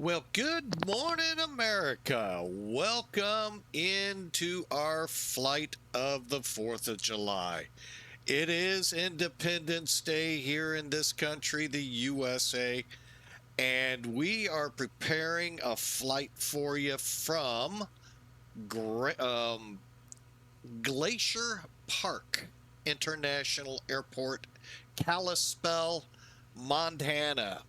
Well, good morning, America. Welcome into our flight of the 4th of July. It is Independence Day here in this country, the USA, and we are preparing a flight for you from Glacier Park International Airport, Kalispell, Montana,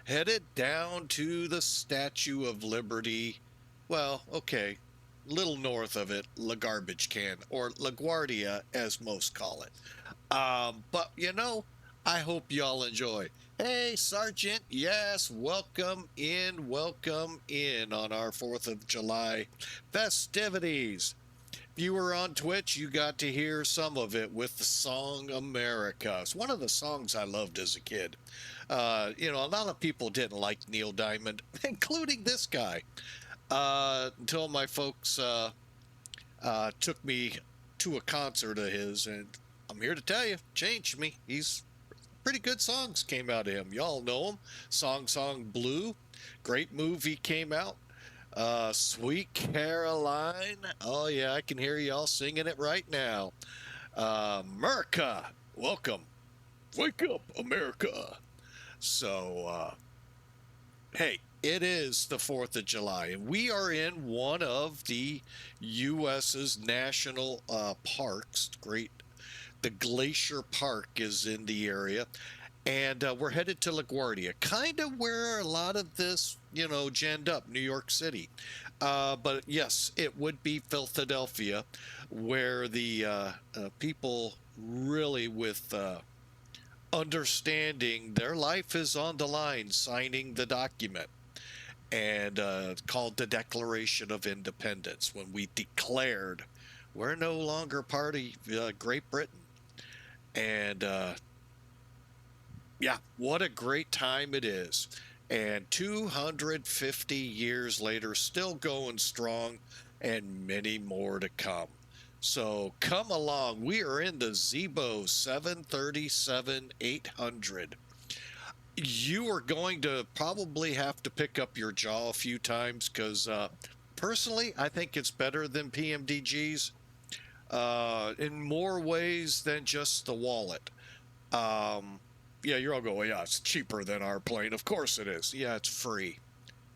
headed down to the Statue of Liberty. Well, okay, little north of it, Garbage Can, or LaGuardia, as most call it. But I hope y'all enjoy. Hey, Sergeant, yes, welcome in on our 4th of July festivities. If you were on Twitch, you got to hear some of it with the song America. It's one of the songs I loved as a kid. A lot of people didn't like Neil Diamond, including this guy, until my folks took me to a concert of his, and I'm here to tell you, changed me. He's pretty good songs came out of him. Y'all know him. Song Blue. Great movie came out. Sweet Caroline. Oh, yeah, I can hear y'all singing it right now. America. Welcome. Wake up, America. So, hey, it is the 4th of July, and we are in one of the U.S.'s national parks. The Glacier Park is in the area, and we're headed to LaGuardia, kind of where a lot of this, genned up, New York City. But yes, it would be Philadelphia, where the people really with understanding their life is on the line, signing the document, and called the Declaration of Independence, when we declared we're no longer part of Great Britain. And yeah, what a great time it is. And 250 years later, still going strong, and many more to come. So come along. We are in the Zibo 737-800. You are going to probably have to pick up your jaw a few times because personally, I think it's better than PMDG's in more ways than just the wallet. Yeah, you're all going, yeah, it's cheaper than our plane. Of course it is. Yeah, it's free.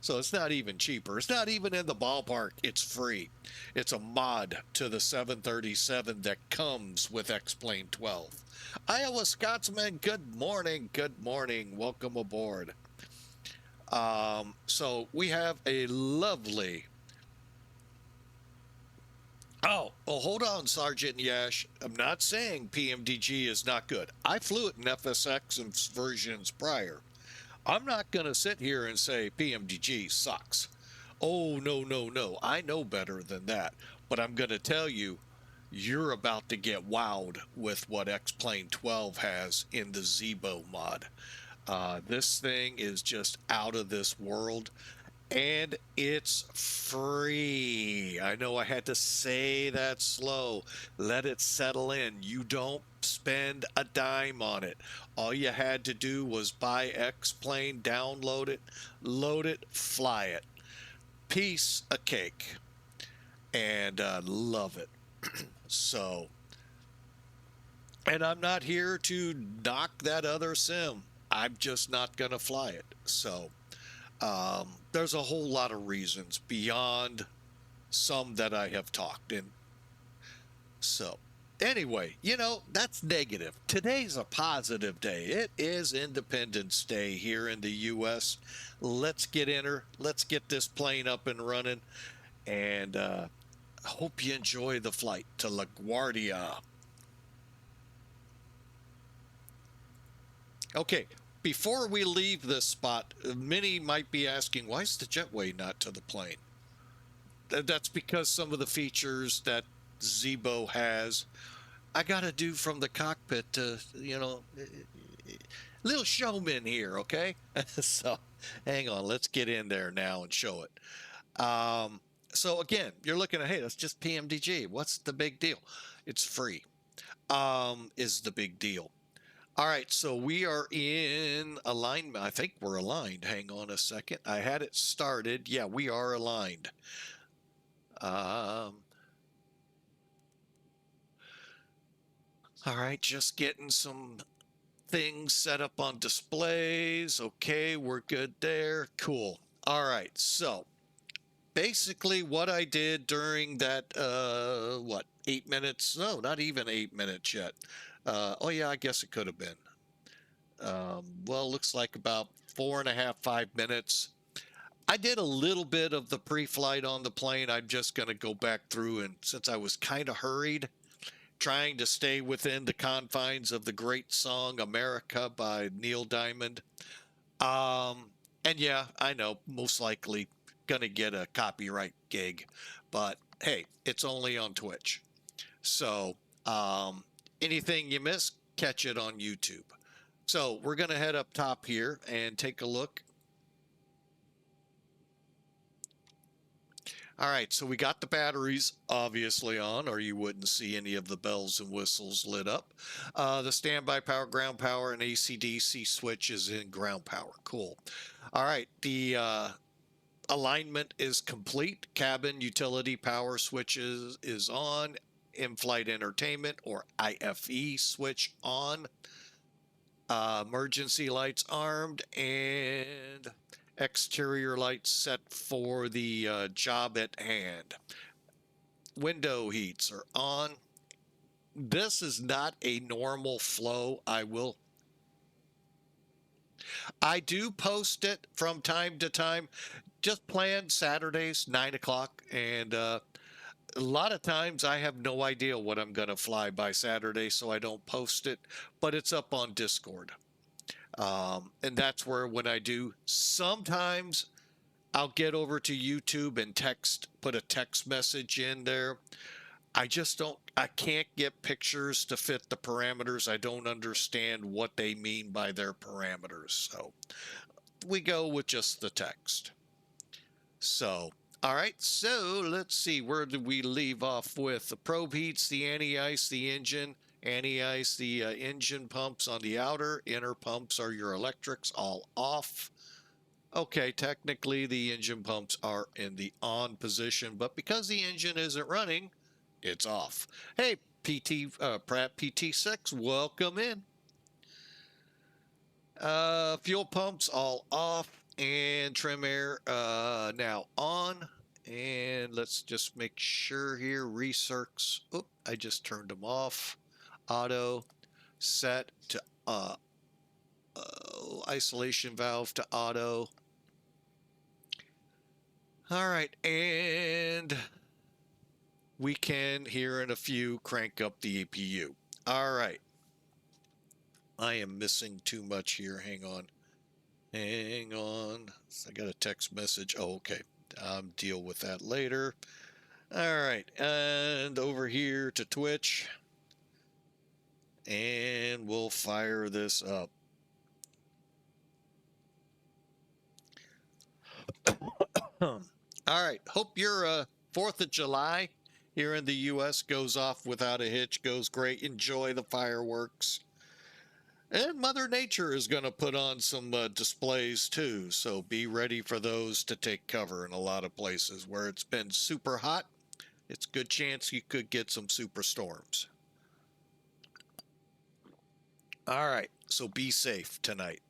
So it's not even cheaper. It's not even in the ballpark. It's free. It's a mod to the 737 that comes with X-Plane 12. Iowa Scotsman, good morning. Good morning. Welcome aboard. So we have a lovely... Oh, hold on, Sergeant Yash. I'm not saying PMDG is not good. I flew it in FSX and versions prior. I'm not going to sit here and say PMDG sucks. Oh, no, no, no. I know better than that. But I'm going to tell you, you're about to get wowed with what X-Plane 12 has in the Zibo mod. This thing is just out of this world. And it's free. I know I had to say that slow. Let it settle in. You don't spend a dime on it. All you had to do was buy X-Plane, download it, load it, fly it. Piece of cake. And love it. So, and I'm not here to knock that other sim. I'm just not going to fly it. So, there's a whole lot of reasons beyond some that I have talked in. So anyway, that's negative. Today's a positive day. It is Independence Day here in the U.S. Let's get in her. Let's get this plane up and running. And hope you enjoy the flight to LaGuardia. Okay. Before we leave this spot, many might be asking, why is the jetway not to the plane? That's because some of the features that Zibo has, I got to do from the cockpit to, little showman here, okay? So hang on, let's get in there now and show it. So again, you're looking at, hey, that's just PMDG. What's the big deal? It's free, is the big deal. All right, so we are in alignment. I think we're aligned. Hang on a second. I had it started. Yeah, we are aligned. All right, just getting some things set up on displays. Okay, we're good there. Cool. All right, so basically what I did during that, 8 minutes? No, not even 8 minutes yet. Oh yeah, I guess it could have been. Well, looks like about 4.5, 5 minutes. I did a little bit of the pre-flight on the plane. I'm just going to go back through, and since I was kind of hurried, trying to stay within the confines of the great song America by Neil Diamond. And yeah, I know, most likely going to get a copyright gig, but hey, it's only on Twitch. So anything you miss, catch it on YouTube. So we're going to head up top here and take a look. All right, so we got the batteries obviously on, or you wouldn't see any of the bells and whistles lit up. The standby power, ground power, and AC/DC switch is in ground power. Cool. All right, the alignment is complete. Cabin utility power switches is on. In-flight entertainment, or IFE, switch on. Emergency lights armed, and exterior lights set for the job at hand. Window heats are on. This is not a normal flow. I do post it from time to time. Just plan Saturdays, 9 o'clock, and a lot of times I have no idea what I'm going to fly by Saturday, so I don't post it, but it's up on Discord. And that's where, when I do, sometimes I'll get over to YouTube and put a text message in there. I can't get pictures to fit the parameters. I don't understand what they mean by their parameters. So we go with just the text. So, all right, so let's see, where did we leave off with? The probe heats, the anti-ice, the engine. Anti-ice, the engine pumps on the outer. Inner pumps are your electrics, all off. Okay, technically the engine pumps are in the on position, but because the engine isn't running, it's off. Hey, Pratt PT6, welcome in. Fuel pumps all off, and trim air now on. And let's just make sure here, recircs. Oop, I just turned them off. Auto set to isolation valve to auto. All right, and we can, here in a few, crank up the APU. All right. I am missing too much here. Hang on. Hang on. I got a text message. Oh, okay. I'll deal with that later. All right. And over here to Twitch. And we'll fire this up. All right. Hope your 4th of July here in the U.S. goes off without a hitch. Goes great. Enjoy the fireworks. And Mother Nature is going to put on some displays too, so be ready for those to take cover in a lot of places where it's been super hot. It's a good chance you could get some super storms. All right, so be safe tonight.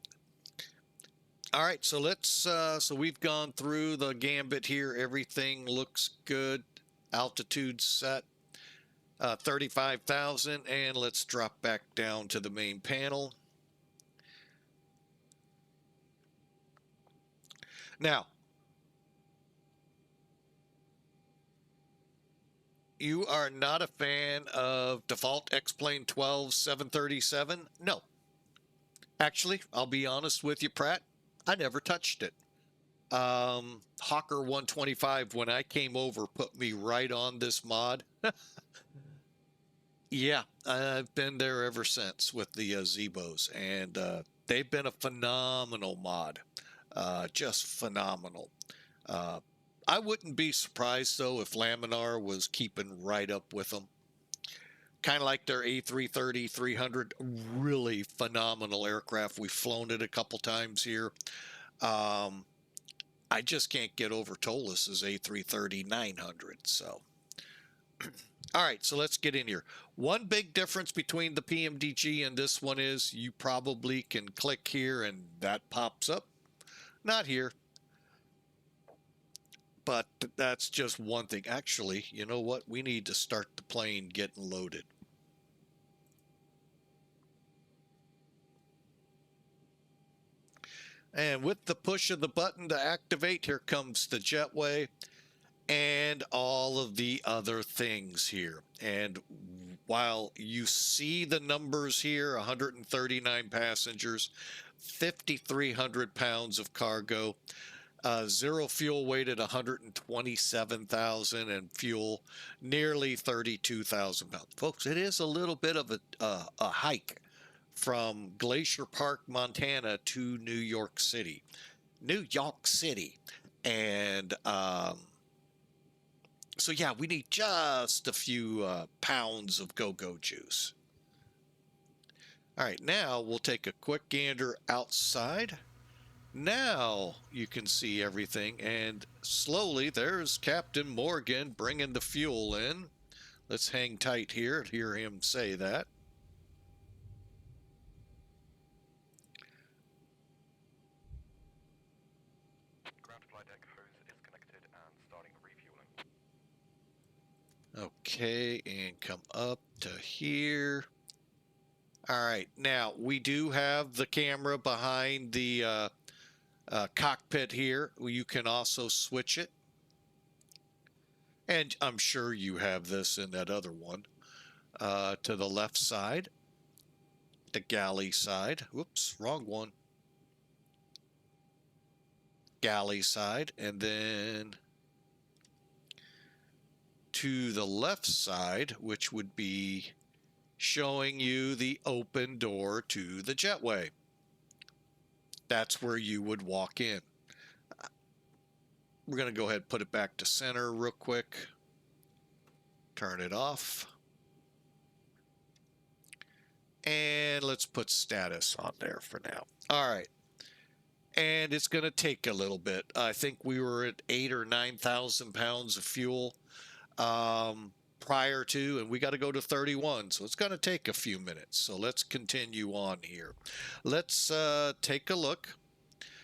All right, so so we've gone through the gambit here. Everything looks good. Altitude set. 35,000, and let's drop back down to the main panel. Now, you are not a fan of default X-Plane 12 737? No. Actually, I'll be honest with you, Pratt, I never touched it. Hawker 125, when I came over, put me right on this mod. Yeah, I've been there ever since with the Zibos, and they've been a phenomenal mod. Just phenomenal. I wouldn't be surprised, though, if Laminar was keeping right up with them. kind of like their A330-300, really phenomenal aircraft. We've flown it a couple times here. I just can't get over Tolis's A330-900. So, all right, so let's get in here. One big difference between the PMDG and this one is you probably can click here and that pops up. Not here. But that's just one thing. Actually, you know what? We need to start the plane getting loaded. And with the push of the button to activate, here comes the jetway and all of the other things here. And while you see the numbers here, 139 passengers, 5,300 pounds of cargo, zero fuel weight at 127,000 and fuel nearly 32,000 pounds. Folks, it is a little bit of a hike from Glacier Park, Montana to New York City. New York City. And so, yeah, we need just a few pounds of go-go juice. All right, now we'll take a quick gander outside. Now you can see everything, and slowly there's Captain Morgan bringing the fuel in. Let's hang tight here to hear him say that. Ground flight deck hose is connected and starting refueling. Okay, and come up to here. All right, now we do have the camera behind the cockpit here. You can also switch it. And I'm sure you have this in that other one. To the left side. The galley side. Whoops, wrong one. Galley side. And then to the left side, which would be showing you the open door to the jetway. That's where you would walk in. We're going to go ahead and put it back to center real quick. Turn it off. And let's put status on there for now. All right. And it's going to take a little bit. I think we were at 8,000 or 9,000 pounds of fuel prior to, and we got to go to 31. So it's going to take a few minutes. So let's continue on here. Let's take a look.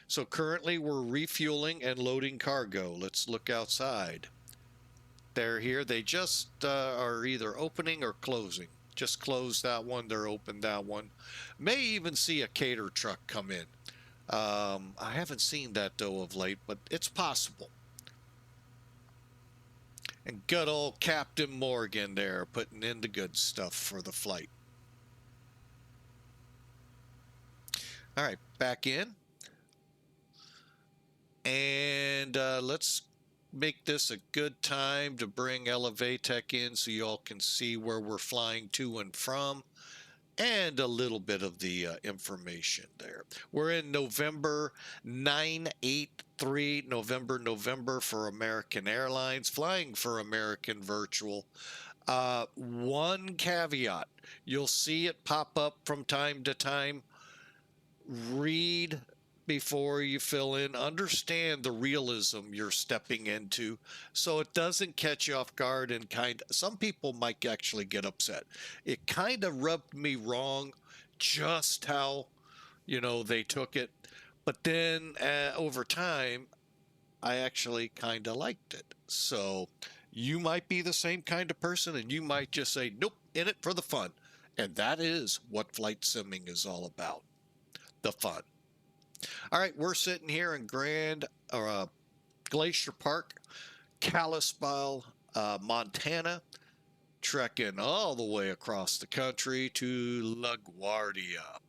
So currently we're refueling and loading cargo. Let's look outside. They're here. They just are either opening or closing. Just closed that one. They're open that one. May even see a cater truck come in. I haven't seen that though of late, but it's possible. And good old Captain Morgan there putting in the good stuff for the flight. All right, back in. And let's make this a good time to bring Saitek in so y'all can see where we're flying to and from and a little bit of the information there. We're in November 983, November for American Airlines, flying for American Virtual. One caveat, you'll see it pop up from time to time. Read before you fill in, understand the realism you're stepping into so it doesn't catch you off guard and some people might actually get upset. It kind of rubbed me wrong just how, they took it. But then over time, I actually kind of liked it. So you might be the same kind of person and you might just say, nope, in it for the fun. And that is what flight simming is all about. The fun. All right, we're sitting here in Glacier Park, Kalispell, Montana, trekking all the way across the country to LaGuardia.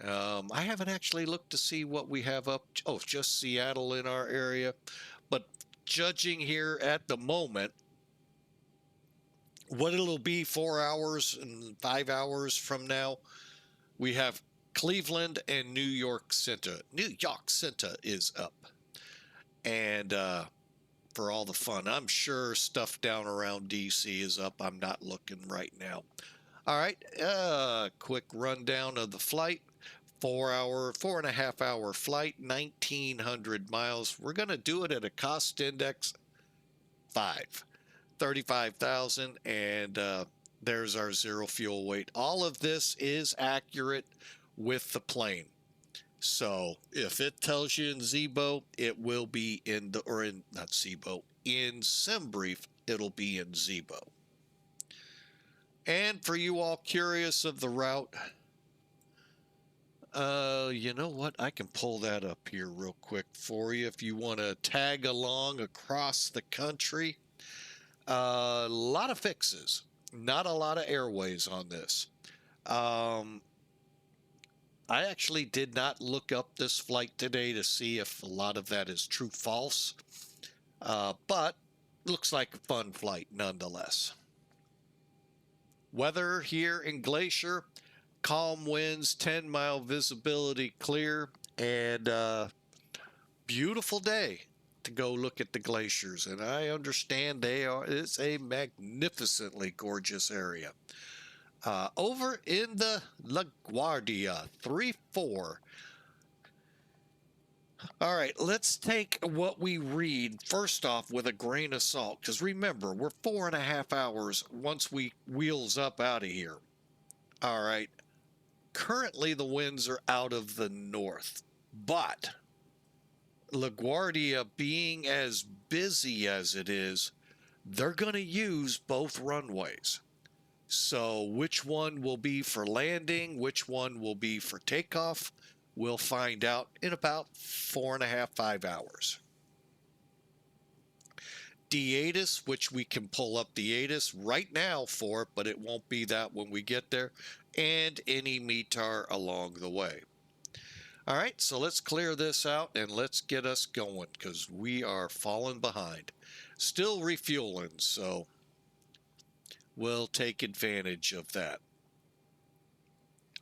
I haven't actually looked to see what we have up. Oh, just Seattle in our area. But judging here at the moment, what it'll be 4 hours and 5 hours from now, we have Cleveland and New York Center. New York Center is up. And for all the fun. I'm sure stuff down around DC is up. I'm not looking right now. All right, quick rundown of the flight. 4.5 hour flight, 1,900 miles. We're going to do it at a cost index 35,000, and there's our zero fuel weight. All of this is accurate with the plane. So if it tells you in Zibo, it will be in the, or in, not Zibo, in SimBrief, it'll be in Zibo. And for you all curious of the route, you know what? I can pull that up here real quick for you if you want to tag along across the country. A lot of fixes, not a lot of airways on this. I actually did not look up this flight today to see if a lot of that is true false, but looks like a fun flight nonetheless. Weather here in Glacier, calm winds, 10-mile visibility clear, and beautiful day to go look at the glaciers. And I understand it's a magnificently gorgeous area. Over in the LaGuardia 3-4. All right, let's take what we read first off with a grain of salt, because remember, we're 4.5 hours once we wheels up out of here. All right, currently the winds are out of the north, but LaGuardia being as busy as it is, they're going to use both runways. So which one will be for landing, which one will be for takeoff, we'll find out in about 4.5, 5 hours. DATIS, which we can pull up the ATIS right now for it, but it won't be that when we get there, and any METAR along the way. All right, so let's clear this out and let's get us going, because we are falling behind. Still refueling, so we'll take advantage of that.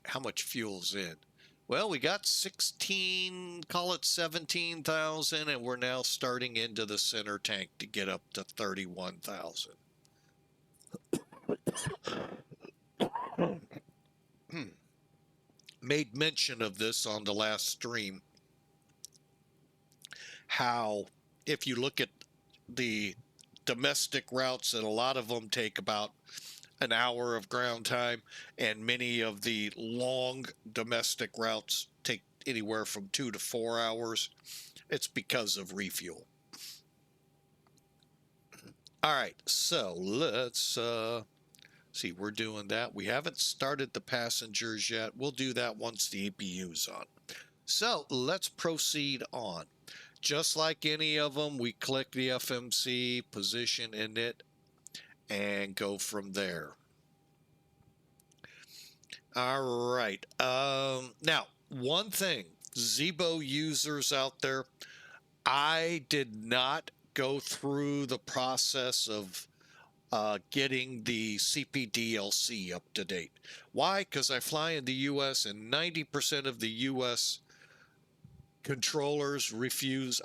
How much fuel's in? Well, we got 16, call it 17,000, and we're now starting into the center tank to get up to 31,000. Made mention of this on the last stream, how if you look at the domestic routes, and a lot of them take about an hour of ground time, and many of the long domestic routes take anywhere from 2 to 4 hours. It's because of refuel. All right, so let's see, we're doing that. We haven't started the passengers yet. We'll do that once the APU's on. So let's proceed on. Just like any of them, we click the FMC, position init, and go from there. All right. Now, one thing, Zibo users out there, I did not go through the process of getting the CPDLC up to date. Why? Because I fly in the U.S. and 90% of the U.S. controllers refuse,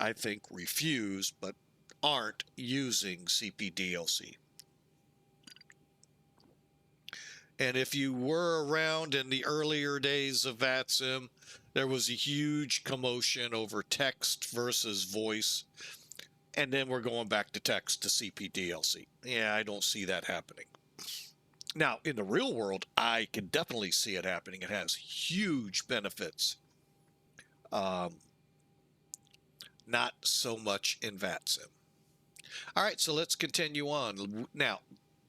but aren't using CPDLC. And if you were around in the earlier days of VATSIM, there was a huge commotion over text versus voice. And then we're going back to text to CPDLC. Yeah, I don't see that happening. Now, in the real world, I can definitely see it happening. It has huge benefits. Not so much in VATSIM. All right, so let's continue on. Now,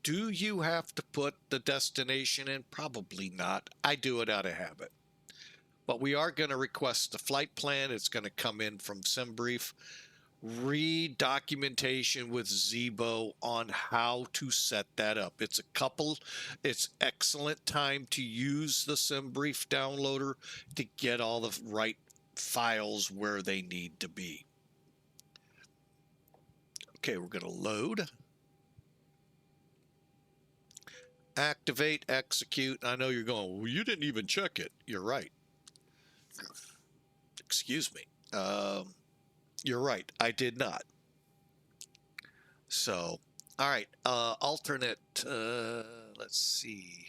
do you have to put the destination in? Probably not. I do it out of habit. But we are going to request the flight plan. It's going to come in from SimBrief. Read documentation with Zibo on how to set that up. It's excellent time to use the SimBrief downloader to get all the right files where they need to be. Okay, we're going to load. Activate, execute. I know you're going, well, you didn't even check it. You're right. Excuse me. You're right. I did not. So, all right, alternate, let's see.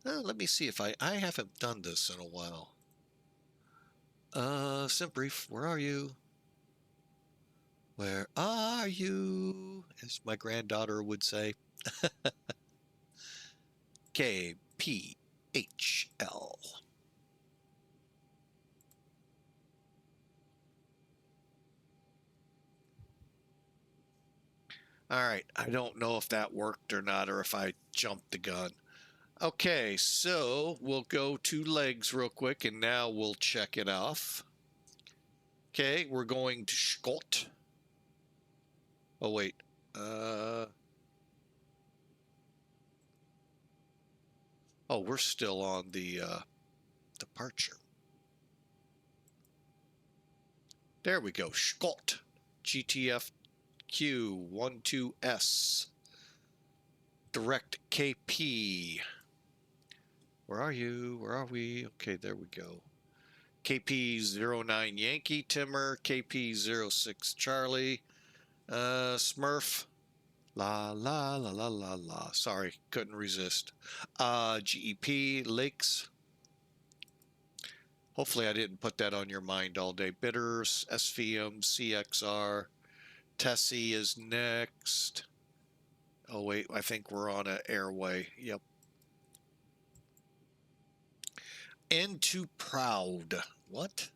Let me see if I haven't done this in a while. SimBrief, where are you? Where are you? As my granddaughter would say. KPHL. All right, I don't know if that worked or not, or if I jumped the gun. Okay, so we'll go to legs real quick, and now we'll check it off. Okay, we're going to Scott. Oh, wait. Oh, we're still on the departure. There we go. Scott. GTFQ12S. Direct KP. Where are you? Where are we? Okay, there we go. KP09 Yankee Timmer. KP06 Charlie. Smurf. La la la la la la. Sorry, couldn't resist. GEP Lakes. Hopefully I didn't put that on your mind all day. Bitters, SVM, CXR. Tessie is next. Oh wait, I think we're on an airway. Yep. N2 Proud. What?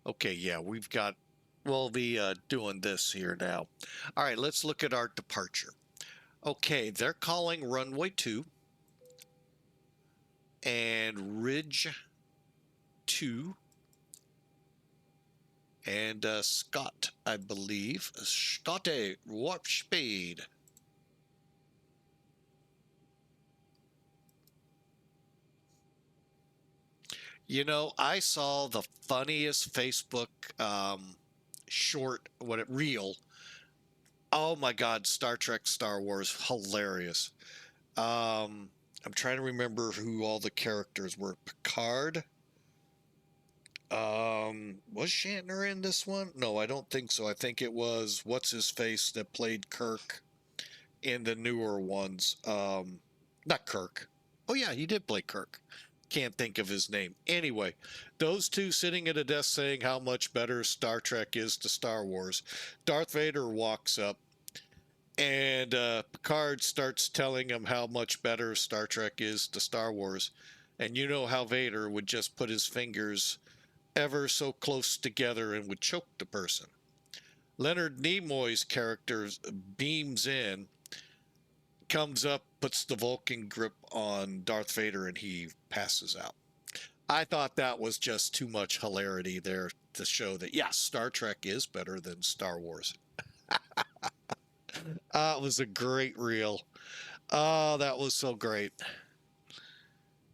Okay, yeah, we'll be doing this here now. All right, let's look at our departure. Okay, they're calling runway 2 and Ridge 2 and Scott, I believe. Scotty, warp speed. You know, I saw the funniest Facebook short, reel. Oh my God, Star Trek, Star Wars, hilarious. I'm trying to remember who all the characters were. Picard. Was Shatner in this one? No, I don't think so. I think it was what's his face that played Kirk in the newer ones. Not Kirk. Oh yeah, he did play Kirk. Can't think of his name. Anyway, those two sitting at a desk saying how much better Star Trek is to Star Wars. Darth Vader walks up and Picard starts telling him how much better Star Trek is to Star Wars. And you know how Vader would just put his fingers ever so close together and would choke the person. Leonard Nimoy's character beams in, comes up, puts the Vulcan grip on Darth Vader, and he passes out. I thought that was just too much hilarity there to show that, yes, Star Trek is better than Star Wars. It was a great reel. Oh, that was so great.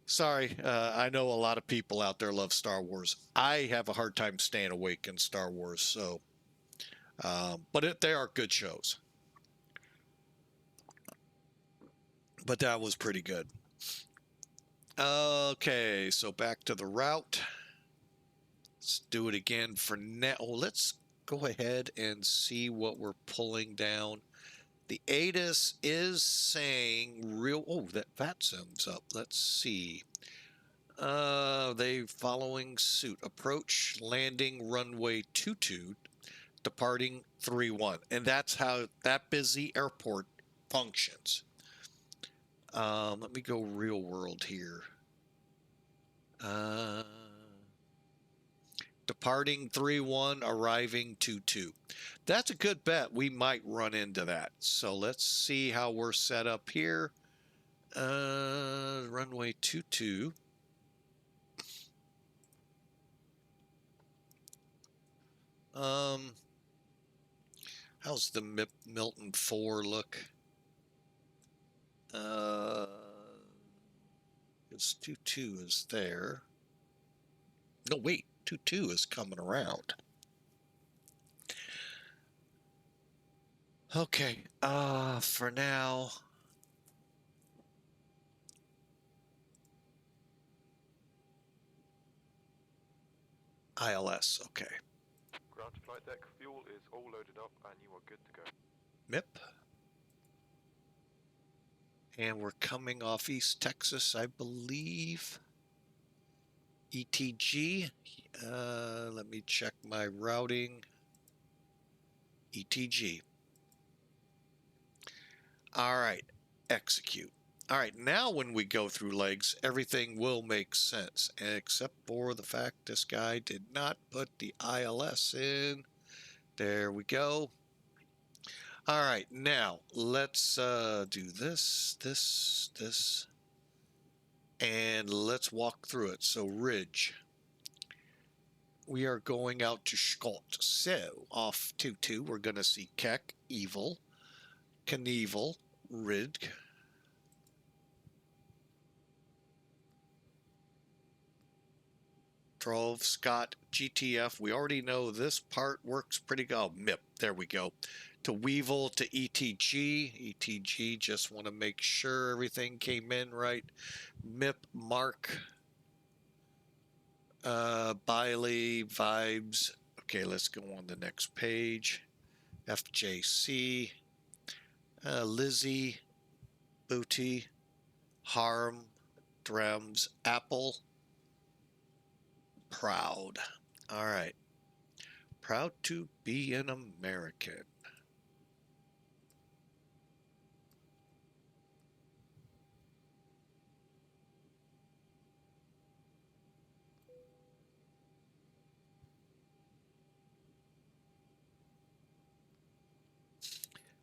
Sorry, I know a lot of people out there love Star Wars. I have a hard time staying awake in Star Wars, so, but they are good shows. But that was pretty good. Okay, so back to the route. Let's do it again for now. Let's go ahead and see what we're pulling down. The ATIS is saying that VATSIM's up. Let's see. They following suit. Approach, landing, runway 22, departing 31. And that's how that busy airport functions. Let me go real world here. Departing 3-1, arriving 2-2. That's a good bet. We might run into that. So let's see how we're set up here. Runway 22. How's the Milton 4 look? It's 2-2 is there. No, wait, 2-2 is coming around. Okay, for now. ILS, okay. flight deck, fuel is all loaded up and you are good to go. MIP. And we're coming off East Texas, I believe. ETG. Let me check my routing. ETG. All right, execute. All right, now when we go through legs, everything will make sense, except for the fact this guy did not put the ILS in. There we go. All right, now let's do this, and let's walk through it. So Ridge. We are going out to Scott. So off 2-2, we're going to see Keck, Evil, Knievel, Ridge. Trove, Scott, GTF. We already know this part works pretty good. Oh, MIP. There we go. To Weevil, to ETG. ETG, just want to make sure everything came in right. MIP, Mark. Biley, Vibes. Okay, let's go on the next page. FJC. Lizzie, Booty, Harm, Drems, Apple. Proud. All right. Proud to be an American.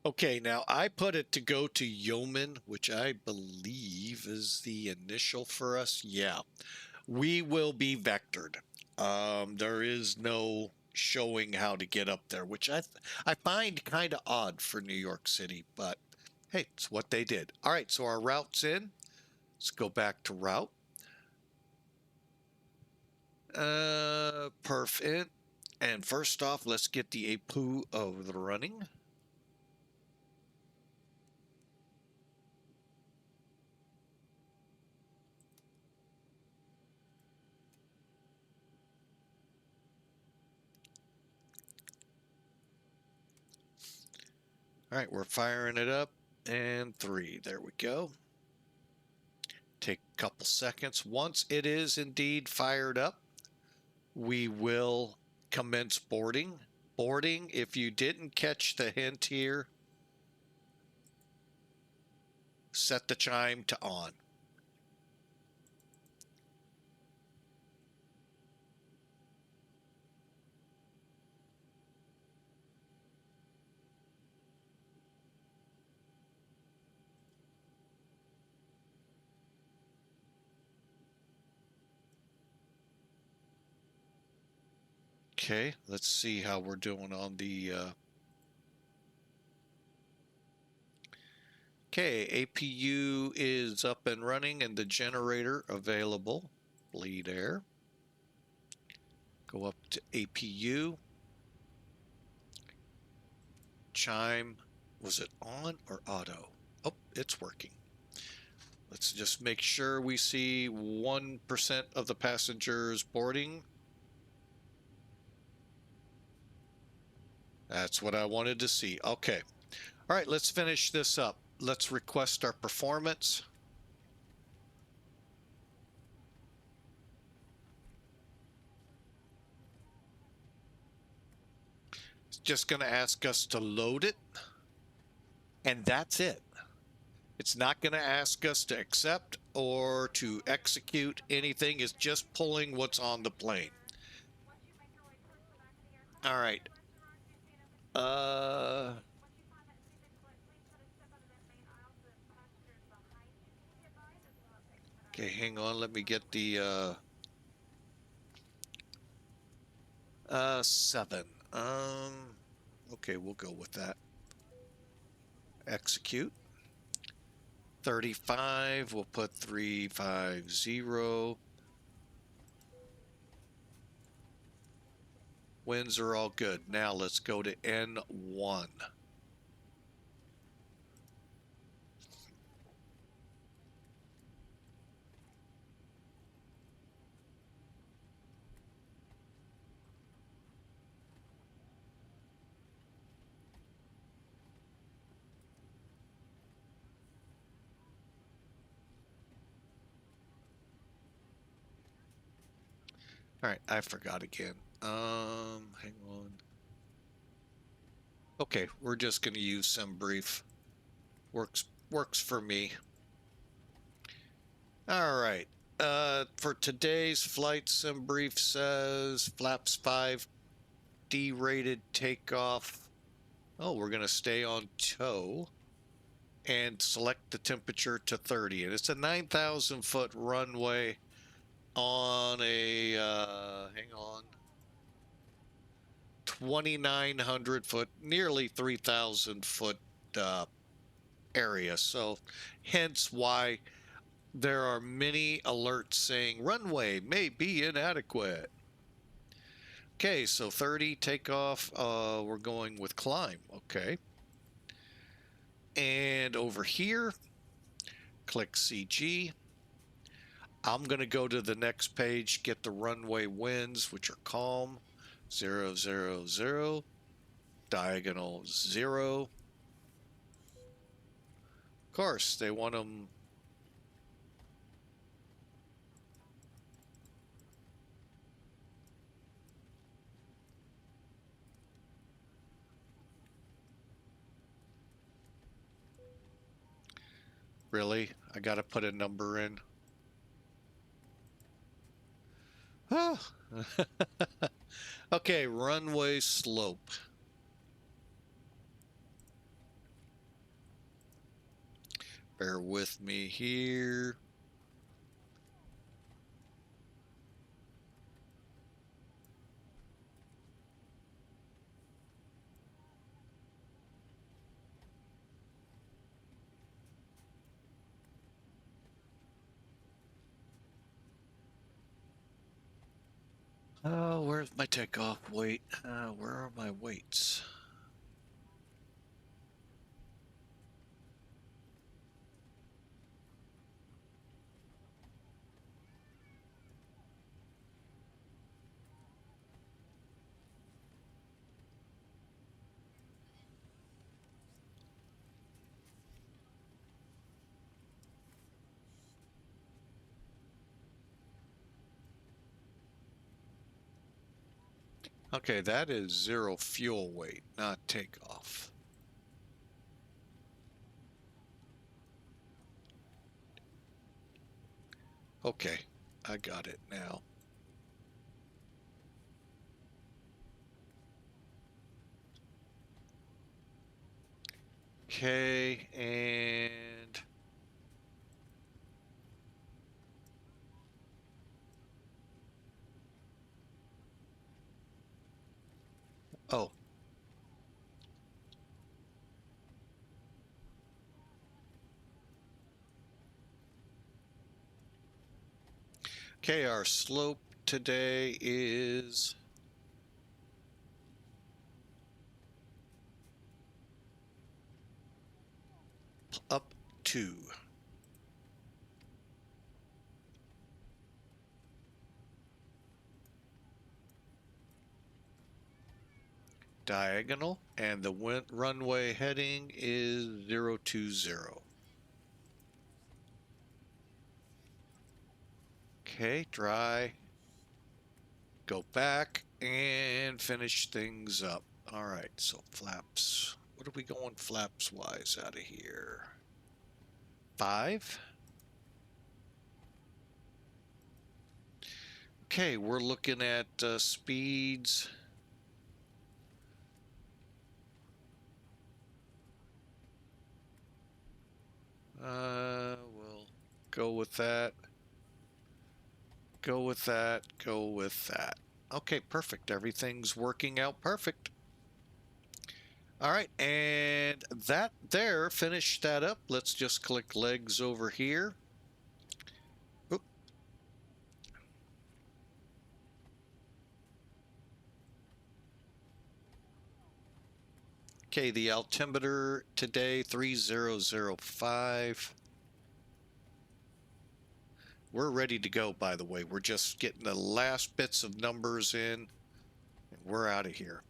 Okay, now I put it to go to Yeoman, which I believe is the initial for us. Yeah, we will be vectored. There is no showing how to get up there, which I find kind of odd for New York City, but hey, it's what they did. All right, so our route's in. Let's go back to route. Perf in. And first off, let's get the APU of the running. All right, we're firing it up. And 3, there we go. Take a couple seconds. Once it is indeed fired up, we will commence boarding. Boarding, if you didn't catch the hint here, set the chime to on. Okay, let's see how we're doing on the okay, APU is up and running and the generator available. Bleed air. Go up to APU. Chime. Was it on or auto? Oh, it's working. Let's just make sure we see 1% of the passengers boarding. That's what I wanted to see. Okay. All right, let's finish this up. Let's request our performance. It's just going to ask us to load it. And that's it. It's not going to ask us to accept or to execute anything. It's just pulling what's on the plane. All right. Okay, hang on. Let me get the 7. Okay, we'll go with that. Execute. 35. We'll put 350. Winds are all good. Now let's go to N1. All right, I forgot again. Hang on. Okay, we're just going to use SimBrief. Works for me. All right. For today's flight, SimBrief says flaps 5 D-rated takeoff. Oh, we're going to stay on tow and select the temperature to 30. And it's a 9,000 foot runway on a, hang on, 2,900 foot, nearly 3,000 foot area. So hence why there are many alerts saying runway may be inadequate. Okay, so 30 takeoff. We're going with climb. Okay. And over here, click CG. I'm going to go to the next page, get the runway winds, which are calm, 0, 0, 0, diagonal 0. Of course, they want them. Really? I got to put a number in. Oh. Okay, runway slope. Bear with me here. Oh, where's my takeoff weight? Where are my weights? Okay, that is 0 fuel weight, not takeoff. Okay, I got it now. Okay, and oh, okay, our slope today is up 2. Diagonal, and the runway heading is 020. Okay, dry. Go back and finish things up. All right, so flaps. What are we going flaps wise out of here? 5. Okay, we're looking at speeds. We'll go with that. Go with that. Go with that. Okay, perfect. Everything's working out perfect. All right, and that there, finish that up. Let's just click legs over here. Oop. Okay, the altimeter today, 3005. We're ready to go, by the way. We're just getting the last bits of numbers in, and we're out of here.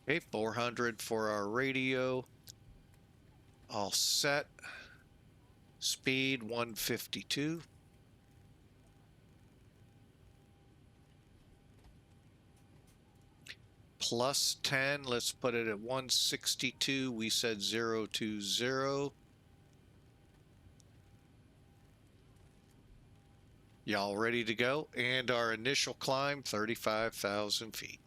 Okay, 400 for our radio. All set. Speed 152. Plus 10, let's put it at 162. We said 020. Y'all ready to go? And our initial climb, 35,000 feet.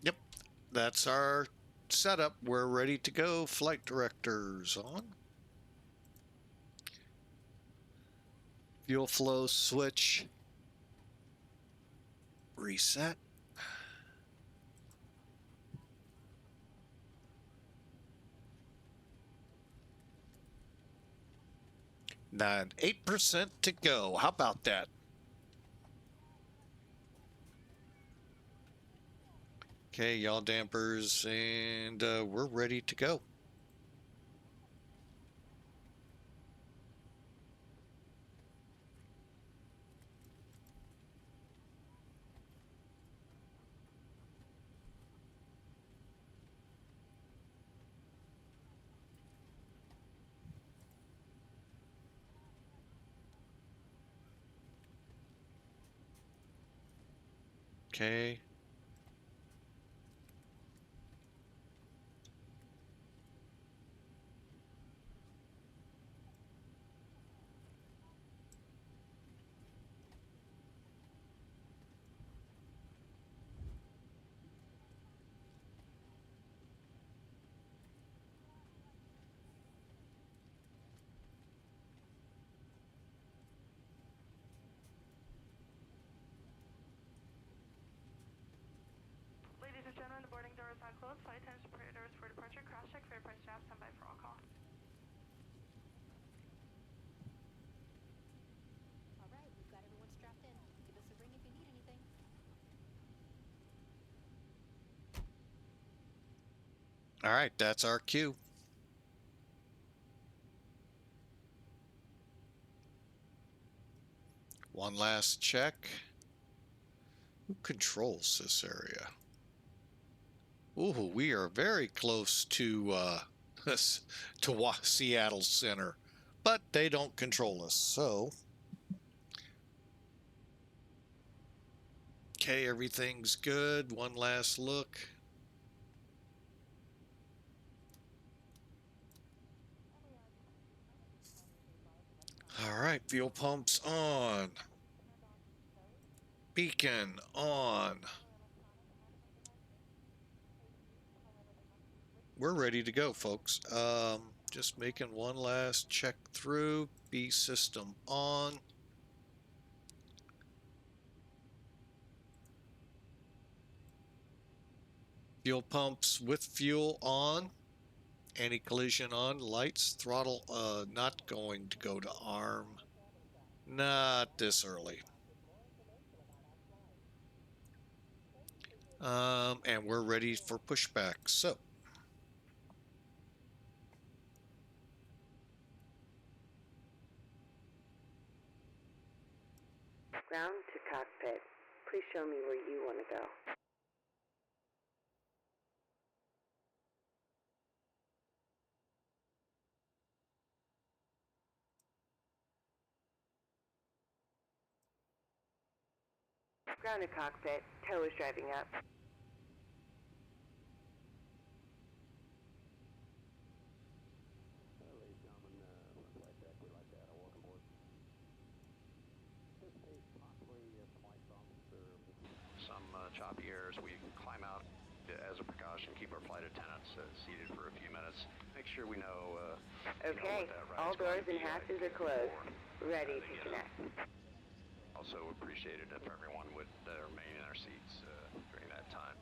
Yep, that's our setup. We're ready to go. Flight directors on. Fuel flow switch. Reset. Nine, 8% to go. How about that? Okay, y'all dampers, and we're ready to go. Okay. Ladies and gentlemen, the boarding door is now closed. Flight attendants prepare doors for departure. Cross check, fair price staff, stand by for all call. All right, we've got everyone strapped in. Give us a ring if you need anything. All right, that's our cue. One last check. Who controls this area? Ooh, we are very close to Seattle Center, but they don't control us. So, okay, everything's good. One last look. All right, fuel pumps on. Beacon on. We're ready to go, folks. Just making one last check through. B system on. Fuel pumps with fuel on. Anti-collision on. Lights, throttle, not going to go to arm. Not this early. And we're ready for pushback. So, Ground to cockpit. Please show me where you want to go. Ground to cockpit. Tow is driving up. Some choppy airs. We climb out as a precaution, keep our flight attendants seated for a few minutes. Make sure we know. Okay, all doors and hatches are closed. Ready to connect. Also appreciate it if everyone would remain in their seats during that time.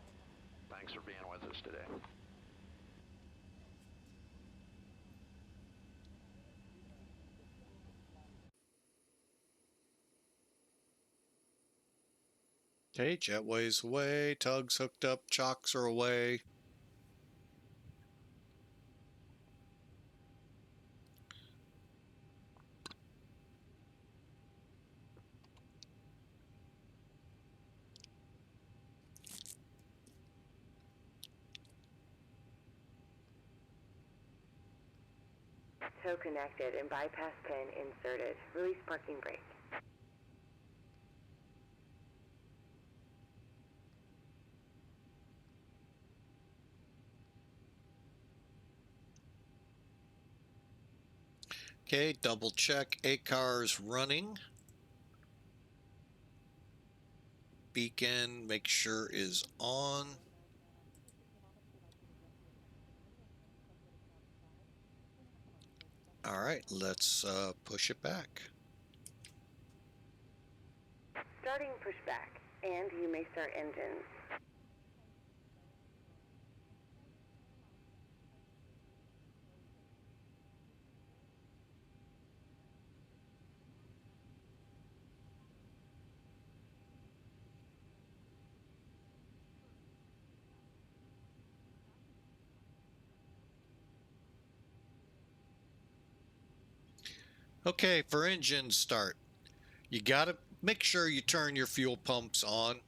Thanks for being with us today. okay, jetway's away. Tugs hooked up. Chocks are away. Tow connected and bypass pin inserted. Release parking brake. Okay, double check ACAR's running. Beacon, make sure is on. All right, let's push it back. Starting pushback, and you may start engines. Okay, for engine start, you got to make sure you turn your fuel pumps on.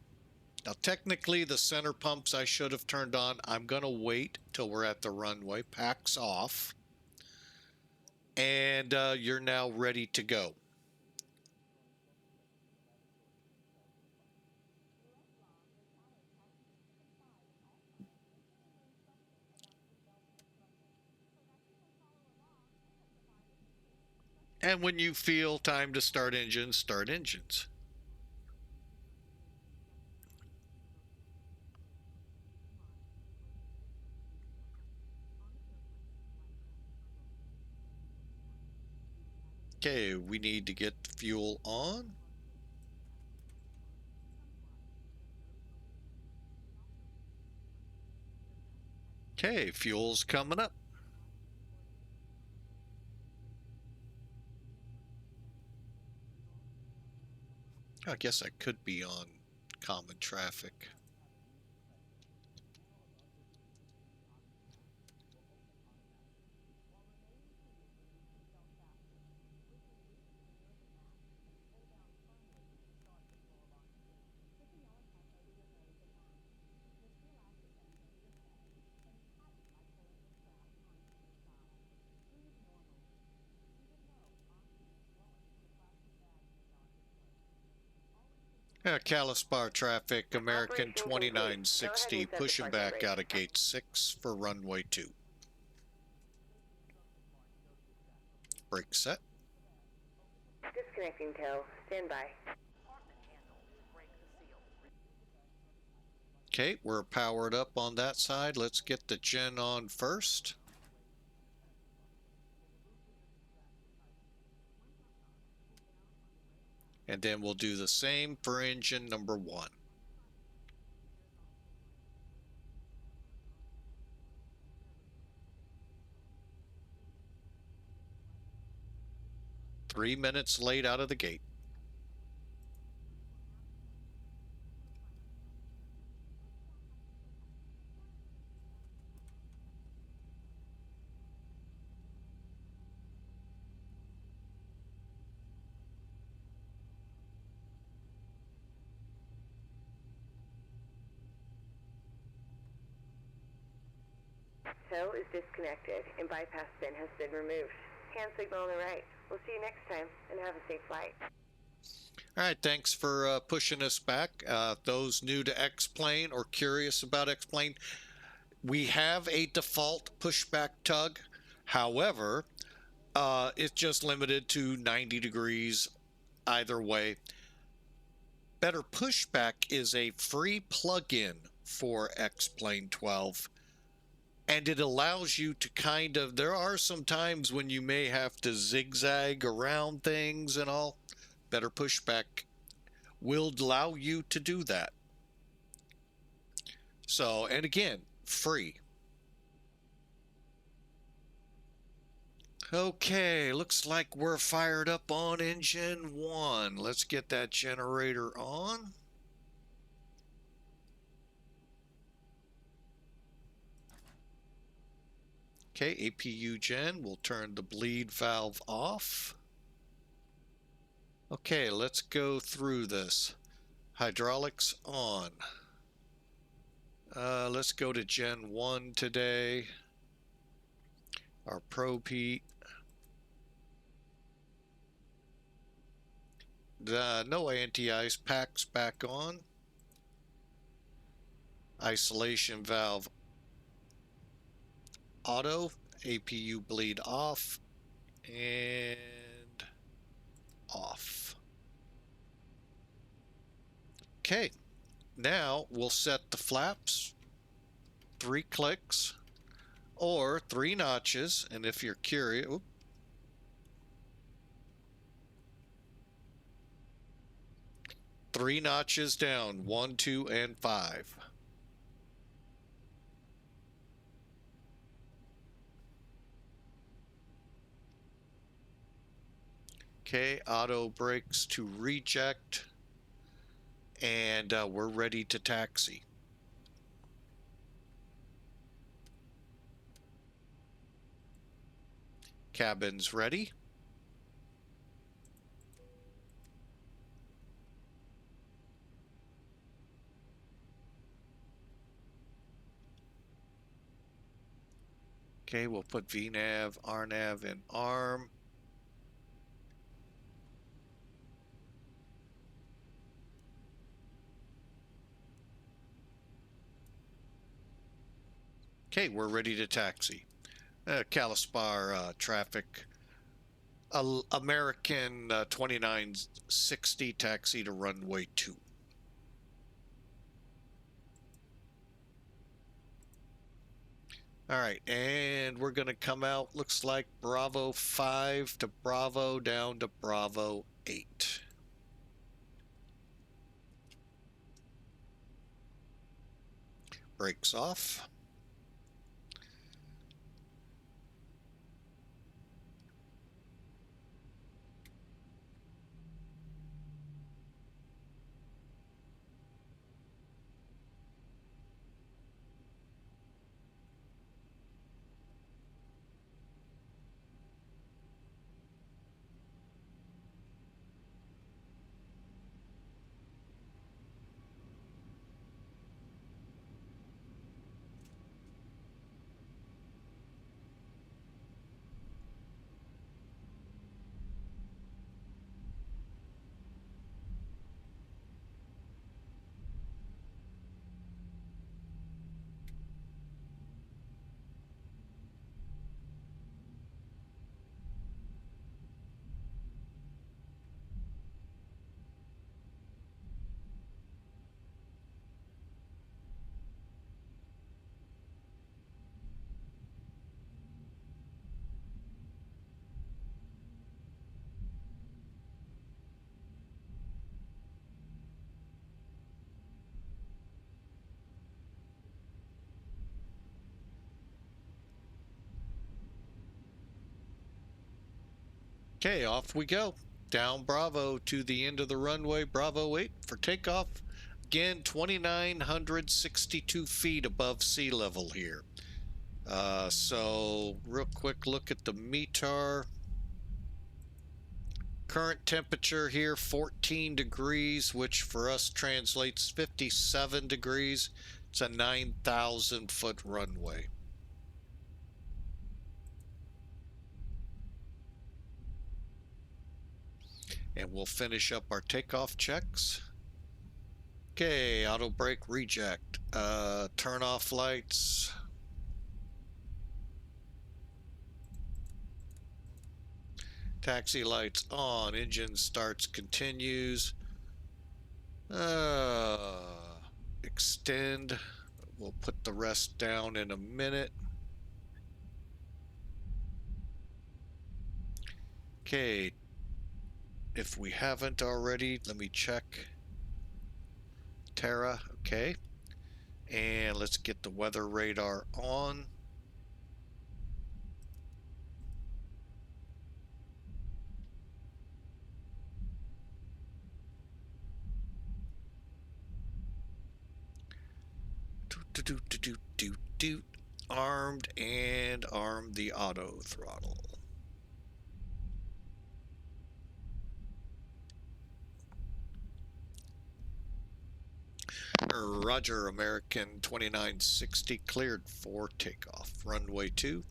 Now, technically, the center pumps I should have turned on. I'm going to wait till we're at the runway. Pack's off. And you're now ready to go. And when you feel time to start engines, start engines. Okay, we need to get the fuel on. Okay, fuel's coming up. I guess I could be on common traffic. Kalispell traffic, American 2960, pushing back out of gate 6 for runway 2. Brake set. Disconnecting tow. Stand by. Okay, we're powered up on that side. Let's get the gen on first. And then we'll do the same for engine number 1. Three minutes late out of the gate. Tow is disconnected and bypass pin has been removed. Hand signal on the right. We'll see you next time and have a safe flight. All right, thanks for pushing us back. Those new to X-Plane or curious about X-Plane, we have a default pushback tug. However, it's just limited to 90 degrees either way. Better Pushback is a free plugin for X-Plane 12. And it allows you to kind of, there are some times when you may have to zigzag around things and all. Better Pushback will allow you to do that. So, and again, free. Okay, looks like we're fired up on engine 1. Let's get that generator on. Okay, APU gen, we'll turn the bleed valve off. Okay, let's go through this. Hydraulics on. Let's go to Gen 1 today. Our probe heat. no anti-ice packs back on. Isolation valve auto. APU bleed off and off. Okay, now we'll set the flaps 3 clicks or 3 notches, and if you're curious, 3 notches down, 1, 2, and 5. Okay, auto brakes to reject, and we're ready to taxi. Cabin's ready. Okay, we'll put VNav, RNav, and ARM. Okay, we're ready to taxi. Kalispell traffic. American 2960 taxi to runway 2. All right, and we're going to come out, looks like Bravo 5 to Bravo down to Bravo 8. Brakes off. Okay, off we go. Down Bravo to the end of the runway, Bravo 8 for takeoff. Again, 2,962 feet above sea level here. So, real quick look at the METAR. Current temperature here, 14 degrees, which for us translates 57 degrees. It's a 9,000 foot runway. And we'll finish up our takeoff checks. Okay, auto brake reject. Turn off lights. Taxi lights on. Engine starts, continues. Extend. We'll put the rest down in a minute. Okay. If we haven't already, let me check. Terra, okay. And let's get the weather radar on. Armed and arm the auto throttle. Roger, American 2960 cleared for takeoff. Runway 2.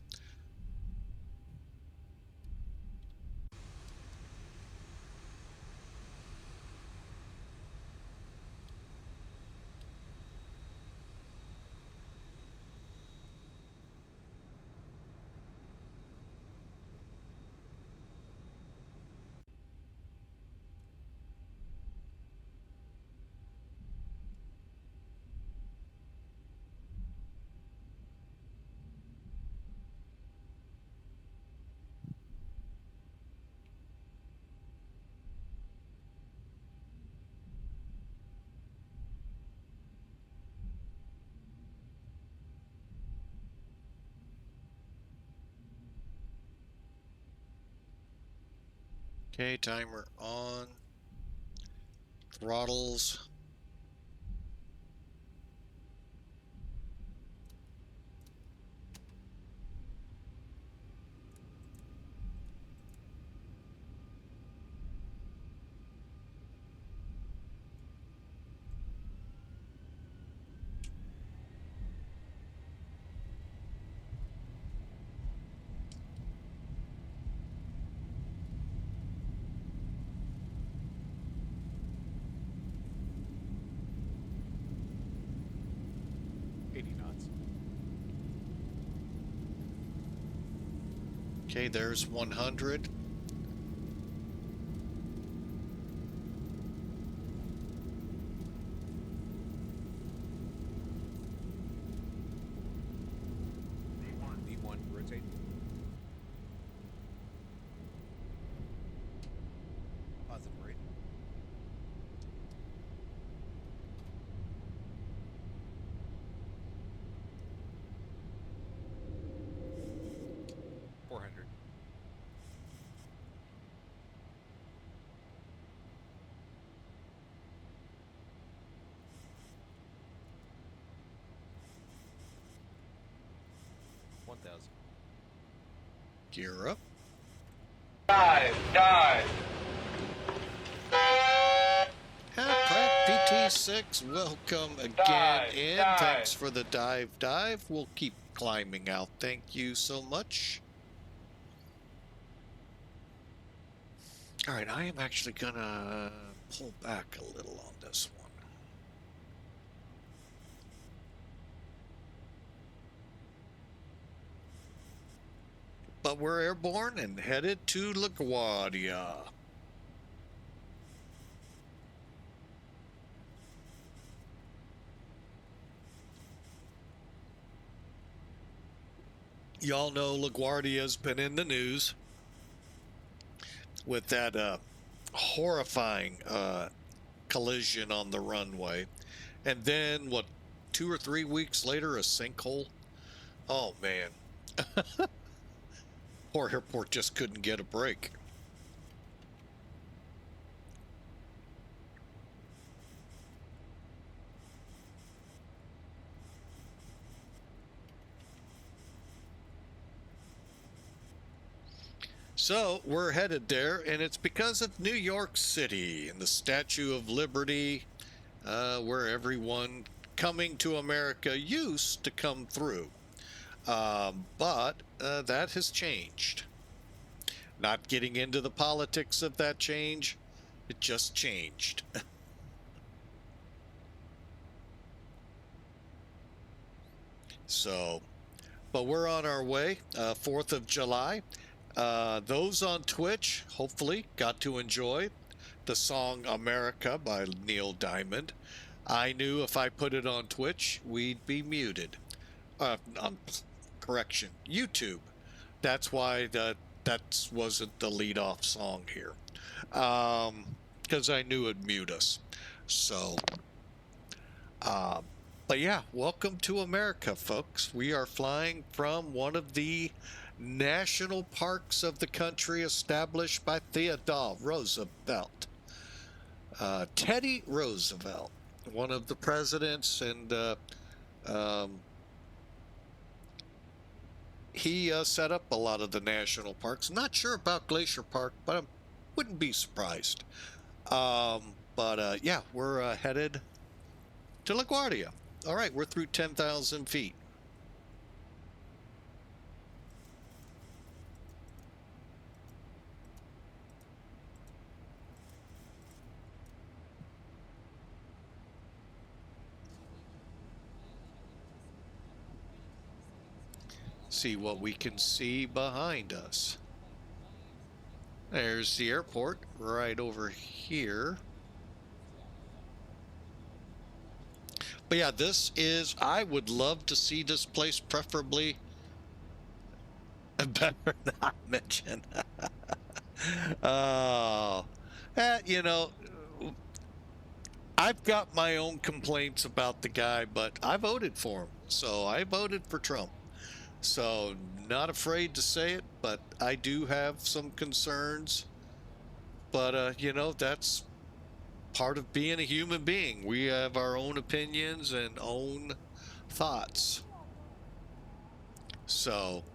Okay, timer on. Throttles. Okay, there's 100. V1, rotate. Positive rate. $400. $1,000. Gear up. Dive! Pratt PT6, welcome again in. Thanks for the dive. We'll keep climbing out. Thank you so much. All right, I am actually gonna pull back a little on this one. But we're airborne and headed to LaGuardia. Y'all know LaGuardia's been in the news with that horrifying collision on the runway. And then, what, 2 or 3 weeks later, a sinkhole? Oh, man. Poor airport just couldn't get a break. So we're headed there, and it's because of New York City and the Statue of Liberty, where everyone coming to America used to come through. But that has changed. Not getting into the politics of that change, it just changed. So, but we're on our way, 4th of July. Those on Twitch, hopefully, got to enjoy the song America by Neil Diamond. I knew if I put it on Twitch, we'd be muted. Correction, YouTube. That's why that wasn't the lead-off song here. Because I knew it'd mute us. So, but yeah, welcome to America, folks. We are flying from one of the national parks of the country established by Theodore Roosevelt. Teddy Roosevelt, one of the presidents, and he set up a lot of the national parks. Not sure about Glacier Park, but I wouldn't be surprised. Yeah, we're headed to LaGuardia. All right, we're through 10,000 feet. See what we can see behind us. There's the airport right over here. But yeah, this is, I would love to see this place, preferably. Better not mention. Oh, you know, I've got my own complaints about the guy, but I voted for him. So I voted for Trump. So not afraid to say it, but I do have some concerns but you know, that's part of being a human being. We have our own opinions and own thoughts. So,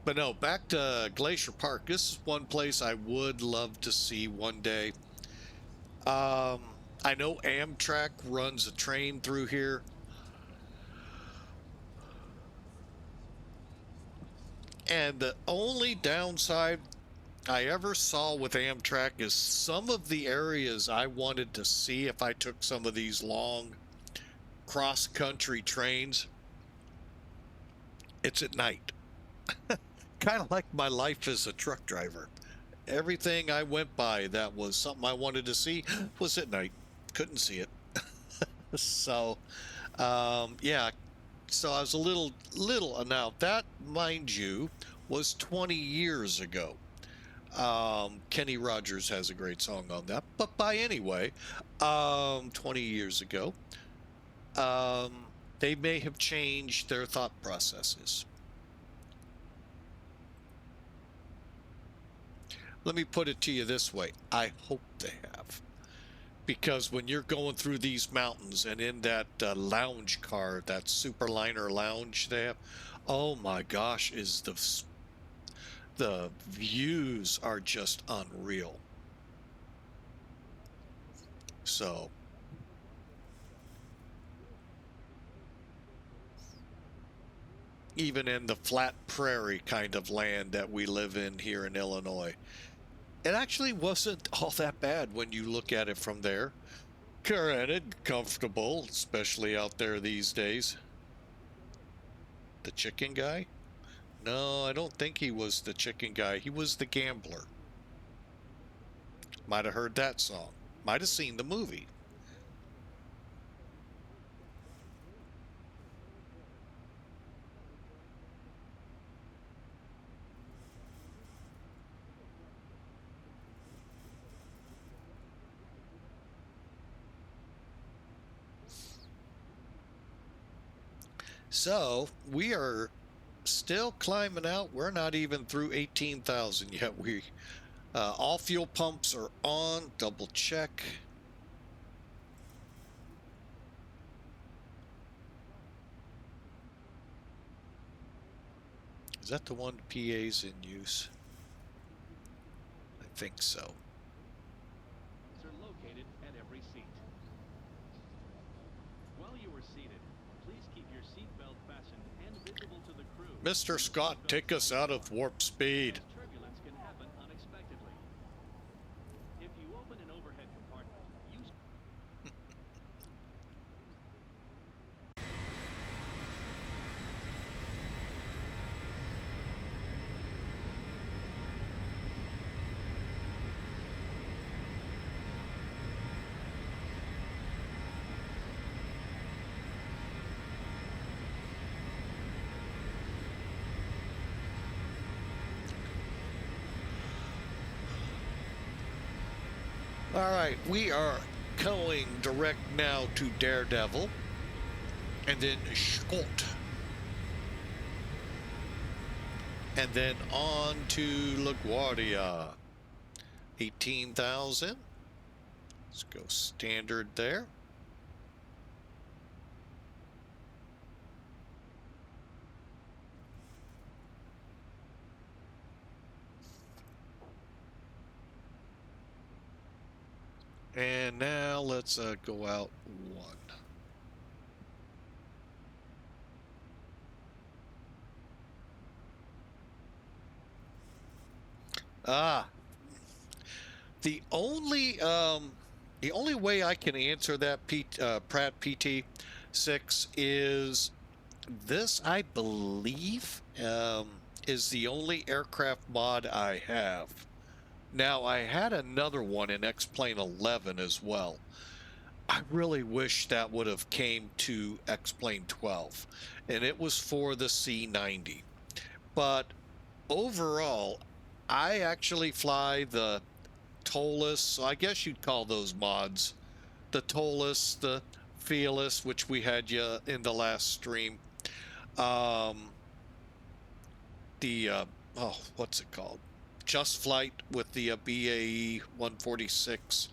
but no, back to Glacier Park. This is one place I would love to see one day. I know Amtrak runs a train through here. And the only downside I ever saw with Amtrak is some of the areas I wanted to see if I took some of these long cross-country trains. It's at night. Kind of like my life as a truck driver. Everything I went by that was something I wanted to see was at night. Couldn't see it. So, yeah. So I was a little, now that, mind you, was 20 years ago. Kenny Rogers has a great song on that, but by anyway, 20 years ago, they may have changed their thought processes. Let me put it to you this way. I hope they have. Because when you're going through these mountains and in that lounge car, that Superliner lounge they have, oh my gosh, is the views are just unreal. So, even in the flat prairie kind of land that we live in here in Illinois, it actually wasn't all that bad when you look at it from there. Granted, comfortable, especially out there these days. The chicken guy? No, I don't think he was the chicken guy. He was the gambler. Might have heard that song. Might have seen the movie. So we are still climbing out. We're not even through 18,000 yet. All fuel pumps are on. Double check. Is that the one PA's in use? I think so. Are located at every seat. While you are seated, please keep your seatbelt fastened and visible to the crew. Mr. Scott, take us out of warp speed. Turbulence can happen unexpectedly. If you open an overhead compartment, use All right, we are going direct now to Daredevil, and then Scott, and then on to LaGuardia. 18,000. Let's go standard there. And now let's go out one. The only way I can answer that Pratt PT6 is this, I believe, is the only aircraft mod I have. Now, I had another one in X-Plane 11 as well. I really wish that would have came to X-Plane 12, and it was for the C90. But overall, I actually fly the Tolus, so I guess you'd call those mods. The Tolus, the Fearless, which we had you in the last stream. What's it called? Just Flight with the BAE 146,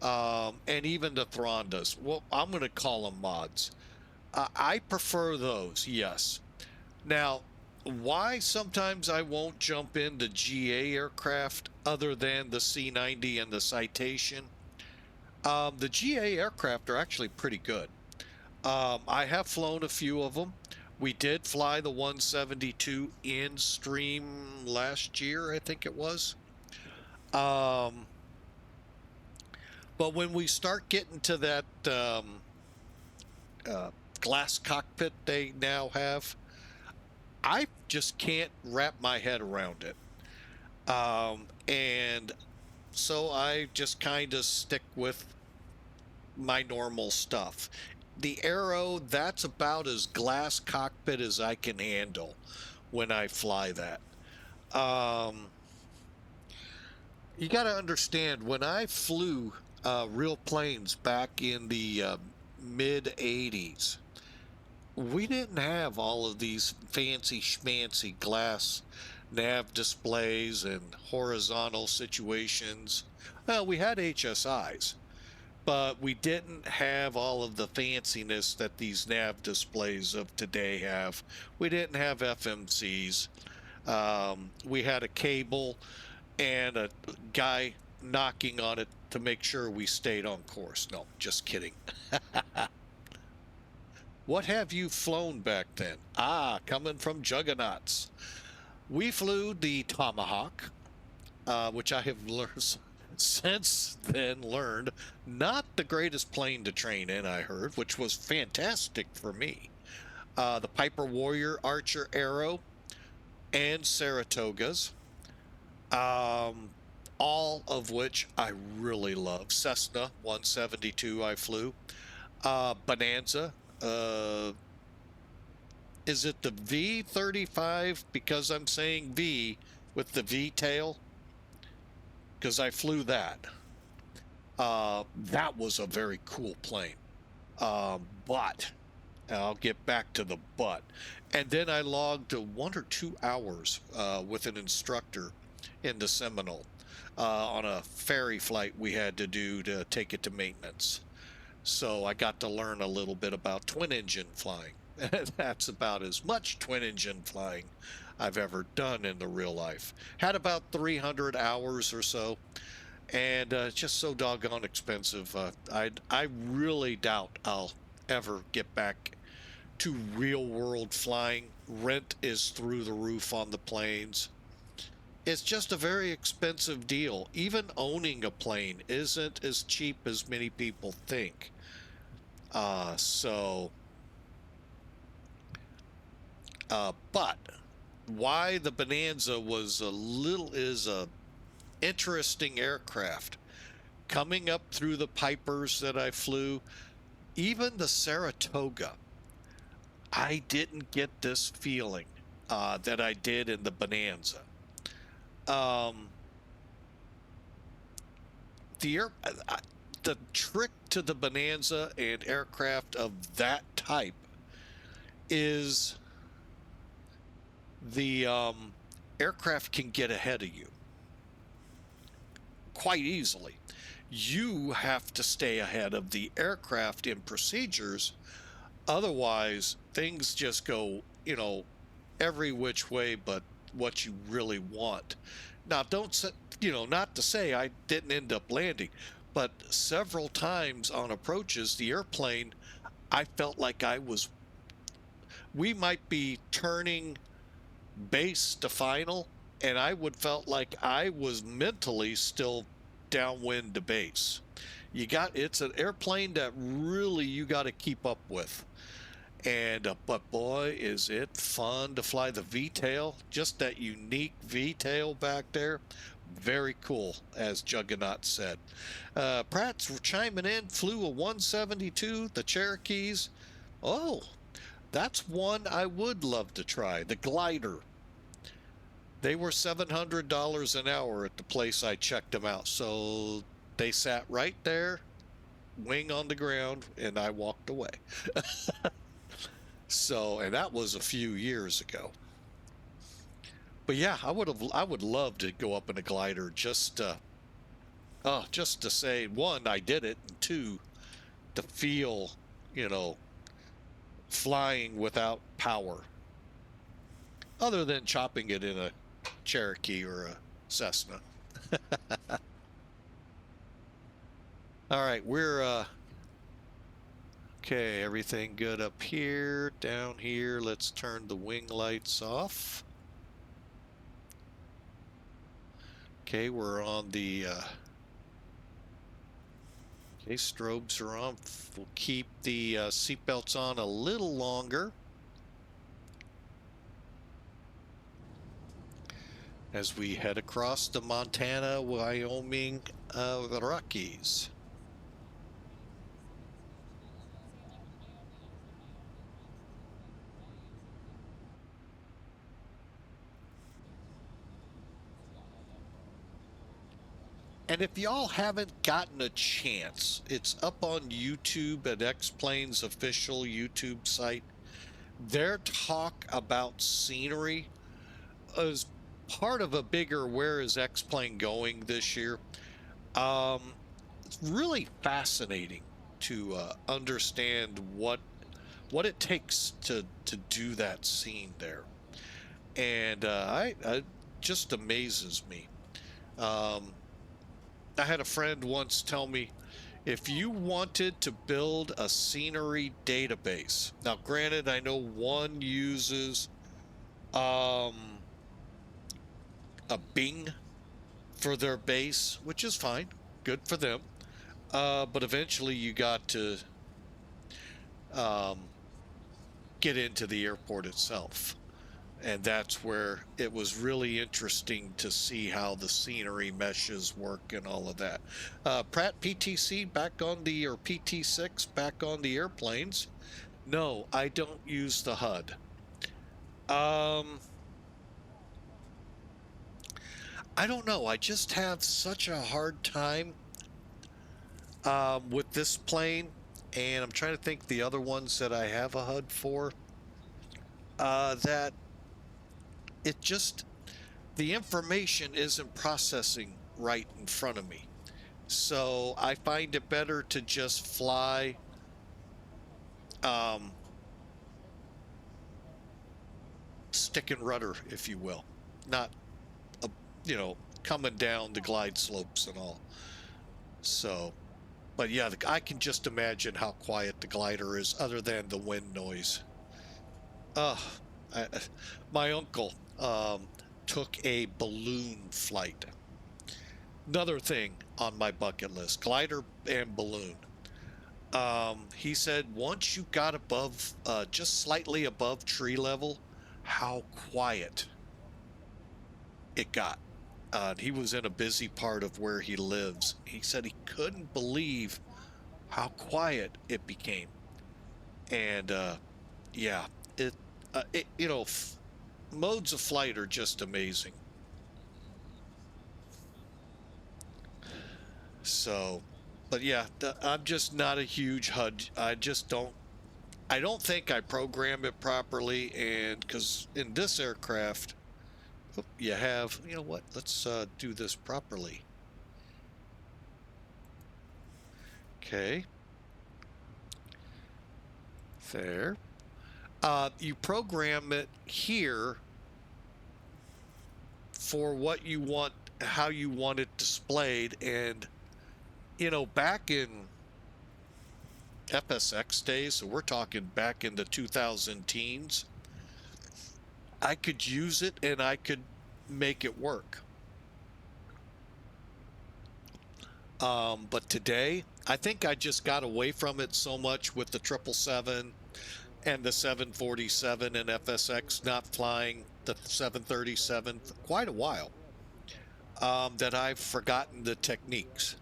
and even the Throndas. Well, I'm going to call them mods. I prefer those, yes. Now, why sometimes I won't jump into GA aircraft other than the C90 and the Citation? The GA aircraft are actually pretty good. I have flown a few of them. We did fly the 172 in stream last year, I think it was. But when we start getting to that glass cockpit they now have, I just can't wrap my head around it. And so I just kind of stick with my normal stuff. The Aero, that's about as glass cockpit as I can handle when I fly that. You got to understand, when I flew real planes back in the mid 80s, we didn't have all of these fancy schmancy glass nav displays and horizontal situations. Well, we had HSIs, but we didn't have all of the fanciness that these nav displays of today have. We didn't have FMCs. We had a cable and a guy knocking on it to make sure we stayed on course. No, just kidding. What have you flown back then? Coming from Juggernauts. We flew the Tomahawk, which I have since then learned not the greatest plane to train in, I heard, which was fantastic for me. The Piper Warrior Archer Aero and Saratogas, all of which I really love. Cessna 172 I flew. Bonanza. Is it the V35 because I'm saying V with the V tail? Because I flew that. That was a very cool plane. But I'll get back to the but. And then I logged 1 or 2 hours with an instructor in the Seminole on a ferry flight we had to do to take it to maintenance. So I got to learn a little bit about twin engine flying. That's about as much twin engine flying I've ever done in the real life. Had about 300 hours or so, and just so doggone expensive. I really doubt I'll ever get back to real world flying. Rent is through the roof on the planes. It's just a very expensive deal. Even owning a plane isn't as cheap as many people think. But why the Bonanza is a interesting aircraft. Coming up through the Pipers that I flew, even the Saratoga, I didn't get this feeling that I did in the Bonanza. The trick to the Bonanza and aircraft of that type is the aircraft can get ahead of you quite easily. You have to stay ahead of the aircraft in procedures. Otherwise, things just go, every which way but what you really want. Now, not to say I didn't end up landing, but several times on approaches, the airplane, I felt like we might be turning base to final, and I felt like I was mentally still downwind to base. It's an airplane that really you got to keep up with. And but boy, is it fun to fly the V-tail, just that unique V-tail back there. Very cool, as Juggernaut said. Pratt's chiming in, flew a 172, the Cherokees. Oh, that's one I would love to try, the glider. They were $700 an hour at the place I checked them out. So they sat right there, wing on the ground, and I walked away. And that was a few years ago. But yeah, I would love to go up in a glider just to say, one, I did it, and two, to feel, you know, flying without power, other than chopping it in a Cherokee or a Cessna. All right, we're okay, everything good up here. Down here, let's turn the wing lights off. Okay, we're on the okay, strobes are on. We'll keep the seatbelts on a little longer as we head across the Montana, Wyoming, the Rockies. And if y'all haven't gotten a chance, it's up on YouTube at X-Plane's official YouTube site. Their talk about scenery is part of a bigger Where is X-Plane Going this year. It's really fascinating to understand what it takes to do that scene there. And I just amazes me. I had a friend once tell me, if you wanted to build a scenery database, now granted, I know one uses a Bing for their base, which is fine, good for them. But eventually you got to get into the airport itself. And that's where it was really interesting to see how the scenery meshes work and all of that. Pratt PTC back on the, or PT6 back on the airplanes. No, I don't use the HUD. I don't know. I just have such a hard time with this plane, and I'm trying to think the other ones that I have a HUD for, that it just, the information isn't processing right in front of me. So I find it better to just fly stick and rudder, if you will, not you know, coming down the glide slopes and all. So, but yeah, I can just imagine how quiet the glider is, other than the wind noise. My uncle took a balloon flight. Another thing on my bucket list, glider and balloon. He said once you got above, just slightly above tree level, how quiet it got. He was in a busy part of where he lives. He said he couldn't believe how quiet it became. And yeah, it you know, modes of flight are just amazing. So, but yeah, I'm just not a huge HUD. I don't think I program it properly, and because in this aircraft, you have, you know what, let's do this properly. Okay. There. You program it here for what you want, how you want it displayed, and you know, back in FSX days, so we're talking back in the 2000 teens, I could use it and I could make it work. But today, I think I just got away from it so much with the 777 and the 747 and FSX not flying the 737 for quite a while, that I've forgotten the techniques.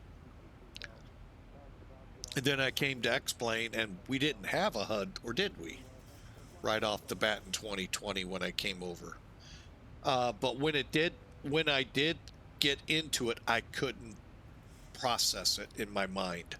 And then I came to X-Plane, and we didn't have a HUD, or did we? Right off the bat in 2020 when I came over. But when I did get into it, I couldn't process it in my mind.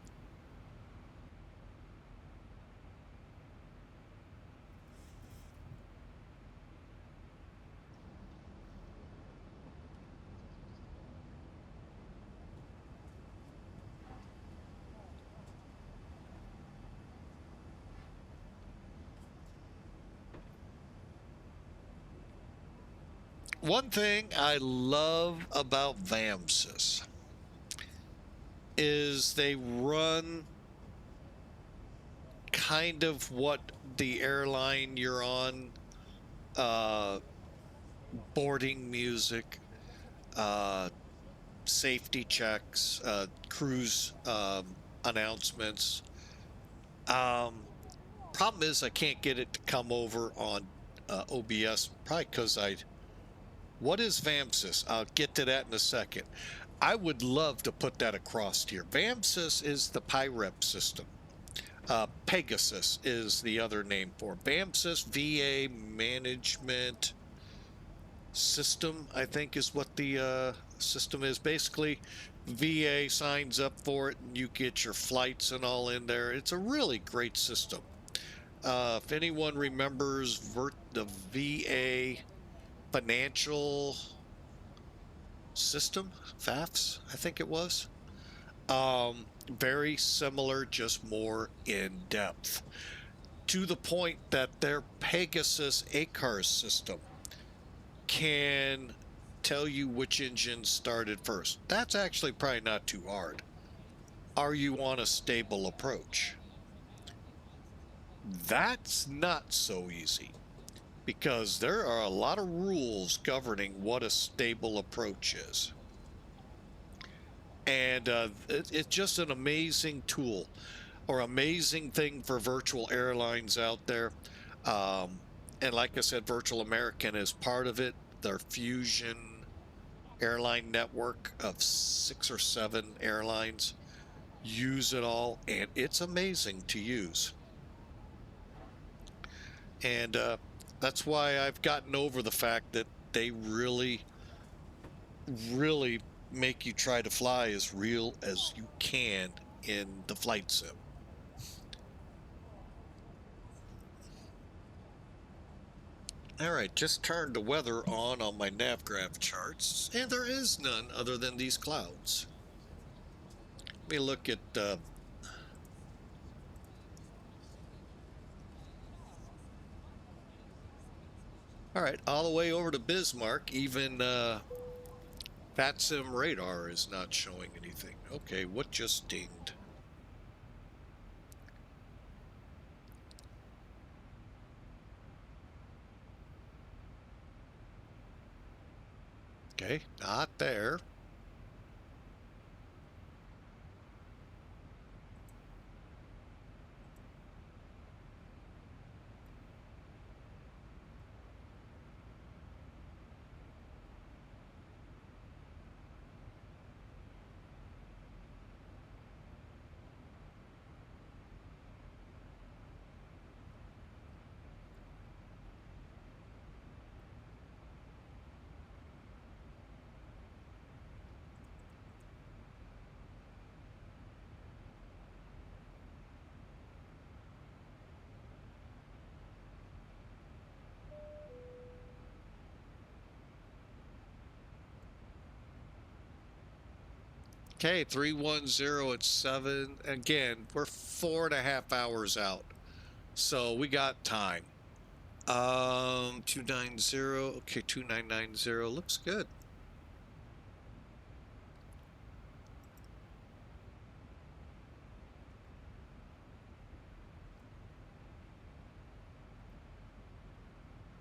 One thing I love about VAMSys is they run kind of what the airline you're on, uh, boarding music, uh, safety checks, cruise announcements. Problem is I can't get it to come over on OBS, probably because what is VAMSys? I'll get to that in a second. I would love to put that across here. VAMSys is the PIREP system. Pegasus is the other name for it. VAMSys, VA Management System, I think is what the system is. Basically, VA signs up for it and you get your flights and all in there. It's a really great system. If anyone remembers the VA financial system, FAFS, I think it was. Very similar, just more in depth. To the point that their Pegasus ACARS system can tell you which engine started first. That's actually probably not too hard. Are you on a stable approach? That's not so easy, because there are a lot of rules governing what a stable approach is. And it's just an amazing tool, or amazing thing for virtual airlines out there. And like I said, Virtual American is part of it. Their Fusion airline network of 6 or 7 airlines use it all, and it's amazing to use. And that's why I've gotten over the fact that they really make you try to fly as real as you can in the flight sim. All right, just turned the weather on my Navigraph charts, and there is none other than these clouds. Let me look at all right, all the way over to Bismarck, even VATSIM radar is not showing anything. Okay, what just dinged? Okay, not there. Okay, 310 at 7. Again, we're 4.5 hours out, so we got time. 290. Okay, 2990 looks good.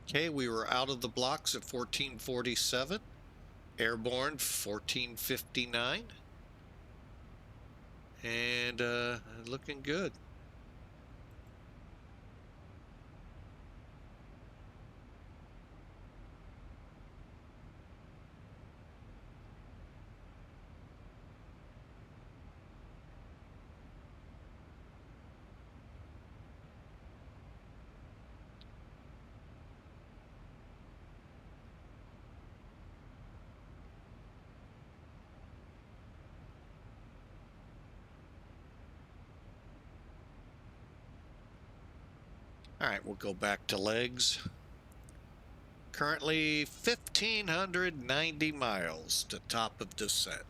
Okay, we were out of the blocks at 1447. Airborne 1459. And looking good. All right, we'll go back to legs. Currently 1,590 miles to top of descent.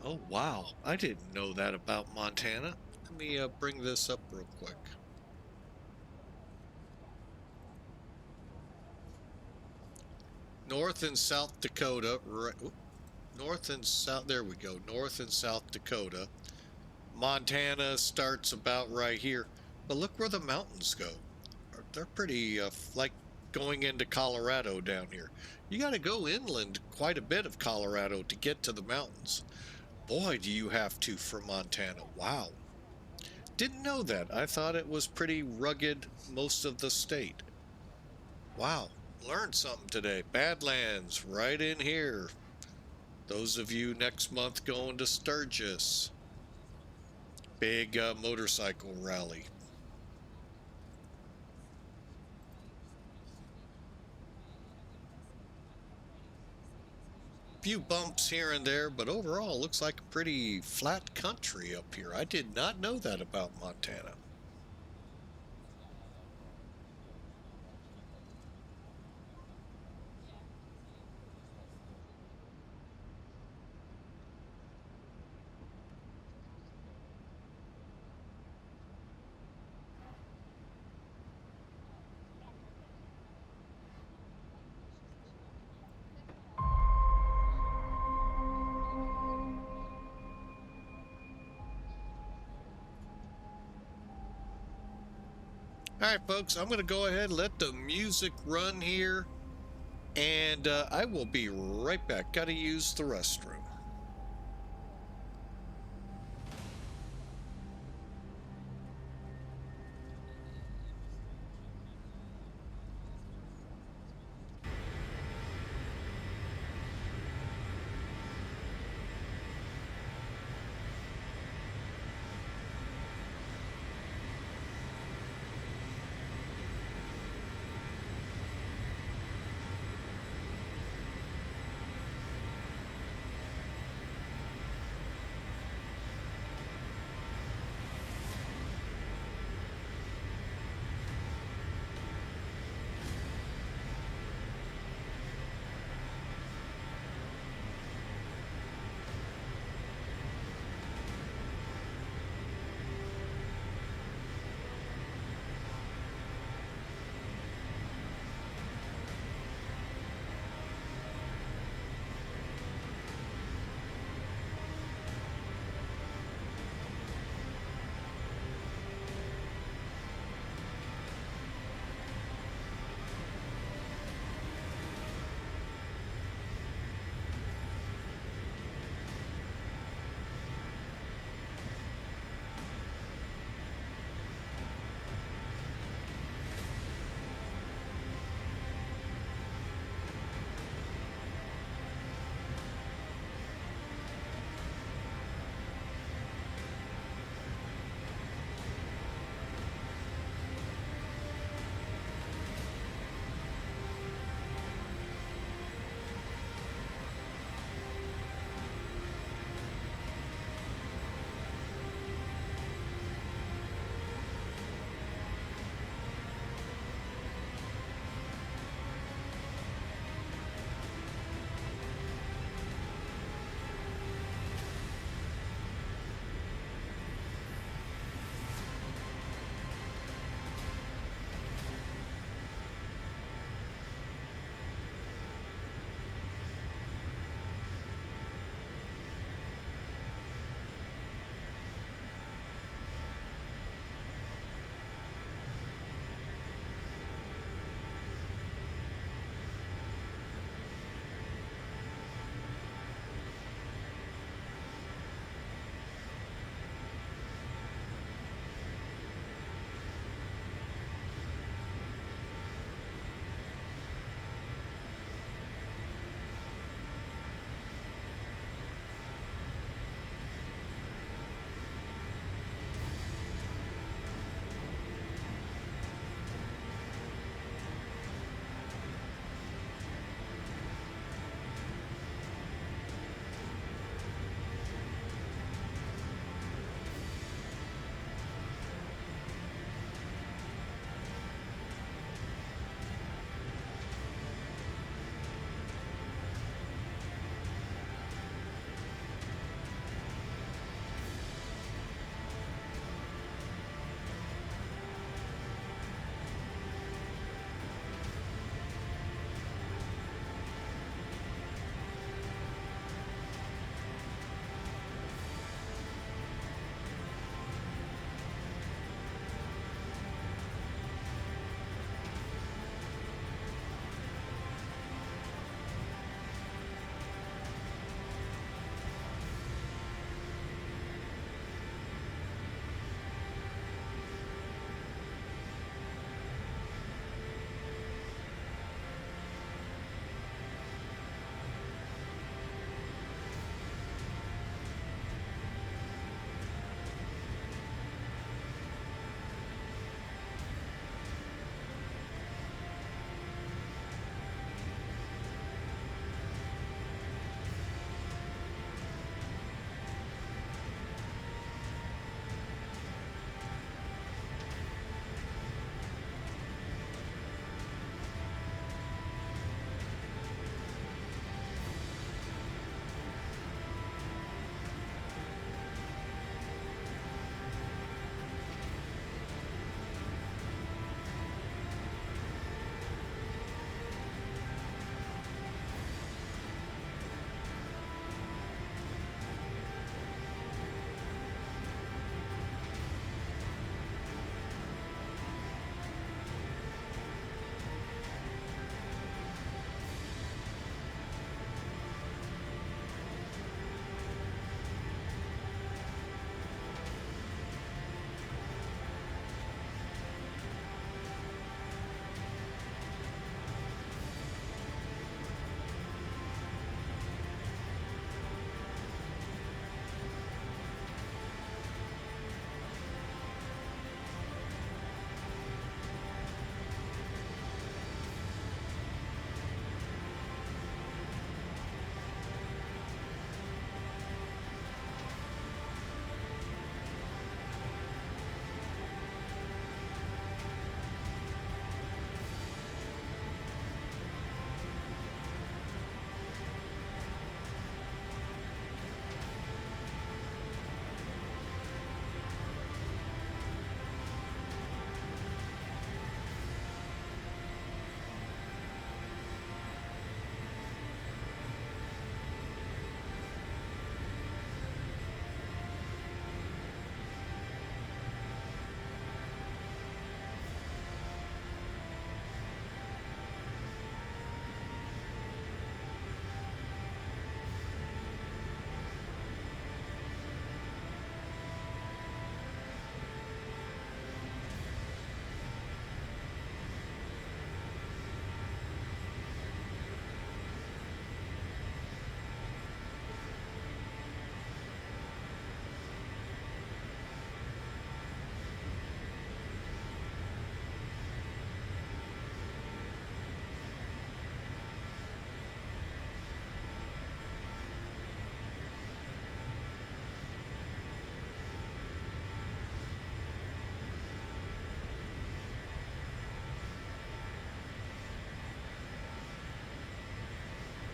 Oh, wow. I didn't know that about Montana. Let me bring this up real quick. North and South Dakota, right, North and South, there we go, North and South Dakota. Montana starts about right here, but look where the mountains go. They're pretty, like going into Colorado down here. You got to go inland quite a bit of Colorado to get to the mountains. Boy, do you have to for Montana. Wow. Didn't know that. I thought it was pretty rugged most of the state. Wow. Learned something today. Badlands right in here. Those of you next month going to Sturgis. Big motorcycle rally. Few bumps here and there, but overall looks like a pretty flat country up here. I did not know that about Montana. All right, folks, I'm going to go ahead and let the music run here, and I will be right back. Got to use the restroom.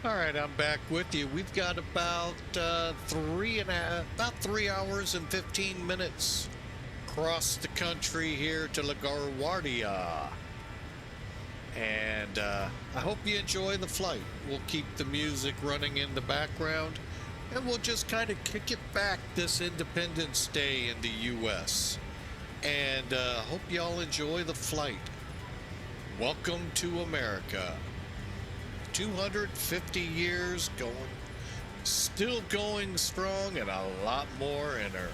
All right, I'm back with you. We've got about 3 hours and 15 minutes across the country here to LaGuardia. And I hope you enjoy the flight. We'll keep the music running in the background, and we'll just kind of kick it back this Independence Day in the U.S. And hope y'all enjoy the flight. Welcome to America. 250 years going, still going strong, and a lot more in her.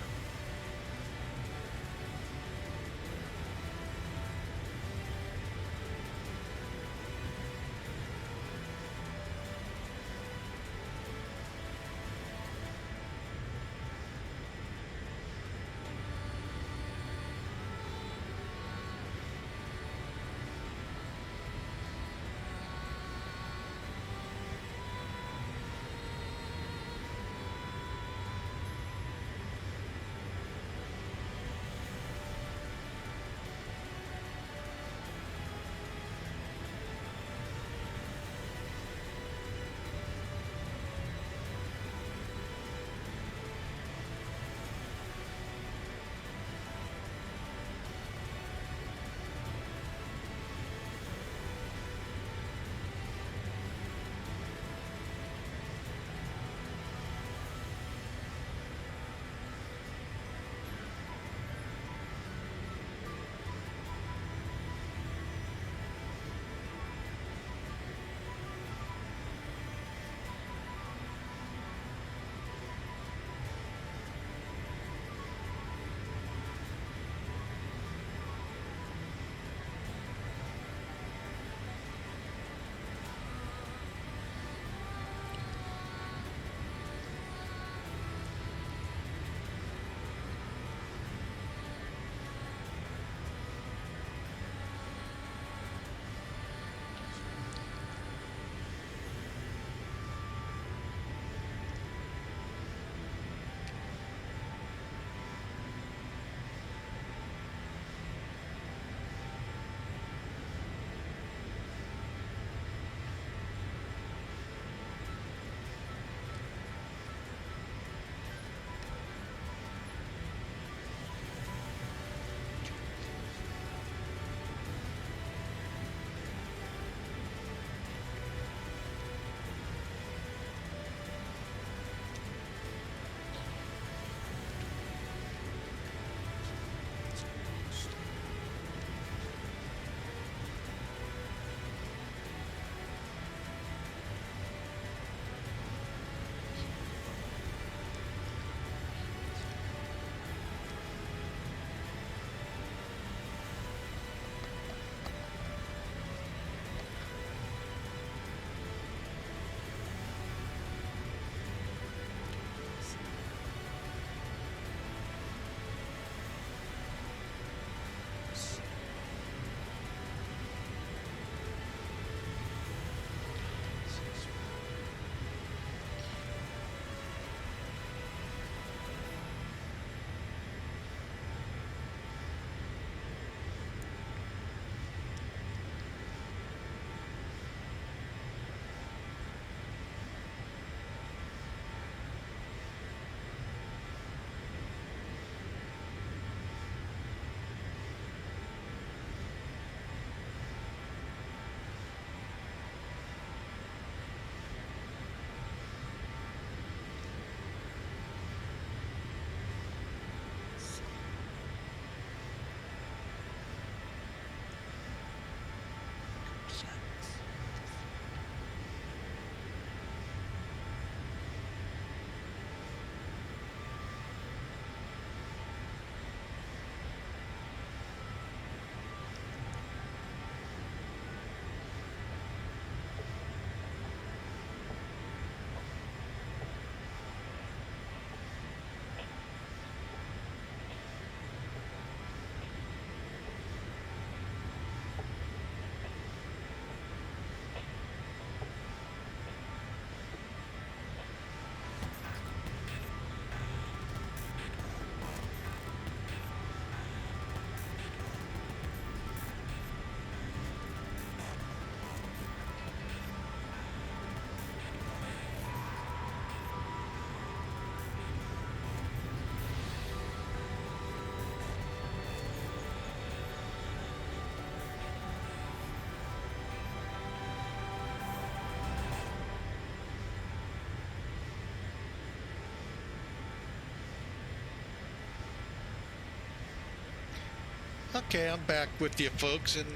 Okay, I'm back with you folks, and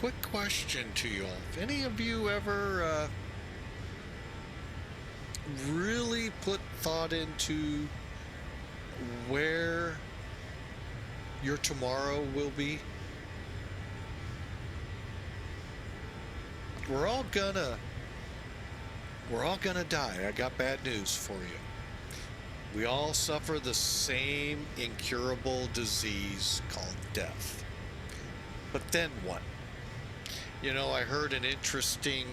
quick question to you all. If any of you ever really put thought into where your tomorrow will be? We're all gonna die. I got bad news for you. We all suffer the same incurable disease called death. But then what? You know, I heard an interesting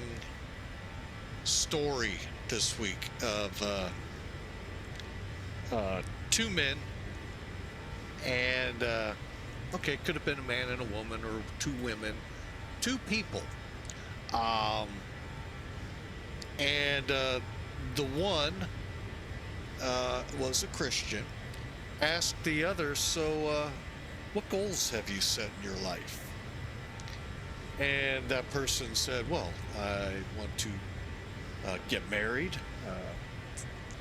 story this week of two men, and okay, could have been a man and a woman, or two women, two people, and the one was a Christian, asked the other, so what goals have you set in your life? And that person said, well, I want to get married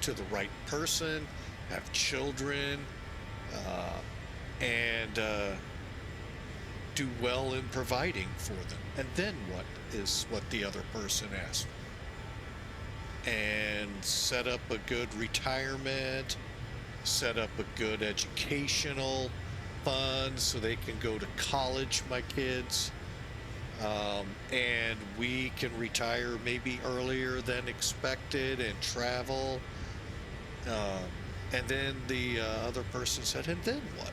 to the right person, have children, and do well in providing for them. And then what is what the other person asked? And set up a good retirement, set up a good educational fund so they can go to college, my kids, and we can retire maybe earlier than expected and travel. And then the other person said, and then what?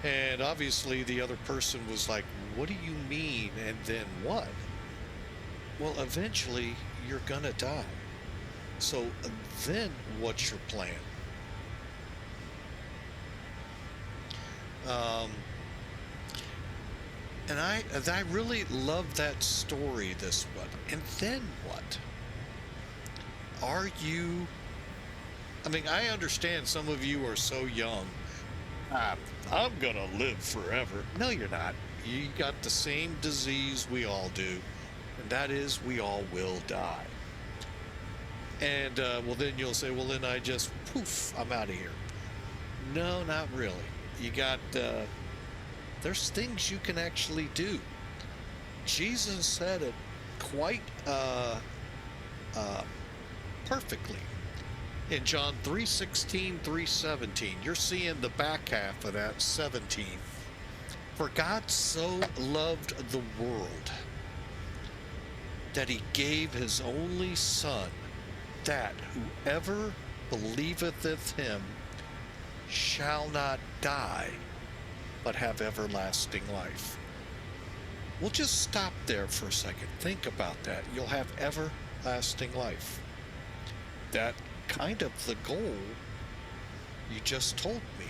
And obviously the other person was like, what do you mean, and then what? Well, eventually you're gonna die. So then what's your plan? And I really love that story, this one. And then what? Are you, I mean, I understand some of you are so young. I'm gonna live forever. No, you're not. You got the same disease we all do, and that is we all will die. And well, then you'll say, well, then I just poof, I'm out of here. No, not really. You got there's things you can actually do. Jesus said it quite perfectly in John 3:16, 3:17. You're seeing the back half of that 17. For God so loved the world that he gave his only Son, that whoever believeth in him shall not die, but have everlasting life. We'll just stop there for a second. Think about that. You'll have everlasting life. That kind of the goal you just told me.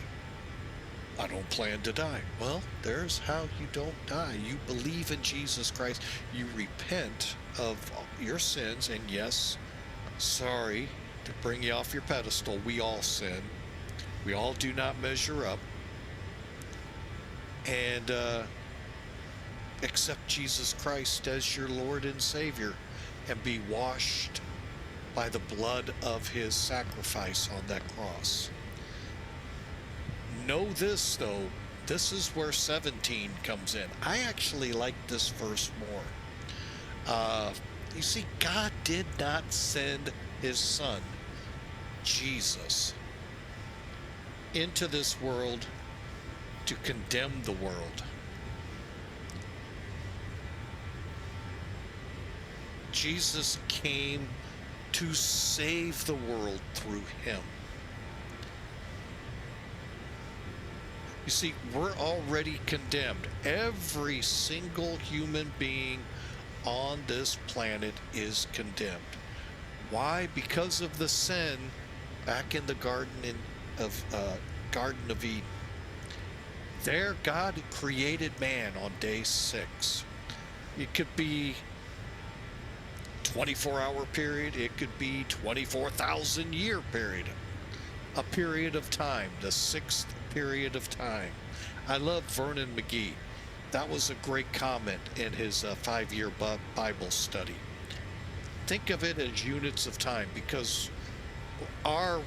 I don't plan to die. Well, there's how you don't die. You believe in Jesus Christ. You repent of your sins. And yes, sorry to bring you off your pedestal, we all sin. We all do not measure up. And accept Jesus Christ as your Lord and Savior and be washed by the blood of his sacrifice on that cross. Know this, though, this is where 17 comes in. I actually like this verse more. You see, God did not send his Son, Jesus, into this world to condemn the world. Jesus came to save the world through him. You see, we're already condemned. Every single human being on this planet is condemned. Why? Because of the sin back in the Garden of Eden. There, God created man on day 6. It could be 24-hour period. It could be 24,000 year period. A period of time, the 6th period of time. I love Vernon McGee. That was a great comment in his 5-year Bible study. Think of it as units of time, because our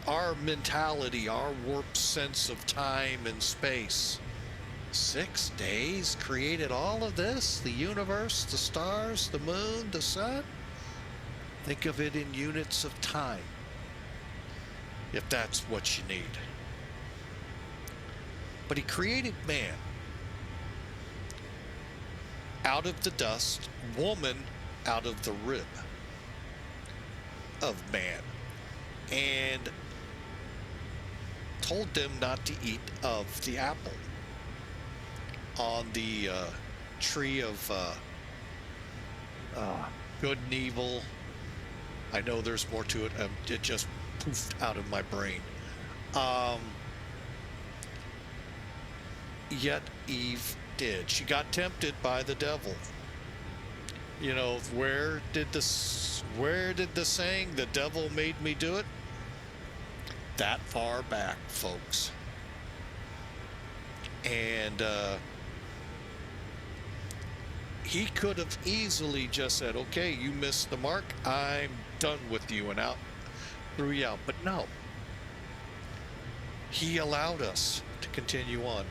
our mentality, our warped sense of time and space. 6 days created all of this, the universe, the stars, the moon, the sun. Think of it in units of time, if that's what you need. But he created man out of the dust, woman out of the rib of man, and told them not to eat of the apple on the tree of good and evil. I know there's more to it. It just poofed out of my brain. Yet Eve did. She got tempted by the devil. You know, where did the saying, the devil made me do it? That far back, folks. And he could have easily just said, okay, you missed the mark, I'm done with you, and out, threw you out. But no, he allowed us to continue on.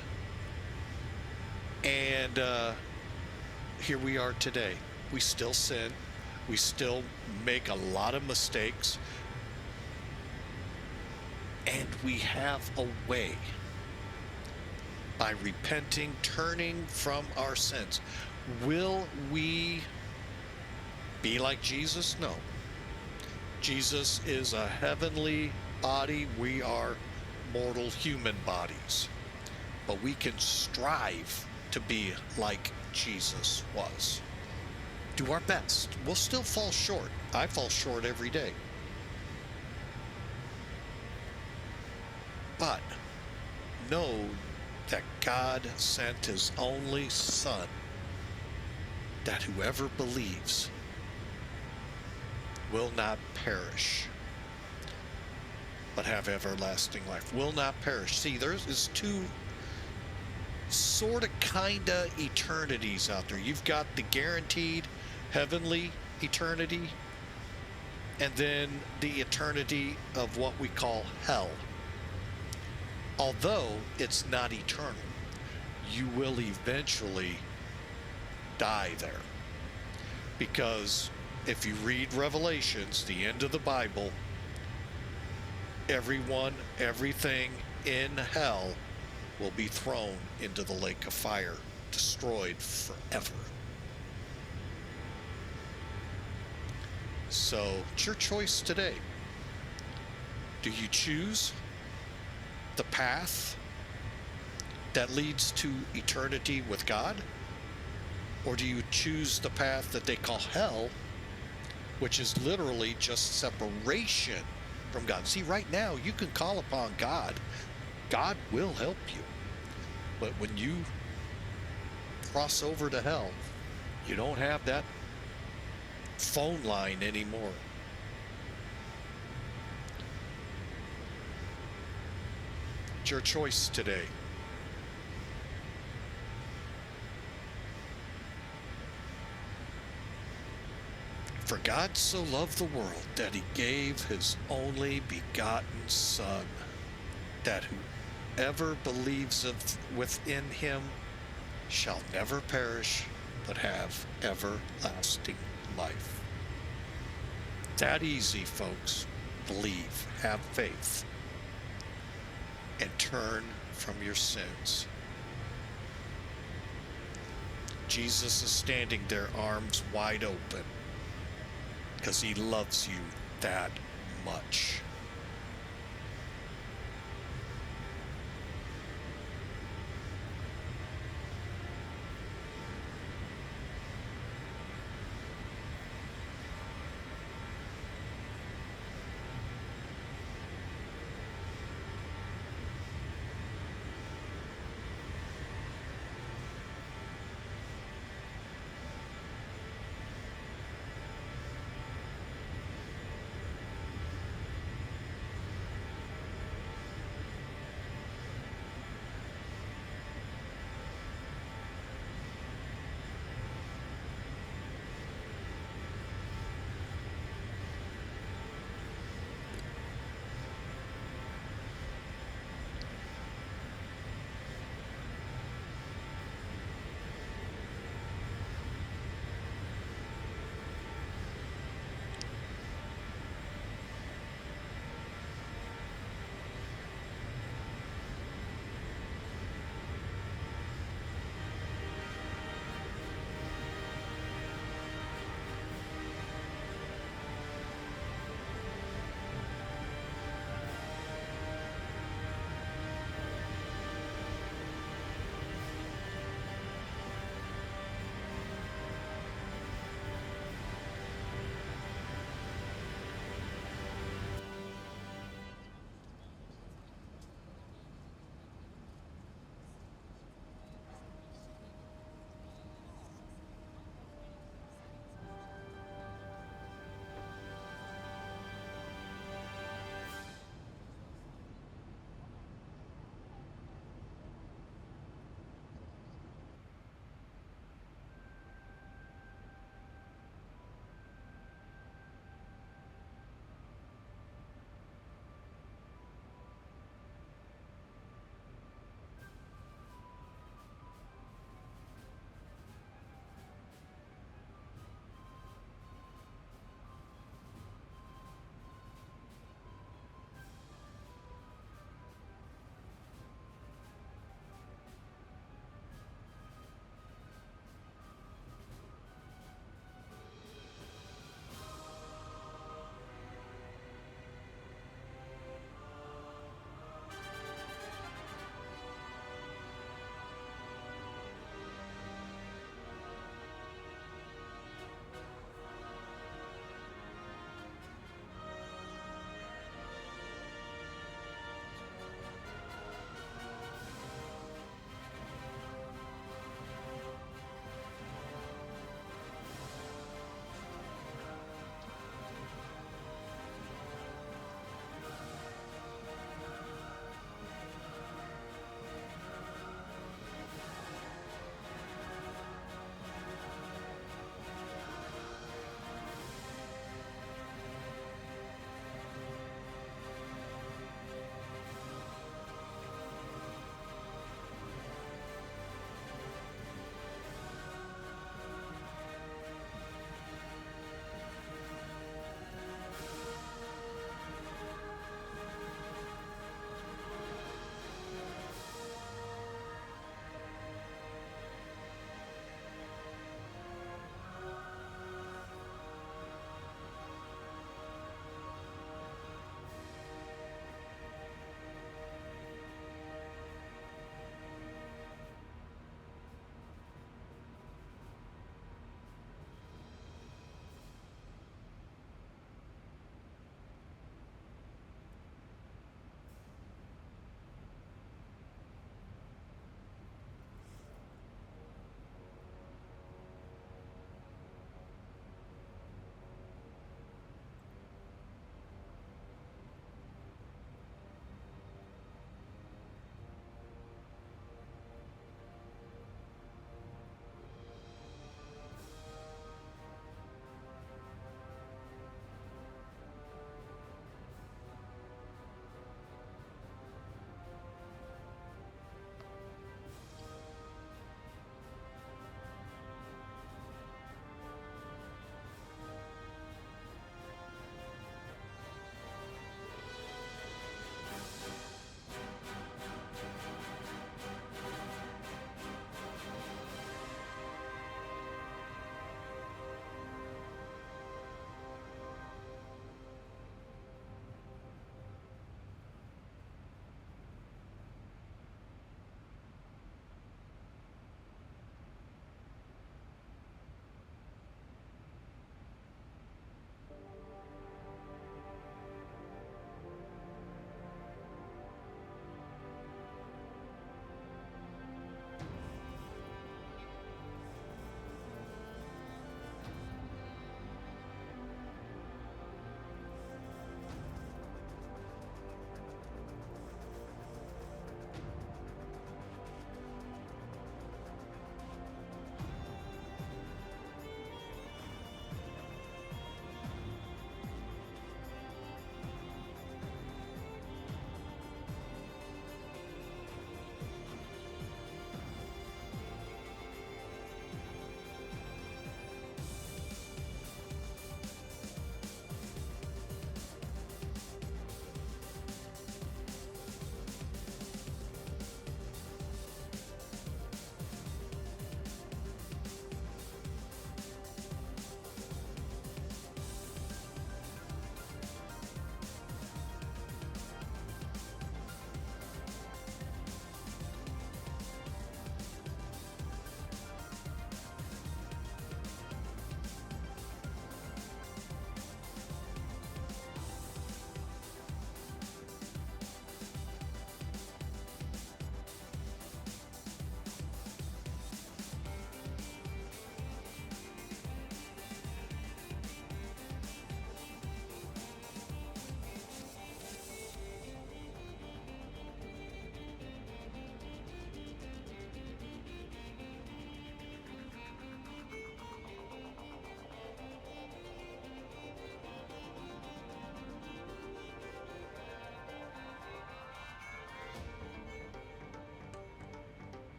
And here we are today. We still sin. We still make a lot of mistakes. And we have a way, by repenting, turning from our sins. Will we be like Jesus? No. Jesus is a heavenly body. We are mortal human bodies. But we can strive to be like Jesus was. Do our best. We'll still fall short. I fall short every day. But know that God sent his only Son, that whoever believes will not perish, but have everlasting life. Will not perish. See, there's two sort of kind of eternities out there. You've got the guaranteed heavenly eternity, and then the eternity of what we call hell. Although it's not eternal, you will eventually die there. Because if you read Revelations, the end of the Bible, everyone, everything in hell will be thrown into the lake of fire, destroyed forever. So it's your choice today. Do you choose the path that leads to eternity with God? Or do you choose the path that they call hell, which is literally just separation from God? See, right now you can call upon God. God will help you. But when you cross over to hell, you don't have that phone line anymore. It's your choice today. For God so loved the world that he gave his only begotten Son, that whoever believes within him shall never perish, but have everlasting life. That easy, folks. Believe, have faith, and turn from your sins. Jesus is standing there, arms wide open, because he loves you that much.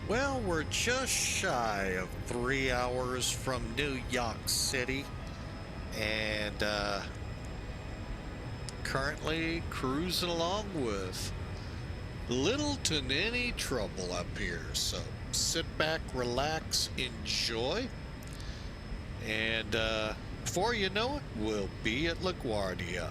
Well, we're just shy of 3 hours from New York City, and currently cruising along with little to any trouble up here. So sit back, relax, enjoy, and before you know it, we'll be at LaGuardia.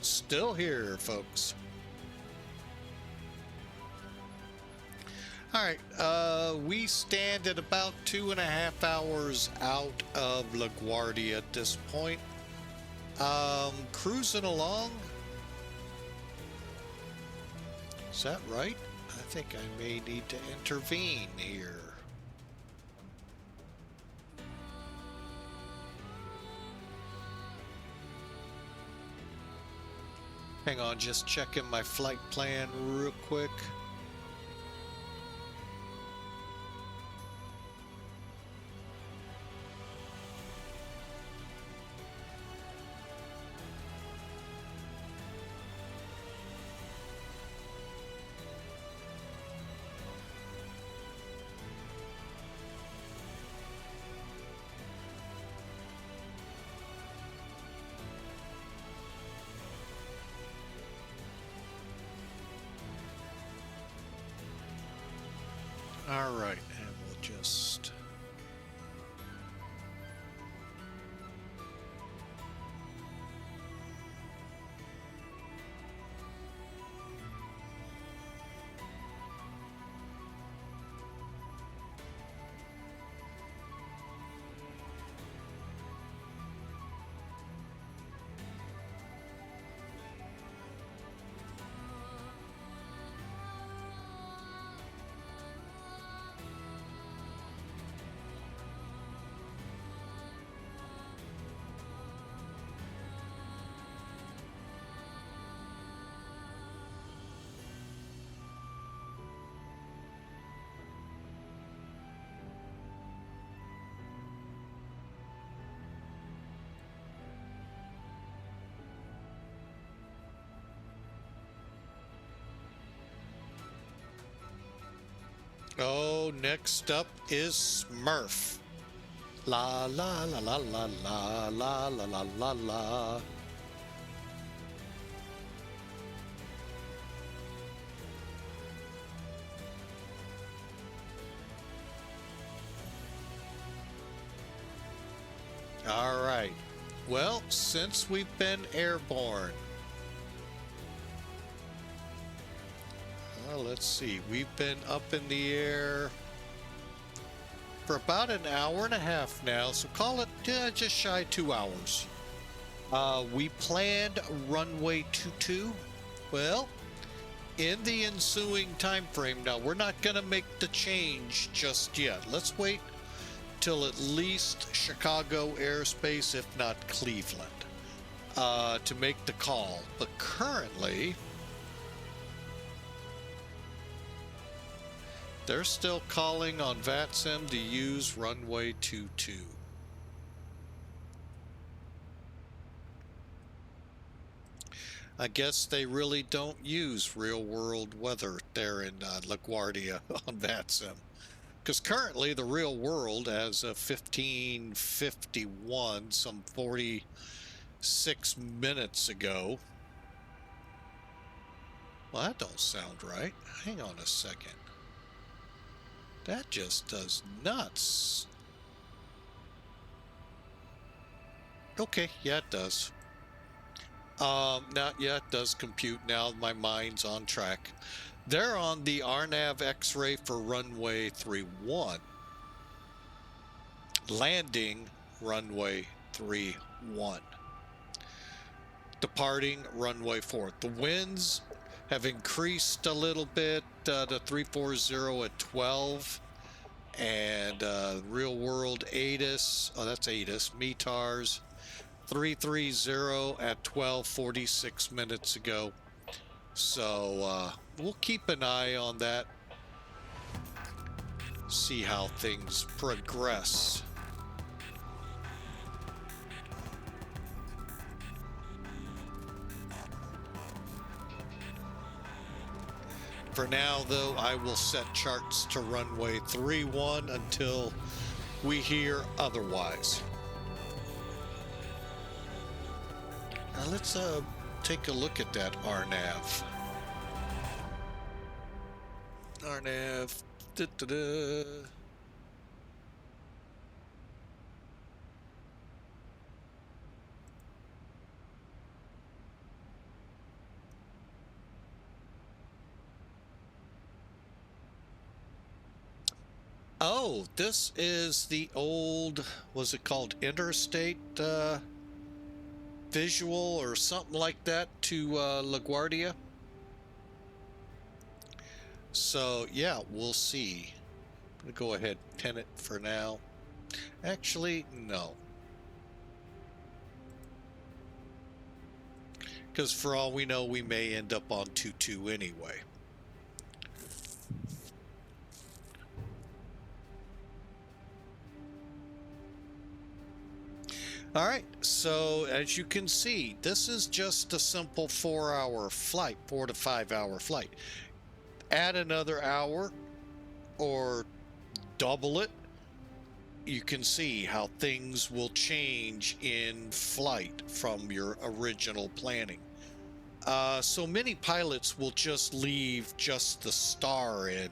still here, folks. All right, we stand at about 2.5 hours out of LaGuardia at this point. Cruising along. Is that right? I think I may need to intervene here. Hang on, just checking my flight plan real quick. All right, and we'll just... Oh, next up is Smurf. La la la la la la la la la la la. All right. Well, since we've been airborne, let's see, we've been up in the air for about an hour and a half now, so call it just shy 2 hours. We planned runway 22. Well, in the ensuing time frame, now we're not going to make the change just yet. Let's wait till at least Chicago airspace, if not Cleveland, to make the call. But currently, they're still calling on VATSIM to use runway 22. I guess they really don't use real-world weather there in LaGuardia on VATSIM. Because currently the real world, as of 15:51, some 46 minutes ago. Well, that don't sound right. Hang on a second. That just does nuts. Okay, yeah, it does. Now, yeah, it does compute. Now my mind's on track. They're on the RNAV X-ray for runway 31. Landing runway 31. Departing runway 4. The winds have increased a little bit to 340 at 12. And real world ATIS, oh, that's ATIS, METARS, 330 at 12:46 minutes ago. So we'll keep an eye on that, see how things progress. For now, though, I will set charts to runway 31 until we hear otherwise. Now let's take a look at that RNAV. RNAV. Da-da-da. Oh, this is the old, was it called Interstate Visual or something like that to LaGuardia? So yeah, we'll see. I'm gonna go ahead and pin it for now. Actually, no. Because for all we know, we may end up on 2-2 anyway. All right, so as you can see, this is just a simple 4-hour flight, 4 to 5 hour flight. Add another hour or double it, you can see how things will change in flight from your original planning. So many pilots will just leave just the star in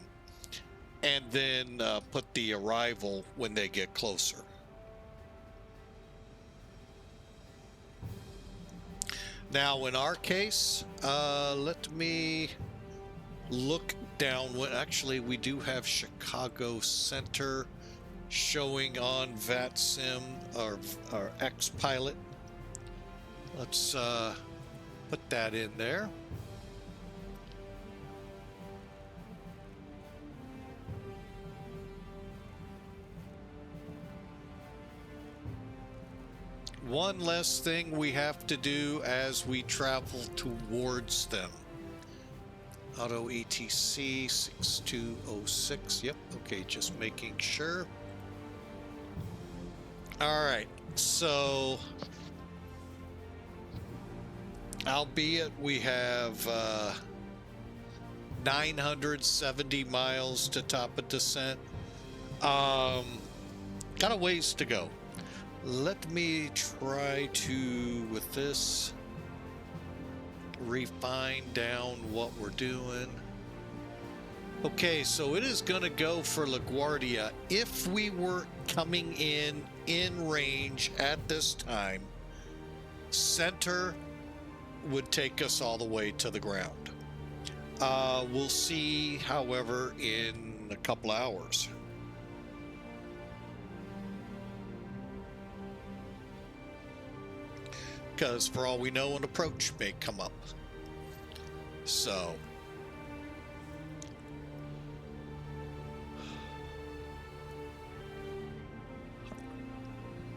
and then put the arrival when they get closer. Now, in our case, let me look down. Actually, we do have Chicago Center showing on VATSIM or X-Pilot. Let's put that in there. One less thing we have to do as we travel towards them. Auto ATC 6206. Yep. Okay, just making sure. All right. So, albeit we have 970 miles to top of descent, got a ways to go. Let me try to, with this, refine down what we're doing. Okay, so it is going to go for LaGuardia. If we were coming in range at this time, center would take us all the way to the ground. We'll see, however, in a couple hours. Because for all we know, an approach may come up. So,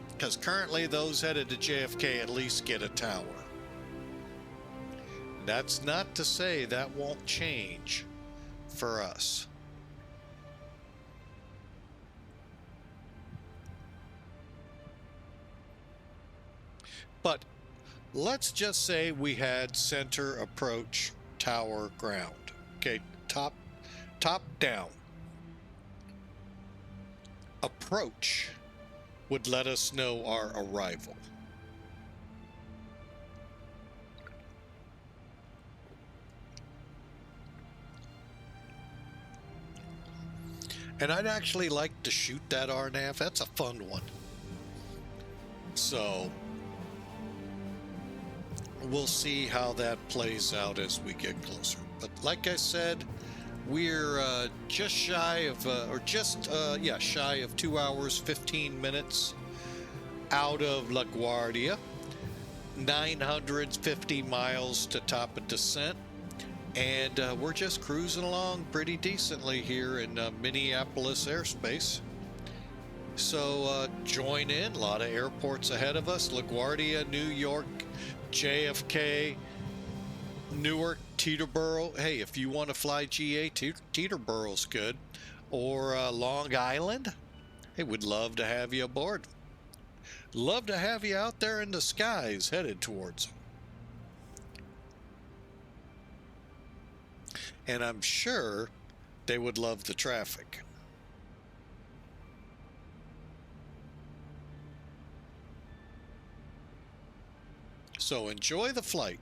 because currently those headed to JFK at least get a tower. That's not to say that won't change for us. But let's just say we had center, approach, tower, ground. Okay, top down. Approach would let us know our arrival. And I'd actually like to shoot that RNAV. That's a fun one. So we'll see how that plays out as we get closer. But like I said, we're just shy of, shy of 2 hours, 15 minutes out of LaGuardia. 950 miles to top of descent. And we're just cruising along pretty decently here in Minneapolis airspace. So join in. A lot of airports ahead of us. LaGuardia, New York, JFK, Newark, Teterboro. Hey, if you want to fly GA, Teterboro's good. Or Long Island. Hey, we'd love to have you aboard. Love to have you out there in the skies headed towards them. And I'm sure they would love the traffic. So enjoy the flight.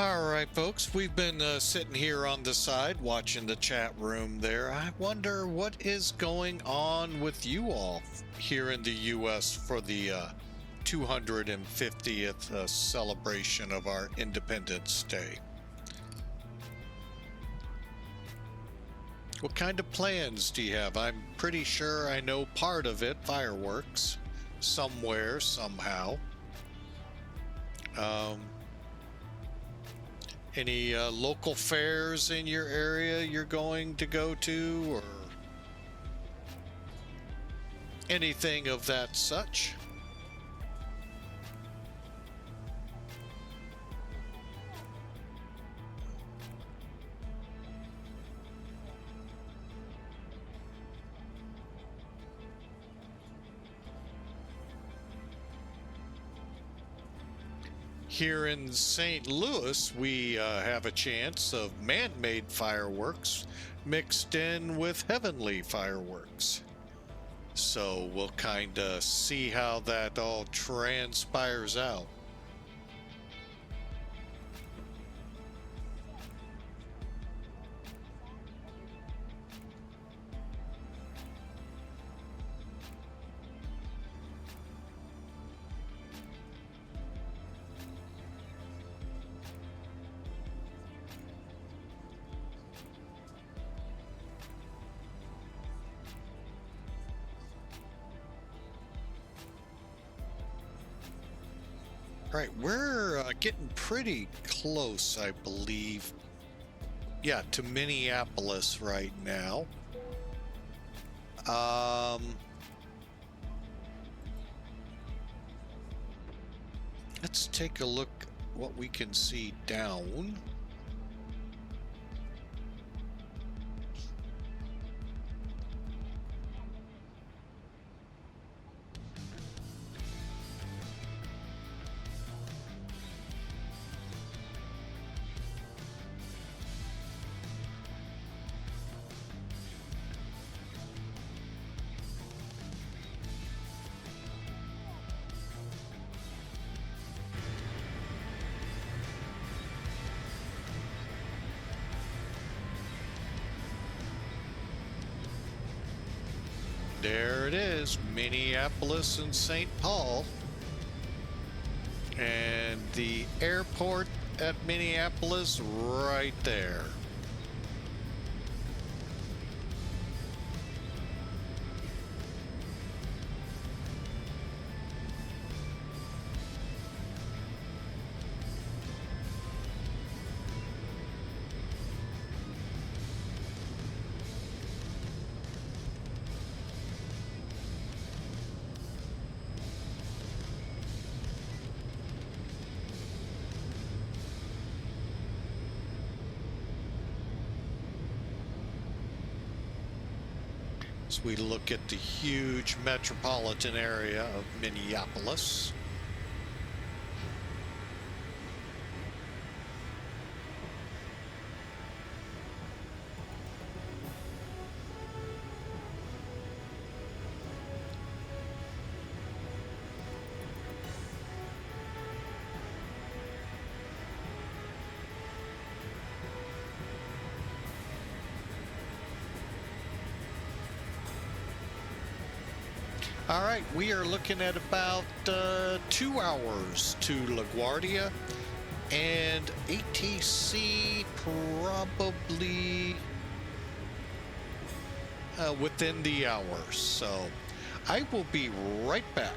All right, folks, we've been sitting here on the side watching the chat room there. I wonder what is going on with you all here in the U.S. for the 250th celebration of our Independence Day. What kind of plans do you have? I'm pretty sure I know part of it, fireworks, somewhere, somehow. Any local fairs in your area you're going to go to, or anything of that such? Here in St. Louis, we have a chance of man-made fireworks mixed in with heavenly fireworks. So we'll kind of see how that all transpires out. Right, we're getting pretty close, I believe. Yeah, to Minneapolis right now. Let's take a look what we can see down. There it is, Minneapolis and St. Paul. And the airport at Minneapolis right there. As we look at the huge metropolitan area of Minneapolis. All right, we are looking at about 2 hours to LaGuardia, and ATC probably within the hour. So I will be right back.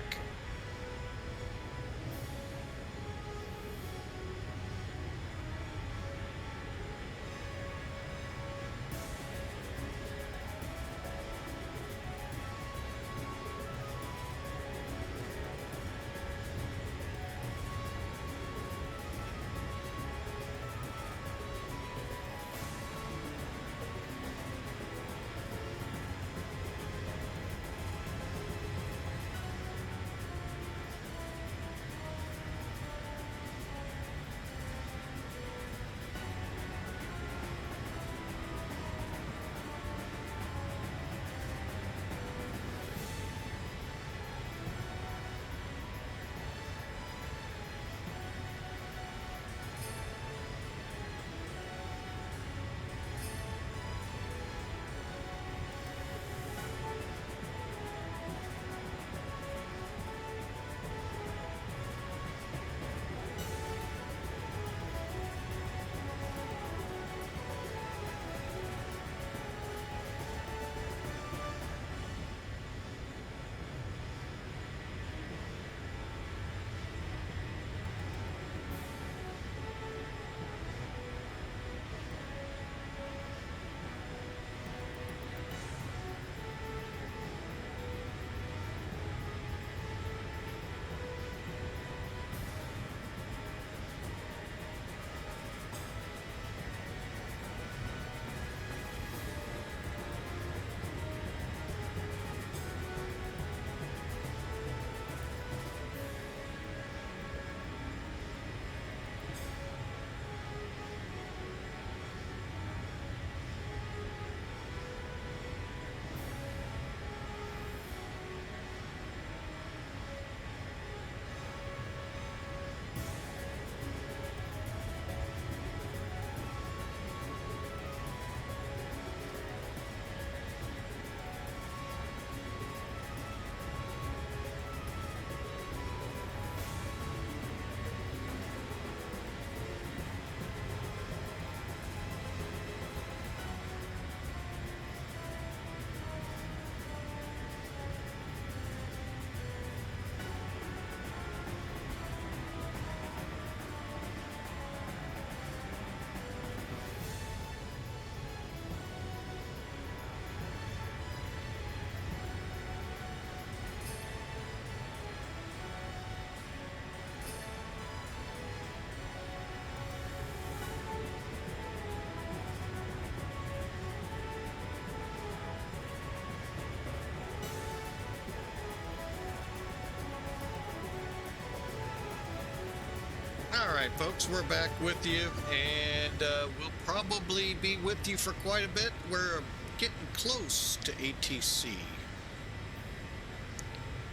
right, folks, we're back with you, and we'll probably be with you for quite a bit. We're getting close to ATC.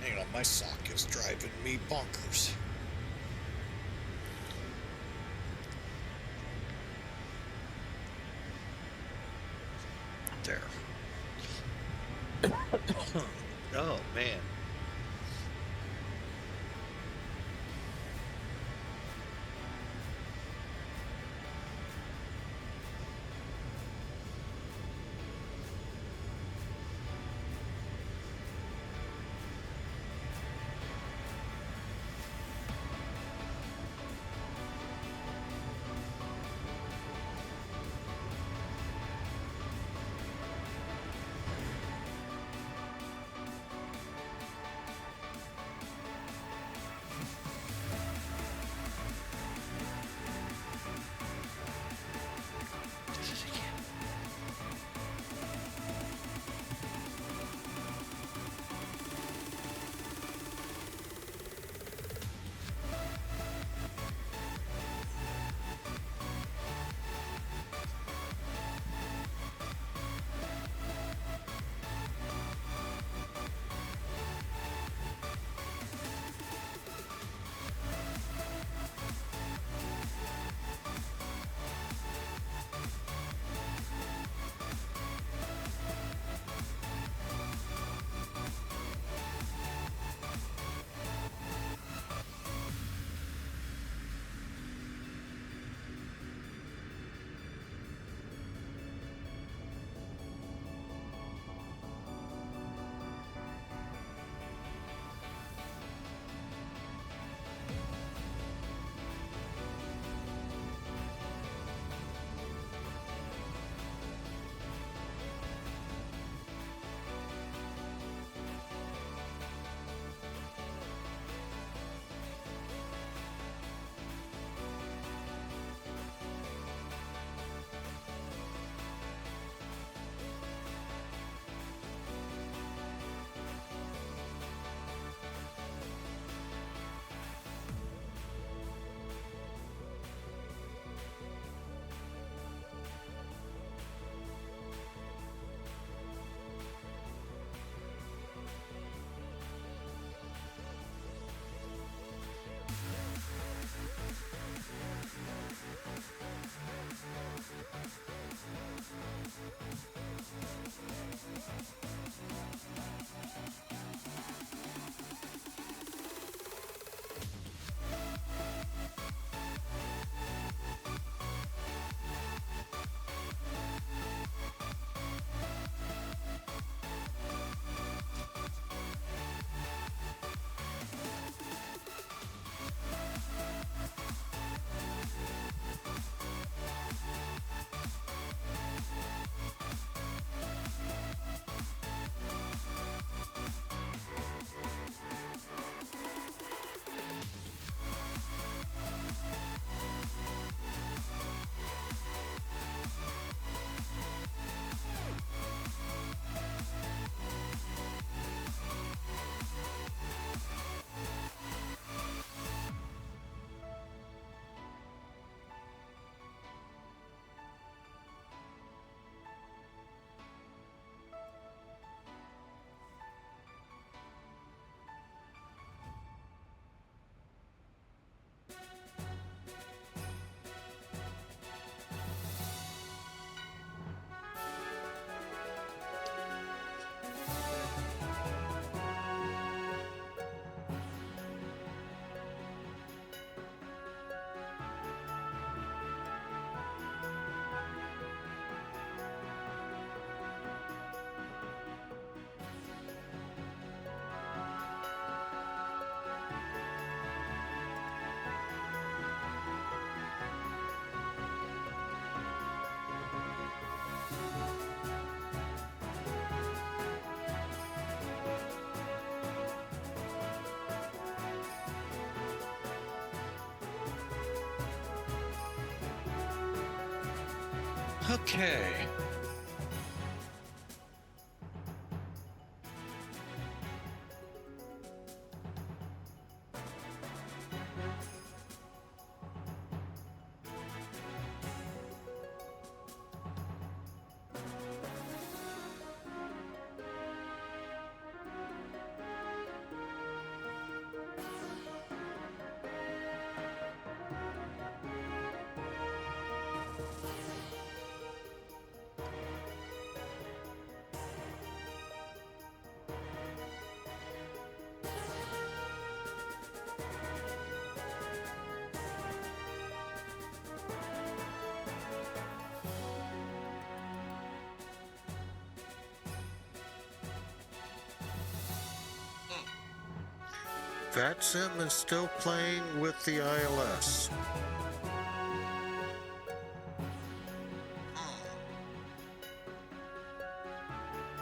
Hang on, my sock is driving me bonkers. There. Oh, man. Okay. VATSIM is still playing with the ILS.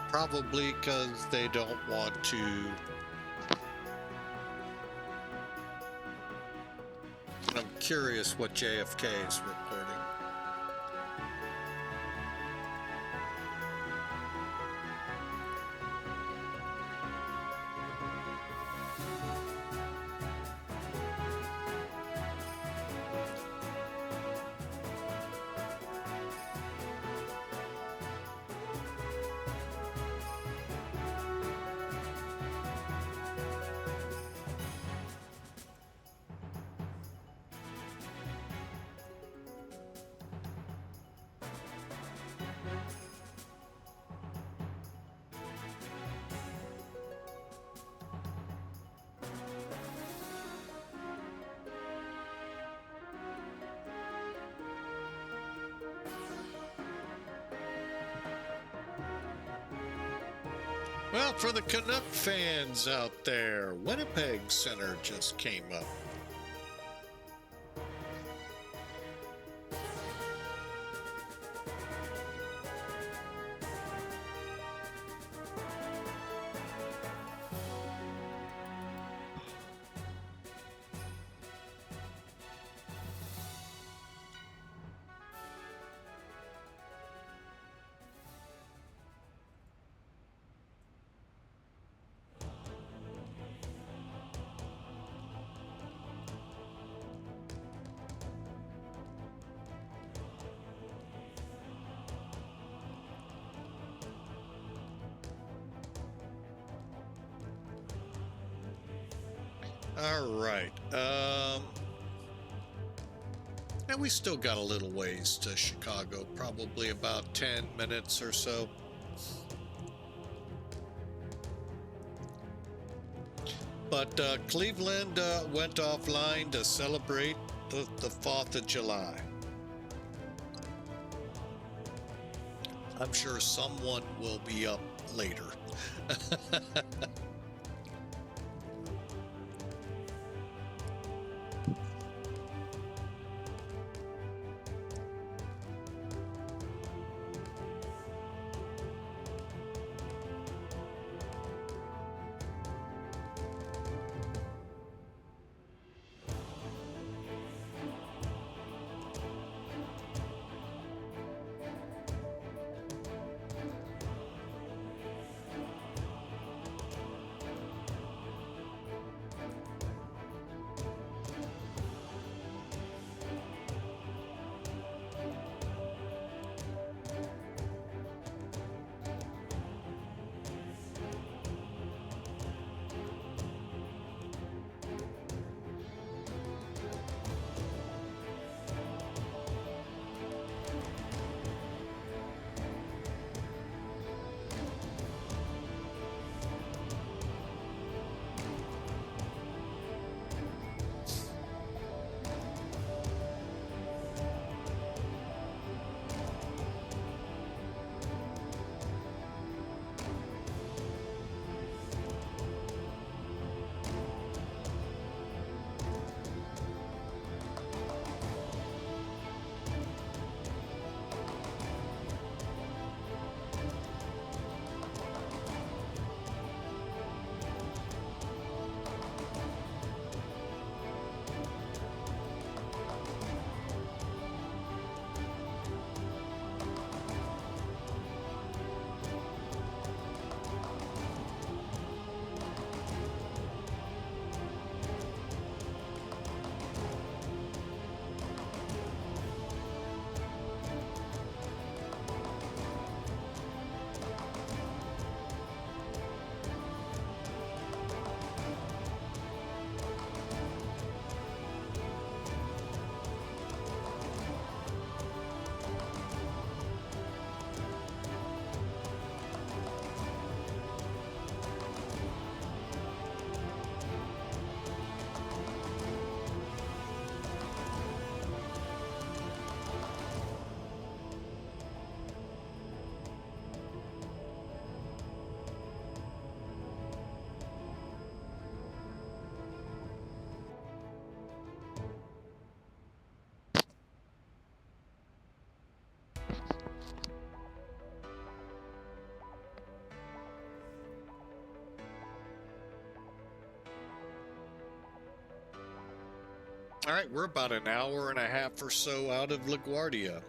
Probably because they don't want to I'm curious what JFK is reporting. Well, for the Canuck fans out there, Winnipeg Center just came up. All right. And we still got a little ways to Chicago, probably about 10 minutes or so. But Cleveland went offline to celebrate the 4th of July. I'm sure someone will be up later. All right, we're about an hour and a half or so out of LaGuardia.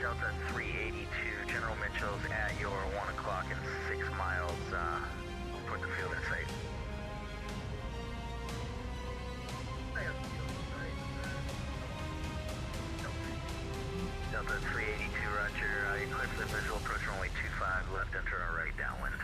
Delta 382, General Mitchell's at your 1 o'clock and 6 miles for the field in sight. Delta 382, roger. Eclipse the visual approach runway 25, left enter our right downwind.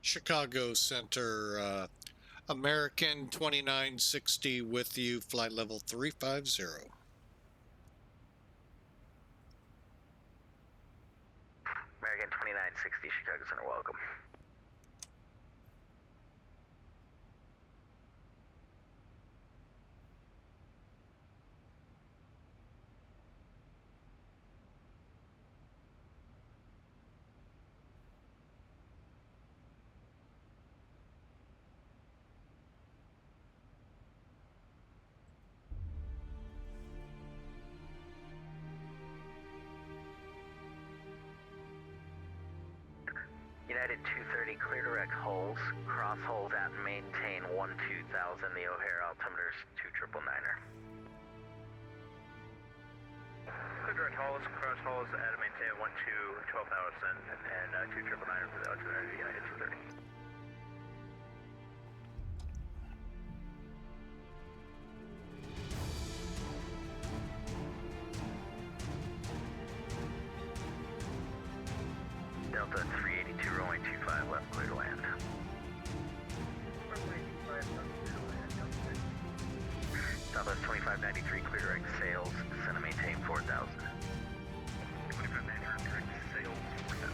Chicago Center, American 2960 with you, flight level 350. American 2960, Chicago Center, welcome. United 230, clear direct holes, cross holes at and maintain 12000, the O'Hare altimeter is 2999er. Clear direct holes, cross holes at and maintain 12,000 and 2999 for the altimeter of United 230. Delta 382, runway 25, left, clear to land. Southwest 2593, clear direct sails, descend and maintain 4,000. 2593, direct sails, 4,000.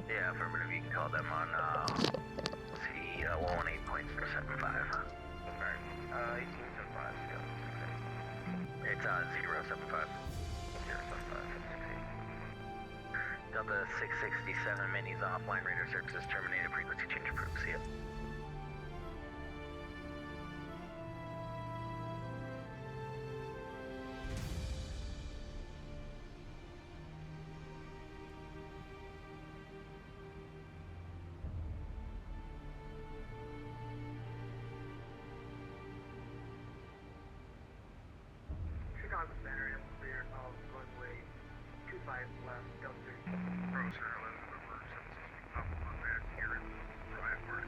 Yeah, affirmative, you can call them on, see, 118.75. Alright, 1875, It's, 075. 075, Delta 667 Minis offline radar services terminated. Frequency change approved. See ya. Chicago Center, clear of runway 25 left, Delta 3. Pro Center 11, number 76, Papa Papa, here in Drive for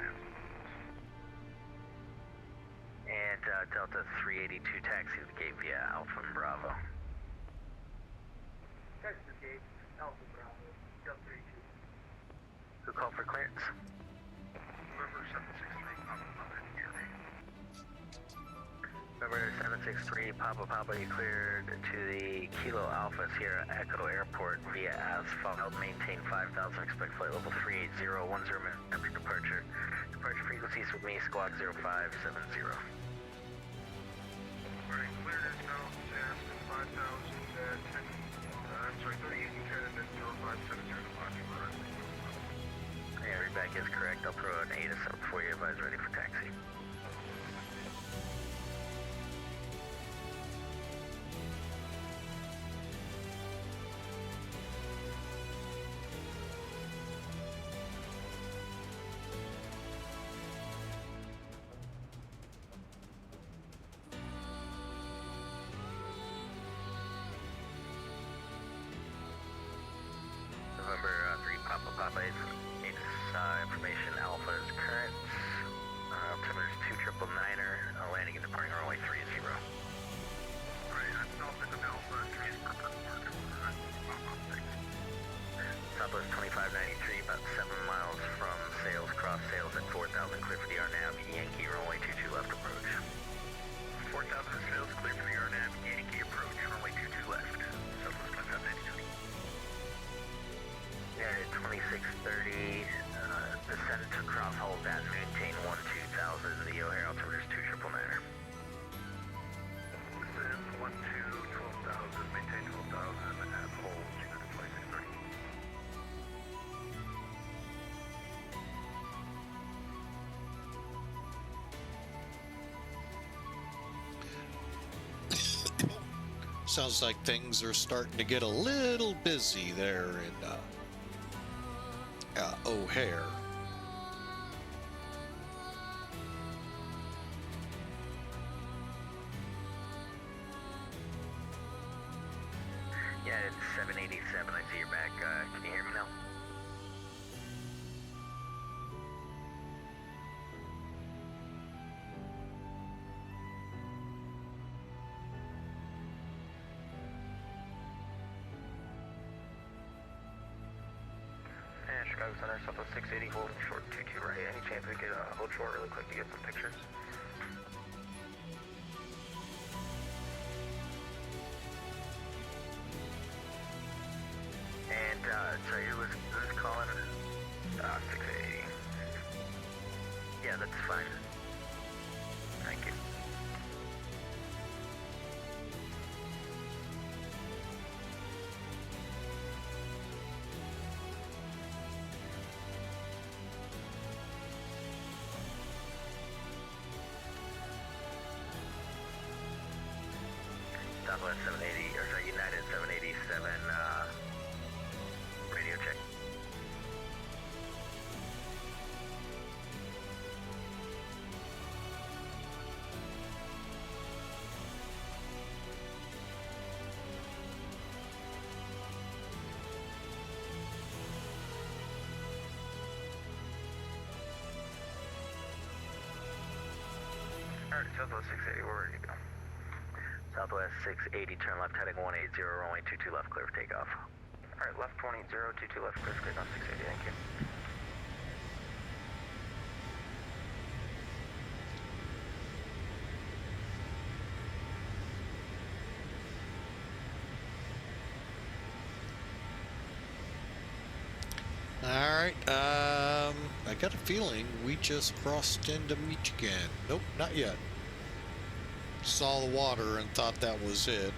and Delta 382 taxi to the gate via Alpha and Bravo. Taxi to the gate, Alpha Bravo, Delta 32. Who called for clearance? November 763, Papa Papa, here. November 763, Papa Papa, you cleared to the Kilo Alpha Sierra Echo Airport via asphalt. Maintain 5,000, expect flight level 380, 10 minutes after departure. Departure frequencies with me, squad 0570. Alright, cleared is now SAS 5,000 at 10, I'm sorry, 3810 and 0570 departure. Yeah, readback is correct. I'll throw an ATC up for you. Advise ready for taxi. November 3 Papa Papa is information Alpha is current. Altimeter is 29er, landing and departing runway 30. Alright, I'm Alpha and Alpha, 3 is purpose market. Southwest 2593, about 7 miles from Sales, cross Sales at 4,000, clear for the RNAV, Yankee runway 22 left approach. 4,000 Sales, clear for the RNAV, Yankee approach, runway 22 left. Southwest 2593. United 2630, descend to cross hold at maintain 12,000, the O'Hare altimeter is 2999er. Descend 12, 12,000, maintain 12,000 at hold, United 2630. Sounds like things are starting to get a little busy there in O'Hare. Yeah, it's 787. I see you're back. Can you hear me now? And Chicago Center, Southwest 680, holding short 22 right. Any chance we could hold short really quick to get some pictures? And, sorry, who's calling? 680. Yeah, that's fine. Thank you. Southwest 780, or sorry, United 787, radio check. Alright, Southwest 680, we're ready to go. Southwest 680, turn left heading 180, runway 22 left, clear for takeoff. Alright, left 180, 22 left, clear for takeoff, 680, thank you. All right. I got a feeling we just crossed into Michigan. Nope, not yet. Saw the water and thought that was it.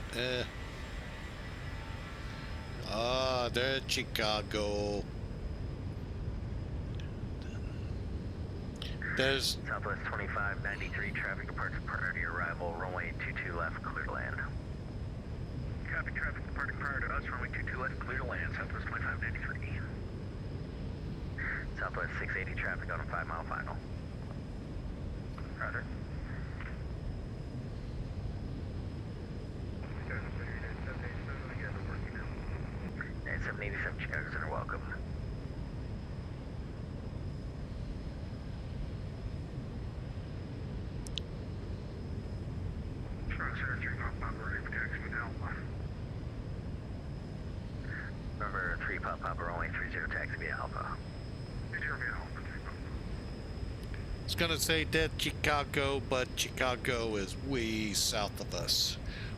Ah, there's Chicago. There's Southwest 2593, traffic departure priority arrival, runway 22 left, clear to land. Copy, traffic departing prior to us, runway 22 left, clear to land, Southwest 2593. Southwest 680, traffic on a 5-mile final. Roger. And 787 Chicago Center, welcome. Number 3 Papa runway 30 taxi via Alpha. It's gonna say dead Chicago, but Chicago is way south of us.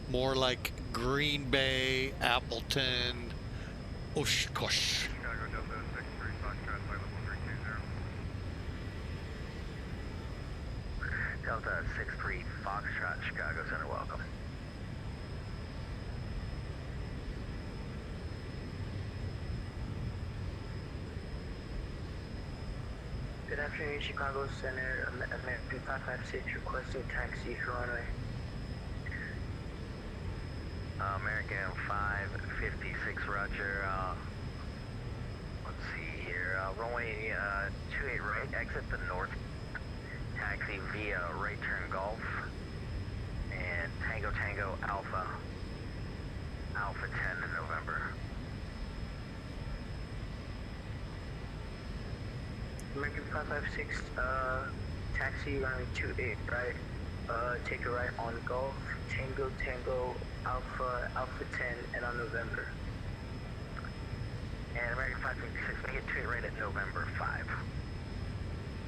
More like Green Bay, Appleton, Oshkosh. Chicago Delta 63, Foxtrot, flight level 320. Delta 63 Foxtrot, Chicago Center, welcome. Good afternoon, Chicago Center. American 556 requesting taxi for runway. American 556, roger. Let's see here. Runway 28 right, exit the north. Taxi via right turn Golf. And Tango Tango Alpha. Alpha 10 in November. American 556, taxi runway 28 right. Take a right on Golf, Tango Tango Alpha, Alpha 10, and on November. And American 556, make it 28 right at November 5.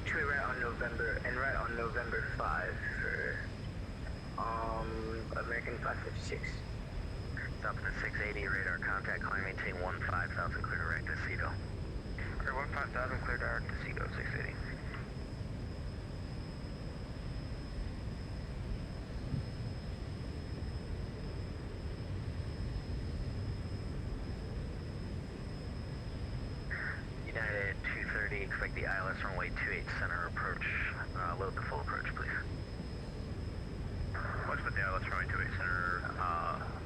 28 right on November, and right on November 5 for, American 556. Stop at 680, radar contact, climb, maintain 15,000, clear direct to Cedo. Alright, 15,000, clear direct to Zibo, 680. United 230, expect the ILS runway 28 center approach. Load the full approach, please. Watch with the ILS runway 28 center,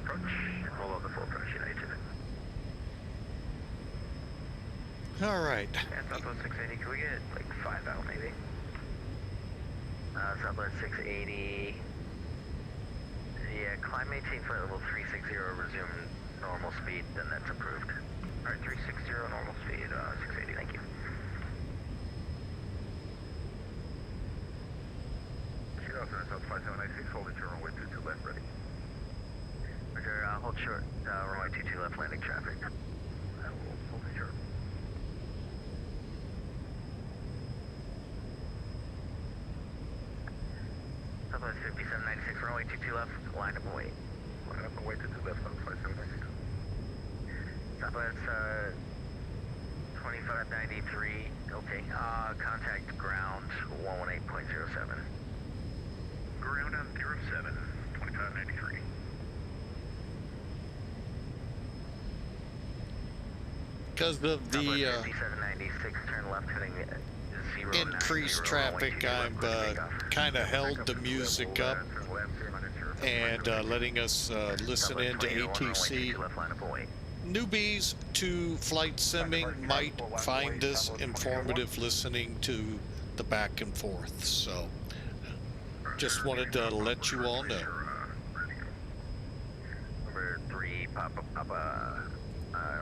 approach. We'll load the full approach, United 230. All right. And Southwest 680, can we get like 5 out maybe? Southwest 680. Yeah, climb, maintain flight level 360, resume normal speed, then that's approved. Alright, 360 normal speed, 680, thank you. Chicago Center, South 5796, holding to runway 22 left, ready. Roger, hold short, runway 22 left, landing traffic. Holding short. Southwest 5796, runway 22 left, line up and wait. Line up and wait to 2 left, South 5796. Southwest 2593, okay, contact ground 118.07. Ground on 07, 2593. Because of the 5796, turn left heading 090, increased traffic, I've kind of held the music up and letting us listen in to ATC. Newbies to flight simming might find this informative listening to the back and forth, so just wanted to let you all know. Number 3, Papa,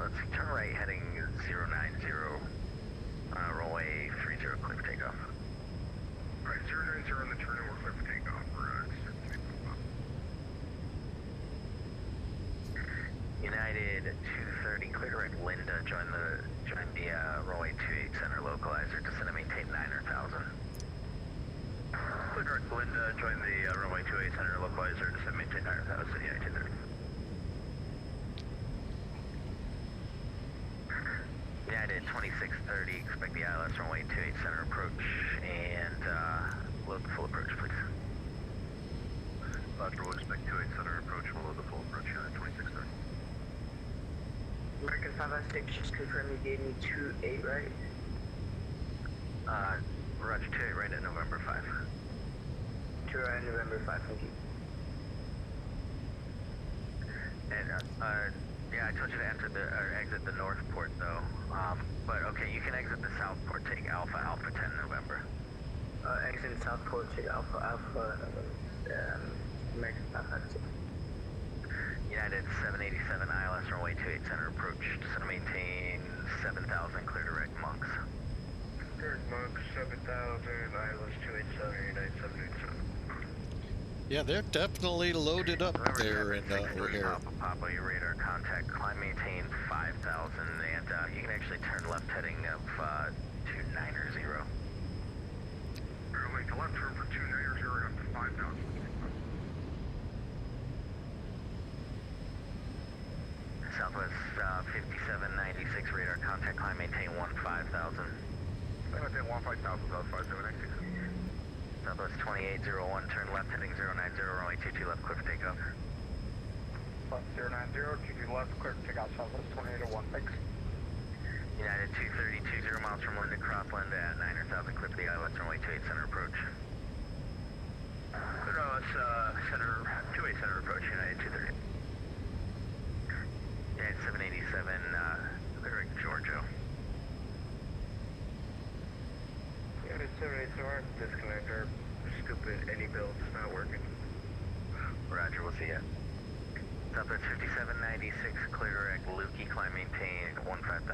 let's see, turn right heading 090, runway 30, clear for takeoff. Alright, 090 on the turn and we're clear for takeoff. United 230, clear direct Linda, join the runway 28 center localizer, descend and maintain 900,000. Clear direct Linda, join the runway 28 center localizer, descend and maintain 900,000, United 230. United 2630, expect the ILS runway 28 center approach, and load the full approach, please. Roger, we'll expect 28 center approach, we'll load the full approach, United 2630. 556, just confirm you gave me 28, right? Roger, 28 right at November 5. 2 right, November 5, thank you. And, yeah, I told you to enter or exit the north port, though. But, okay, you can exit the south port, take Alpha 10 November. Exit Southport, take Alpha, American 556. United 787 ILS runway 28 center approach. Descend and maintain 7,000, clear direct Monks. Direct Monks, 7,000, ILS 287, United 787. Yeah, they're definitely loaded up there in O'Hare. Papa, your radar contact, climb maintain 5,000, and you can actually turn left heading of 290. Make a left turn for 290 up to 5,000. Southwest 5796 radar contact, climb maintain 15,000. Maintain 15,000, Southwest 5796. Southwest 2801, turn left heading 090, runway 22 left, clear for takeoff. Left 090, 22 left, clear for takeoff, Southwest 2801, thanks. United 230, 20 miles from Linden Crossland at 9,000, clear for the ILS runway 28 center approach. Center, 28 center approach, United 230. United 787, clear at Georgia. United 787, disconnector, stupid, any build's not working. Roger, we'll see ya. Southwest 5796, clear direct Lukey, climb maintain 15,000.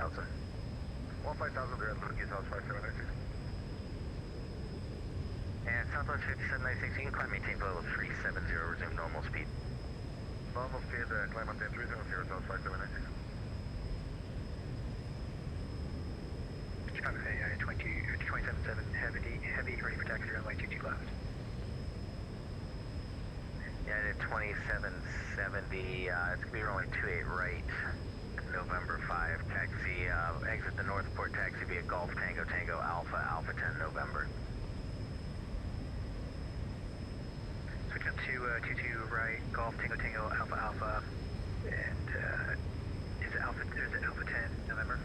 15,000 there at Lukey, Southwest 5796. And Southwest 5796, you can climb maintain level 370, resume normal speed. Normal speed, climb maintain 370, Southwest 5796. Chicago, United 277, heavy, ready for taxi, runway 22 left. United 2770, it's gonna be runway 28 right, November 5, taxi, exit the Northport, taxi via Golf Tango Tango Alpha 10 November. Switch up to 22 right, Golf Tango Tango Alpha, and is it Alpha 10 November?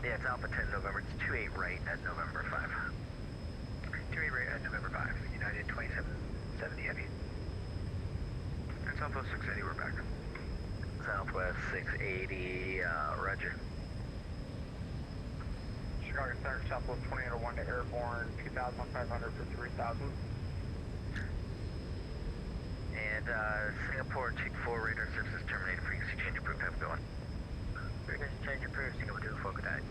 Yeah, it's Alpha 10 November, it's 28 right at November 5. 28 right at November 5, United 2770 heavy. And Southwest 680, we're back. Southwest 680, Roger. Chicago Center, Southwest 2801 to Airborne, 2,500 for 3,000. And Singapore 24 radar services terminated, frequency change approved, have a good one. Frequency change approved, Singapore 24, good night.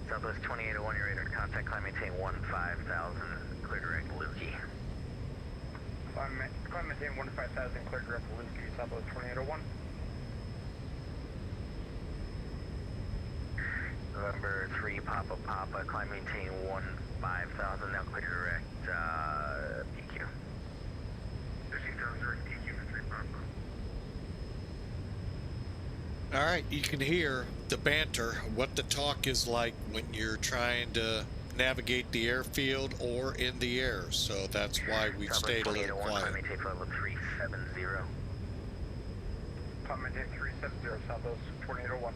Southwest 2801, your radar contact, climb maintain 15,000, clear direct Lukey. Climb maintain 15,000, clear direct Lukey, Southwest 2801. November 3, Papa, climb maintain 15,000, now clear direct PQ. 15,000 direct PQ for 3 Papa. All right, you can hear the banter, what the talk is like when you're trying to navigate the airfield or in the air. So that's why we've stayed a little quiet. Climb maintain level 370. Climb maintain 370, Southwest 2801.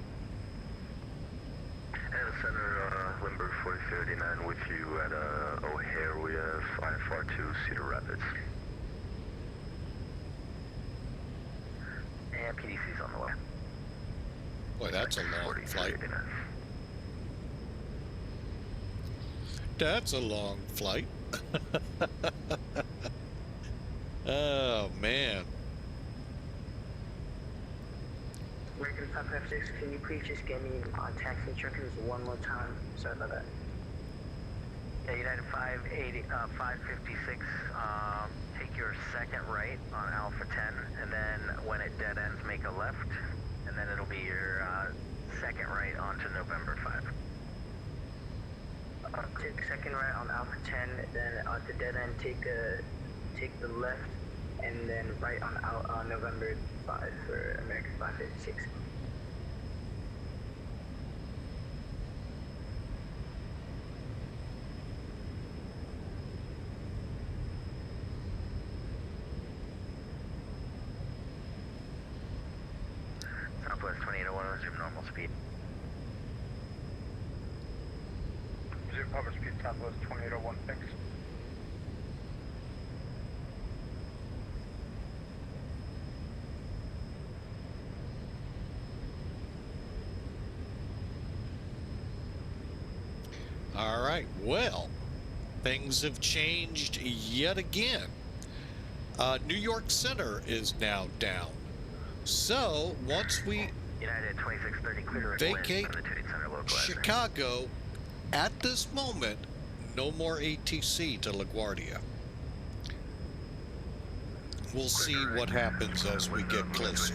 And Center, Limburg 4039 with you at O'Hare. We have IFR2 Cedar Rapids. And PDC's on the way. Boy, that's a long flight. That's a long flight. Oh, man. American 556, can you please just get me on taxi instructions one more time? Sorry about that. Yeah, United 556, take your second right on Alpha 10, and then when it dead ends, make a left, and then it'll be your second right onto November 5. Take second right on Alpha 10, then at the dead end, take the left, and then right on November 5 for American 556. Southwest 2801, resume normal speed. Roger, public speed Southwest 28016. All right, well, things have changed yet again. New York Center is now down. So once we United 2630 clear vacate from the Tooting Center localizer. Chicago, at this moment, no more ATC to LaGuardia. We'll see what happens as we get closer.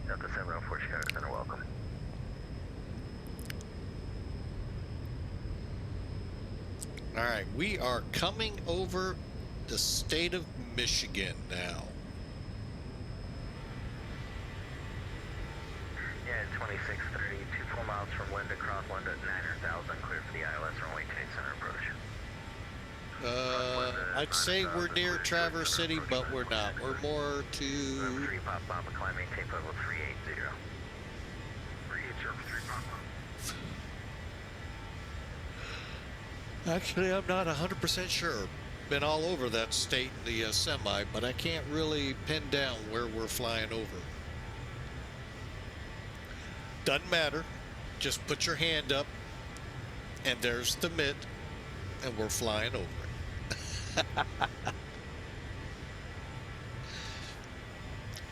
Delta 704 Chicago Center, welcome. All right, we are coming over the state of Michigan now. Yeah, 2630, 2 full miles from Linda, cross Linda at 9,000, clear for the ILS runway 28 center approach. I'd say we're near Traverse City, but we're not. We're more to... Number 3 Pop Papa, climbing tape level 380. 3803 Papa. Actually, I'm not 100% sure. Been all over that state in the semi, but I can't really pin down where we're flying over. Doesn't matter. Just put your hand up, and there's the mitt, and we're flying over it.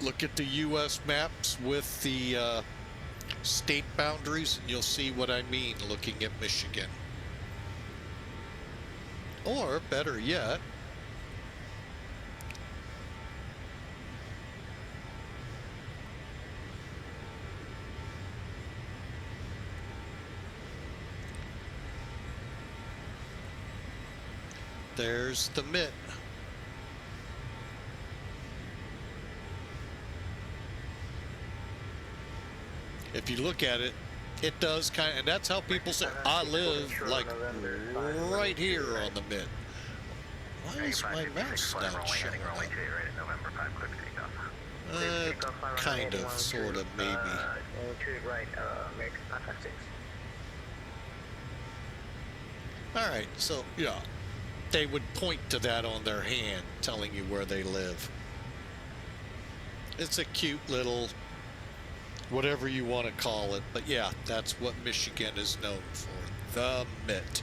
Look at the U.S. maps with the state boundaries, and you'll see what I mean looking at Michigan. Or, better yet, there's the mitt. If you look at it, it does kind of, and that's how people say, I live like right here on the mitt. Why is my mouse not showing up? Kind of, sort of, maybe. To right, American 556. All right, so yeah, they would point to that on their hand, telling you where they live. It's a cute little, whatever you want to call it, but yeah, that's what Michigan is known for, the mitt.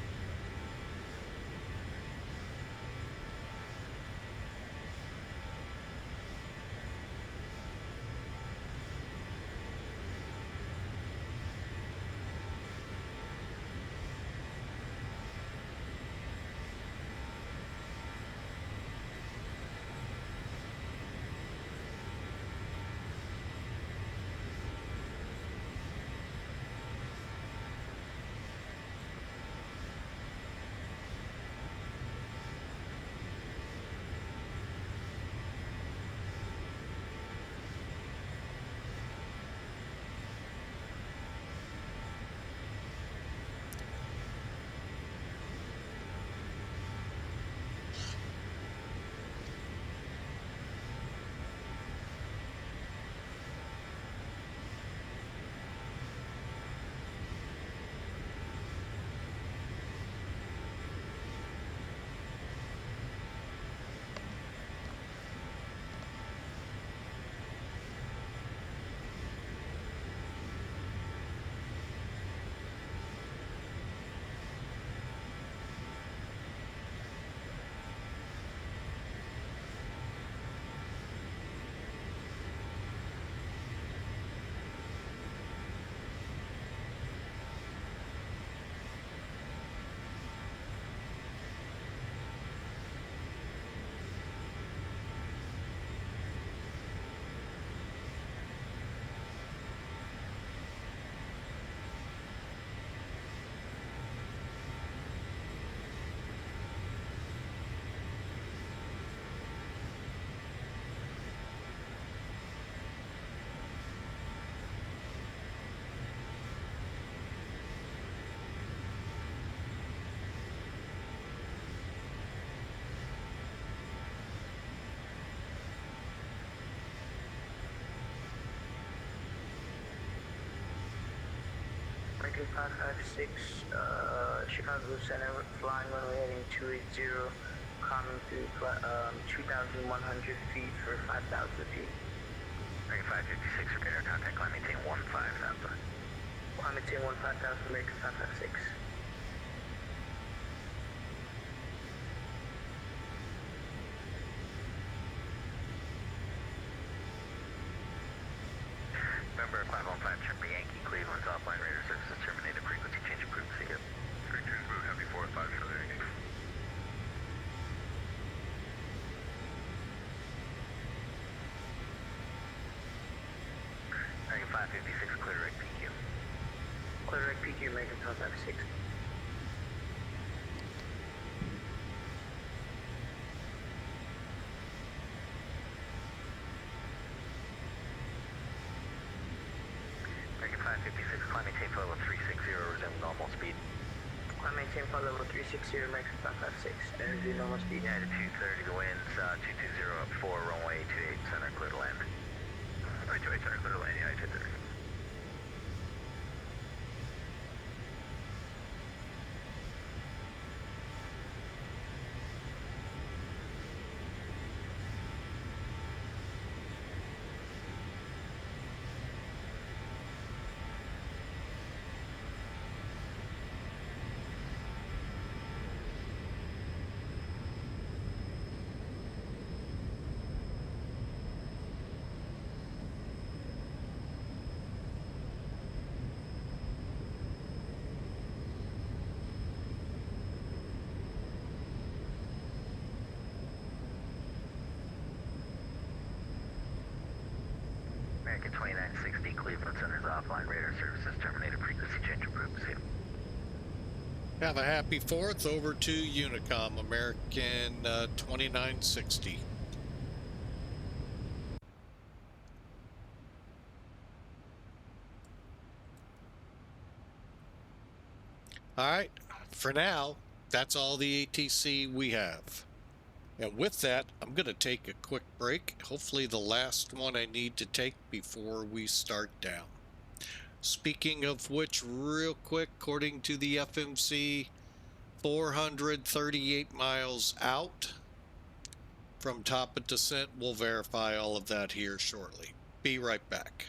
American 556, Chicago Center, flying runway heading 280, climbing through 2,100 feet for 5,000 feet. American 556, repair contact, climb maintain 15,000. Climb maintain 15,000, American 556. Remember, 515 Charlie Yankee, Cleveland's offline radar services terminated. Frequency change approved. See you. 32 move, heavy 4-5 Charlie Yankee. American 556, clear direct PQ. Clear direct PQ, American 556. American 556, climb maintain flow level 360, resume normal speed. Climb maintain flight level 360, American 556, energy normal speed. United 230, the winds, 220 up 4, runway 28 center, clear to land. 28 center, clear to land, United 230. American 2960, Cleveland Center's offline radar services terminated. Frequency change approved. See you. Have a happy 4th. Over to Unicom, American 2960. All right, for now, that's all the ATC we have. And with that, I'm going to take a quick break. Hopefully the last one I need to take before we start down. Speaking of which, real quick, according to the FMC, 438 miles out from top of descent. We'll verify all of that here shortly. Be right back.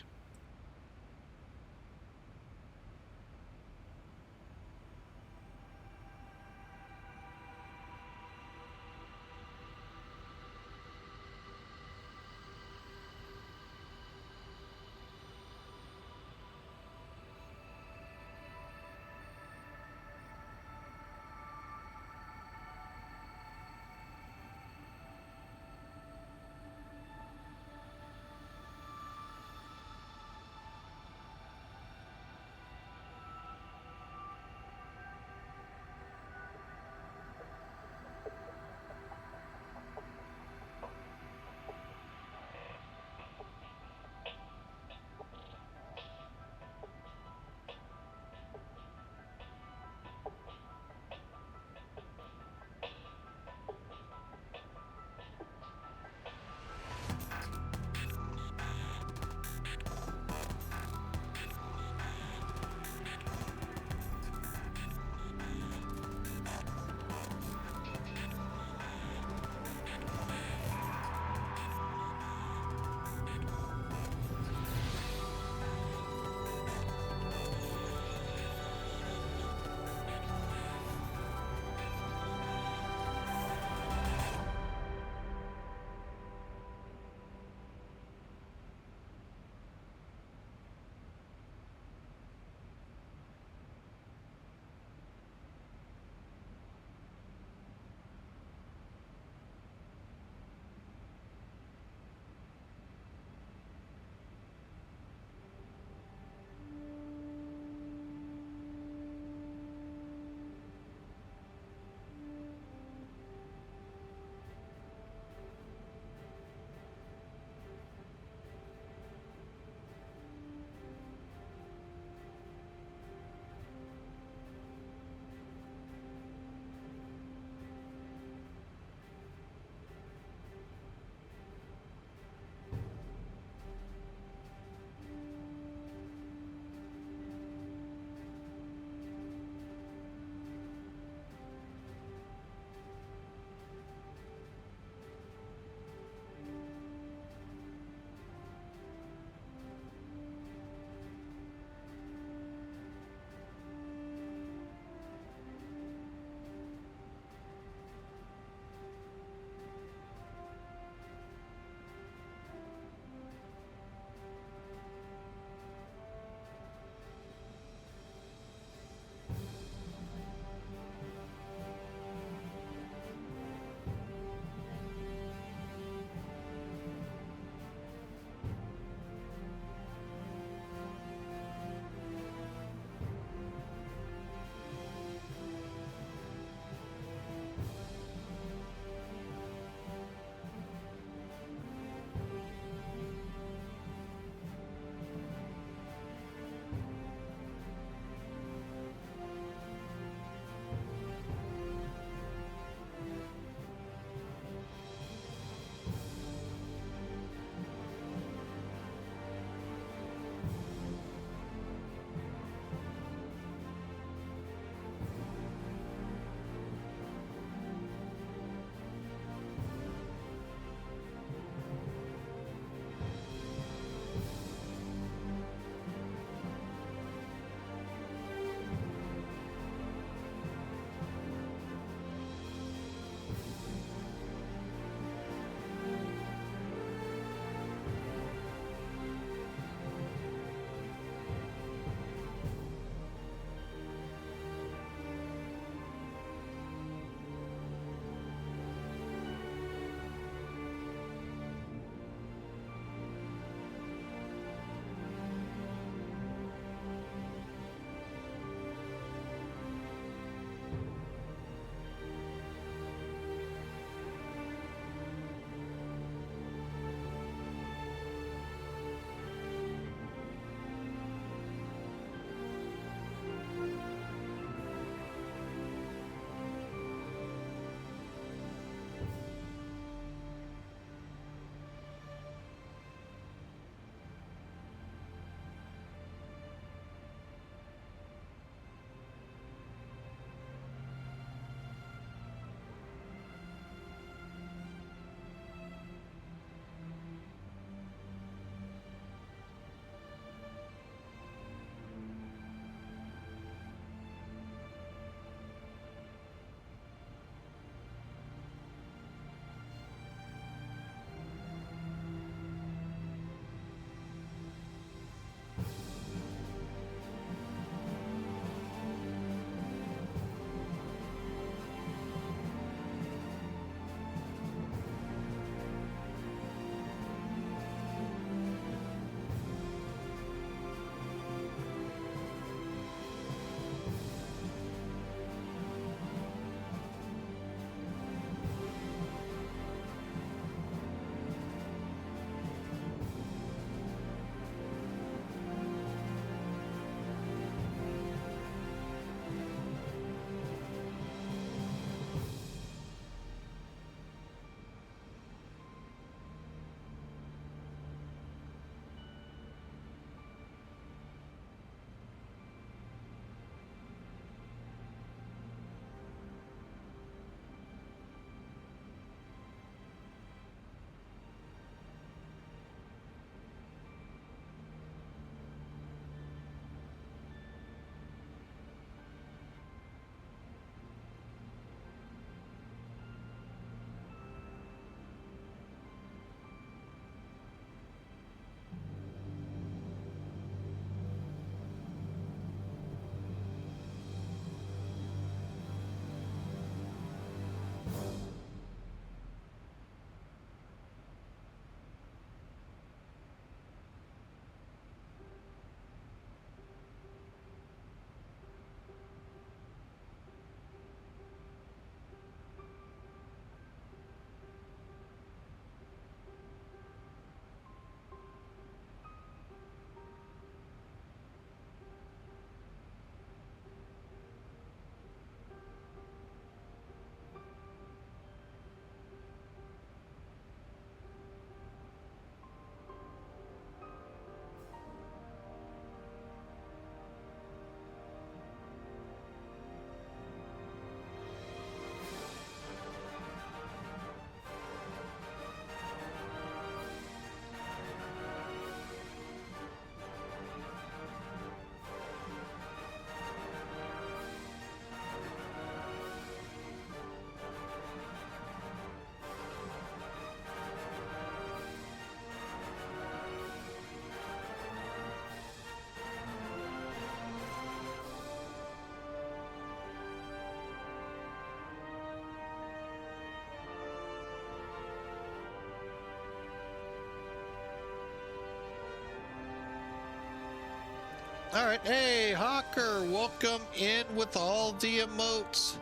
All right. Hey, Hawker, welcome in with all the emotes.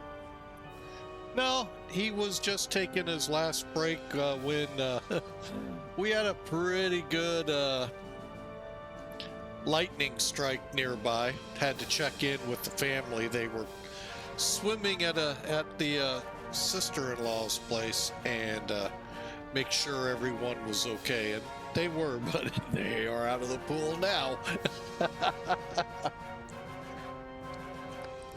No, he was just taking his last break when we had a pretty good lightning strike nearby. Had to check in with the family. They were swimming at the sister-in-law's place and make sure everyone was okay. And they were, but they are out of the pool now.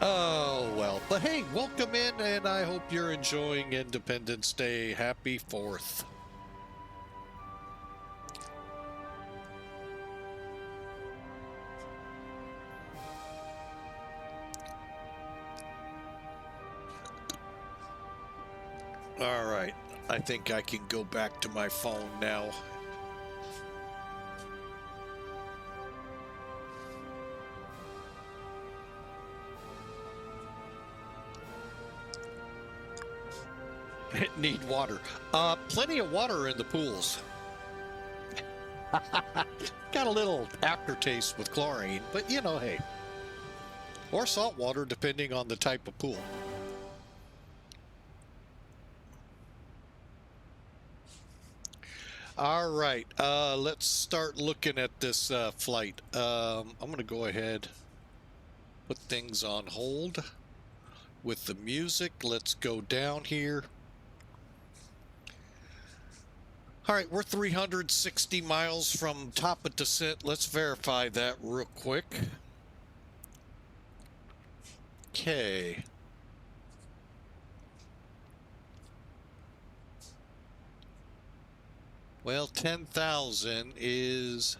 Oh, well. But hey, welcome in, and I hope you're enjoying Independence Day. Happy 4th. All right. I think I can go back to my phone now. Need water. Plenty of water in the pools. Got a little aftertaste with chlorine, but you know, hey. Or salt water, depending on the type of pool. All right, let's start looking at this flight. I'm going to go ahead, put things on hold with the music. Let's go down here. All right, we're 360 miles from top of descent. Let's verify that real quick. Okay. Well, 10,000 is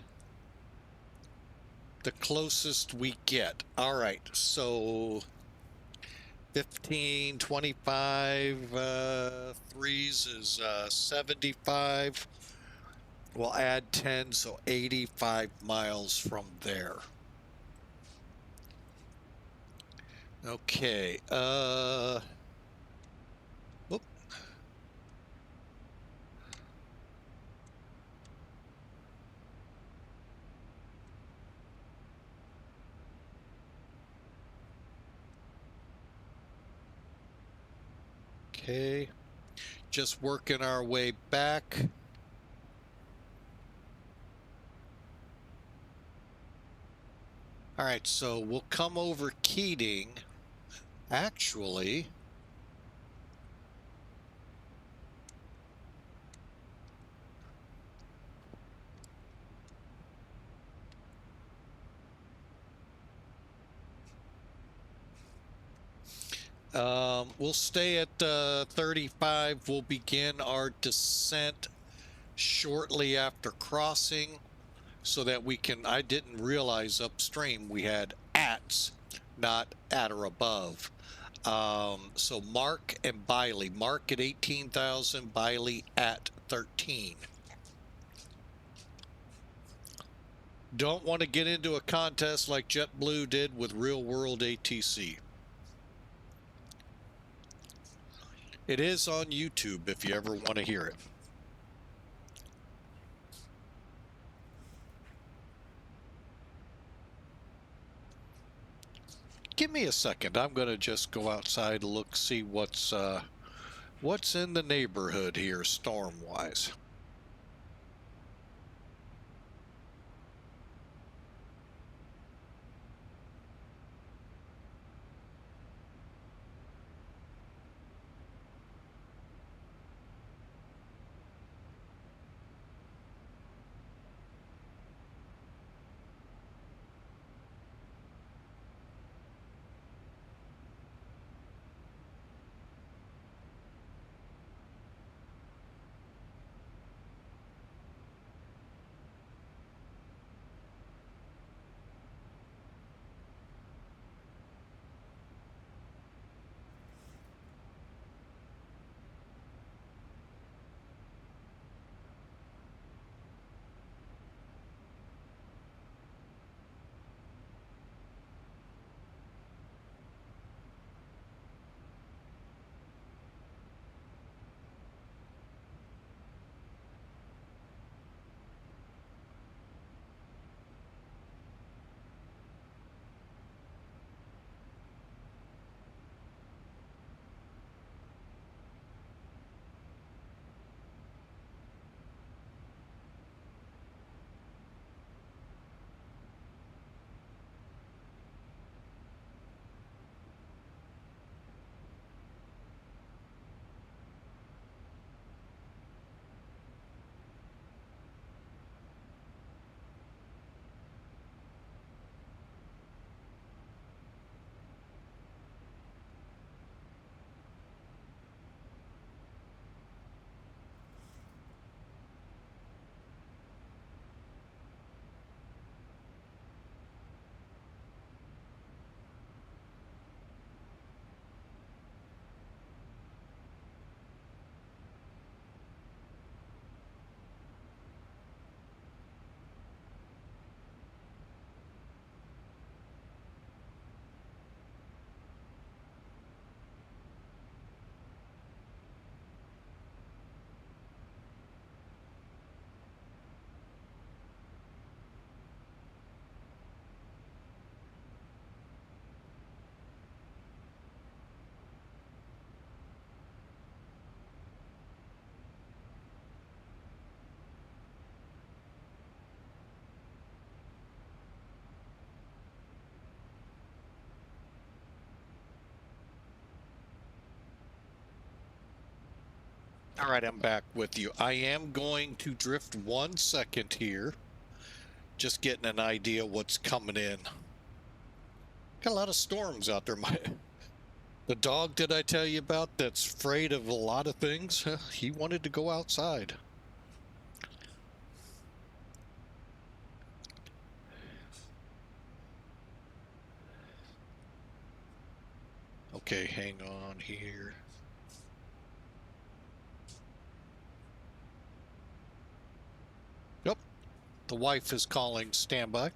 the closest we get. All right, so 15, 25, threes is 75. We'll add 10, so 85 miles from there. Okay, whoop. Okay, just working our way back. All right, so we'll come over Keating. Actually, we'll stay at 35. We'll begin our descent shortly after crossing so that we can, I didn't realize upstream we had ATs, not at or above. So Mark and Biley. Mark at 18,000, Biley at 13. Don't want to get into a contest like JetBlue did with Real World ATC. It is on YouTube if you ever want to hear it. Give me a second. I'm going to just go outside, look, see what's in the neighborhood here storm-wise. All right, I'm back with you. I am going to drift 1 second here. Just getting an idea what's coming in. Got a lot of storms out there. The dog that I tell you about that's afraid of a lot of things, he wanted to go outside. Okay, hang on here. Yep, the wife is calling standby.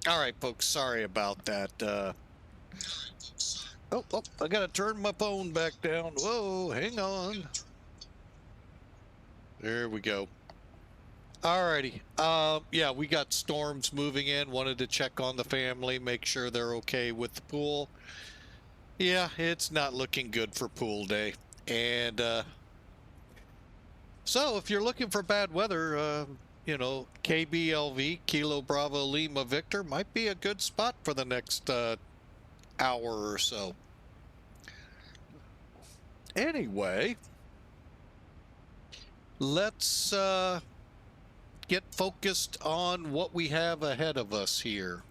All right, folks, sorry about that. Oh, I gotta turn my phone back down. Whoa, hang on. There we go. Alrighty. Yeah, we got storms moving in. Wanted to check on the family, make sure they're okay with the pool. Yeah, it's not looking good for pool day. And so if you're looking for bad weather, you know, KBLV, Kilo Bravo Lima Victor, might be a good spot for the next hour or so. Anyway, let's get focused on what we have ahead of us here.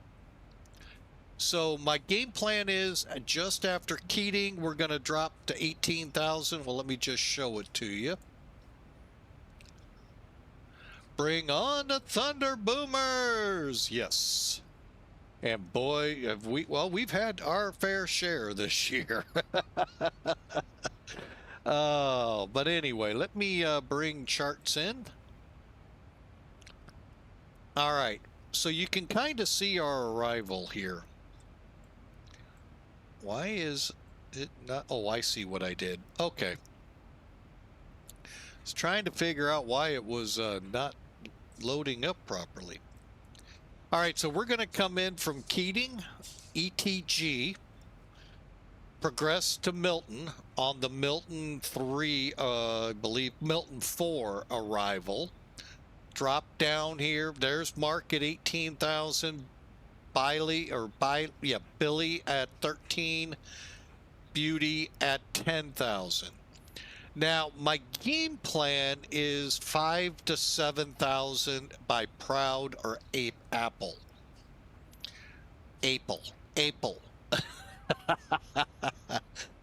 So my game plan is just after Keating, we're going to drop to 18,000. Well, let me just show it to you. Bring on the Thunder Boomers. Yes. And boy, have we've had our fair share this year. Oh, but anyway, let me bring charts in. All right, so you can kind of see our arrival here. Why is it not? Oh, I see what I did. Okay. I was trying to figure out why it was not loading up properly. All right, so we're going to come in from Keating, ETG, progress to Milton on the Milton 3, I believe Milton 4 arrival. Drop down here. There's Mark at 18,000. Billy at 13. Beauty at 10,000. Now, my game plan is 5 to 7,000 by Proud or Apple.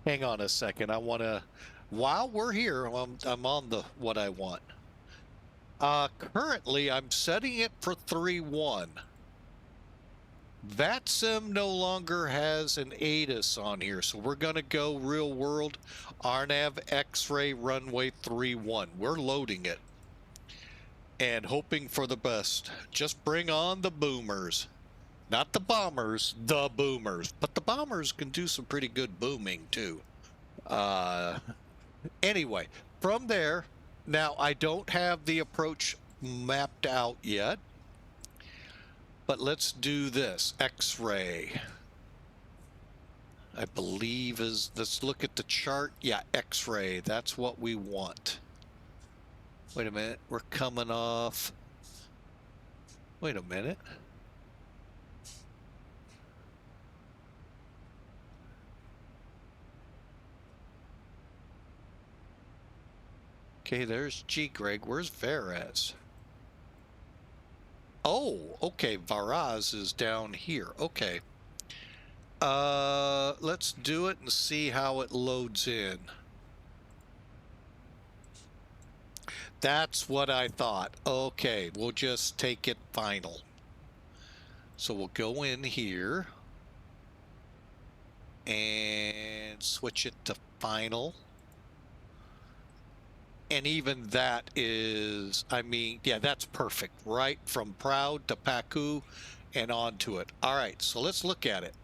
Hang on a second. I want to, while we're here, I'm on the what I want. Currently, I'm setting it for 3-1. VATSIM no longer has an ATIS on here, so we're going to go real world RNAV X-ray runway 3-1. We're loading it and hoping for the best. Just bring on the boomers. Not the bombers, the boomers. But the bombers can do some pretty good booming too. Anyway, from there, now I don't have the approach mapped out yet. But let's do this. X-ray. I believe is, let's look at the chart. Yeah, X-ray. That's what we want. Wait a minute. We're coming off. Wait a minute. Okay, there's G. Greg. Where's Varaz? Oh, okay. Varaz is down here. Okay. Let's do it and see how it loads in. That's what I thought. Okay, we'll just take it final. So we'll go in here and switch it to final. And even that is, I mean, yeah, that's perfect, right? From Proud to Pacu and onto it. All right, so let's look at it.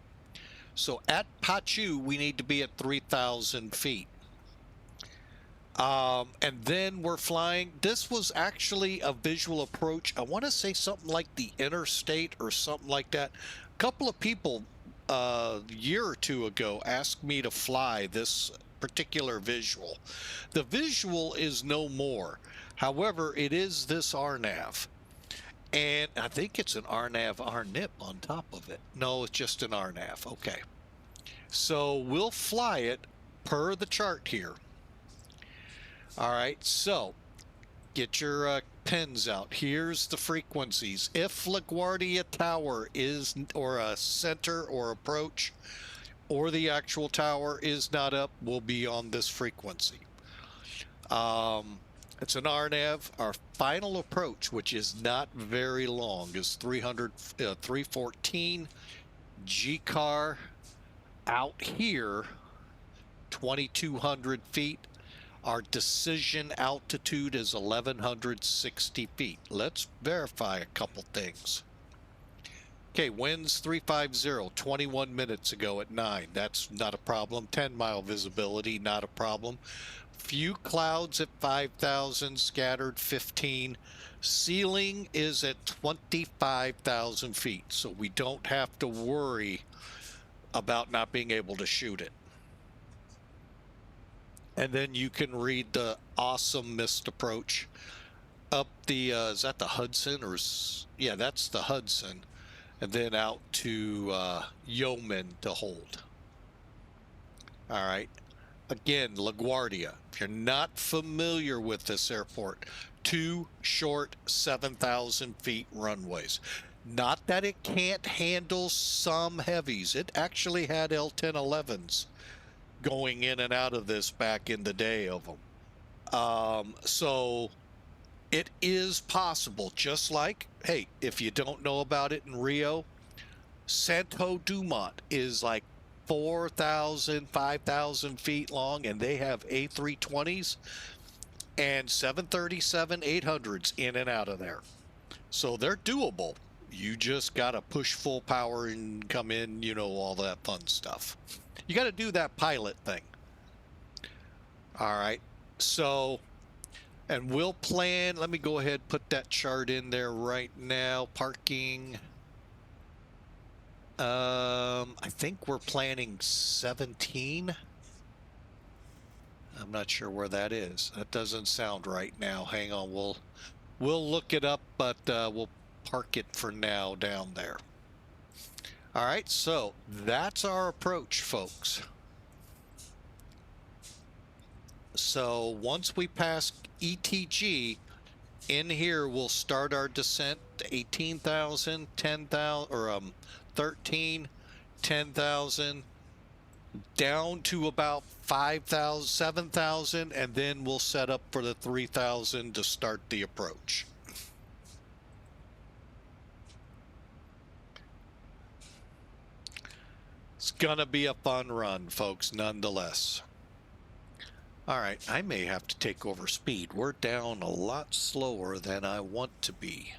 So at Pachu, we need to be at 3,000 feet. And then we're flying. This was actually a visual approach. I want to say something like the interstate or something like that. A couple of people a year or two ago asked me to fly this particular visual. The visual is no more. However, it is this RNAV. And I think it's an RNAV RNIP on top of it. No, it's just an RNAV. Okay. So we'll fly it per the chart here. All right, so get your pens out. Here's the frequencies. If LaGuardia Tower is, or a center or approach, or the actual tower is not up, we'll be on this frequency. It's an RNAV. Our final approach, which is not very long, is 314. G-car out here, 2,200 feet. Our decision altitude is 1,160 feet. Let's verify a couple things. Okay, winds 350, 21 minutes ago at 9. That's not a problem. 10-mile visibility, not a problem. Few clouds at 5,000, scattered 15. Ceiling is at 25,000 feet, so we don't have to worry about not being able to shoot it. And then you can read the awesome missed approach up the, is that the Hudson or, yeah, that's the Hudson. And then out to Yeoman to hold. All right. Again, LaGuardia. If you're not familiar with this airport, 2 short 7,000 feet runways. Not that it can't handle some heavies. It actually had L-1011s going in and out of this back in the day of them. So it is possible, just like, hey, if you don't know about it in Rio, Santo Dumont is like 4,000, 5,000 feet long, and they have A320s and 737-800s in and out of there. So they're doable. You just got to push full power and come in, you know, all that fun stuff. You got to do that pilot thing. All right. So, and we'll plan. Let me go ahead, put that chart in there right now. Parking. I think we're planning 17. I'm not sure where that is. That doesn't sound right now. Hang on. We'll look it up, but we'll park it for now down there. All right. So that's our approach, folks. So once we pass ETG, in here we'll start our descent to 18,000, 10,000, or 13, 10,000, down to about 5,000, 7,000, and then we'll set up for the 3,000 to start the approach. It's gonna be a fun run, folks, nonetheless. All right, I may have to take over speed. We're down a lot slower than I want to be.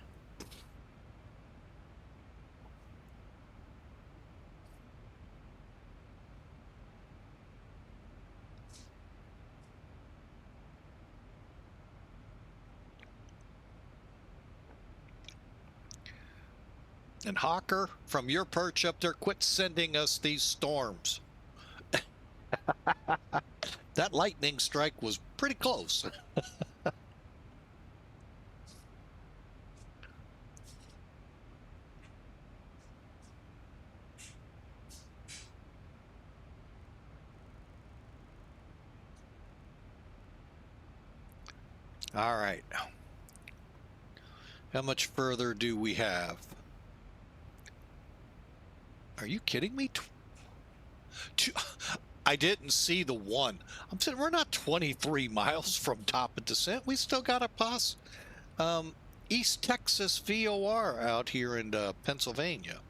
And Hawker, from your perch up there, quit sending us these storms. That lightning strike was pretty close. All right. How much further do we have? Are you kidding me? I didn't see the one. I'm saying we're not 23 miles from top of descent. We still got to pass East Texas VOR out here in Pennsylvania.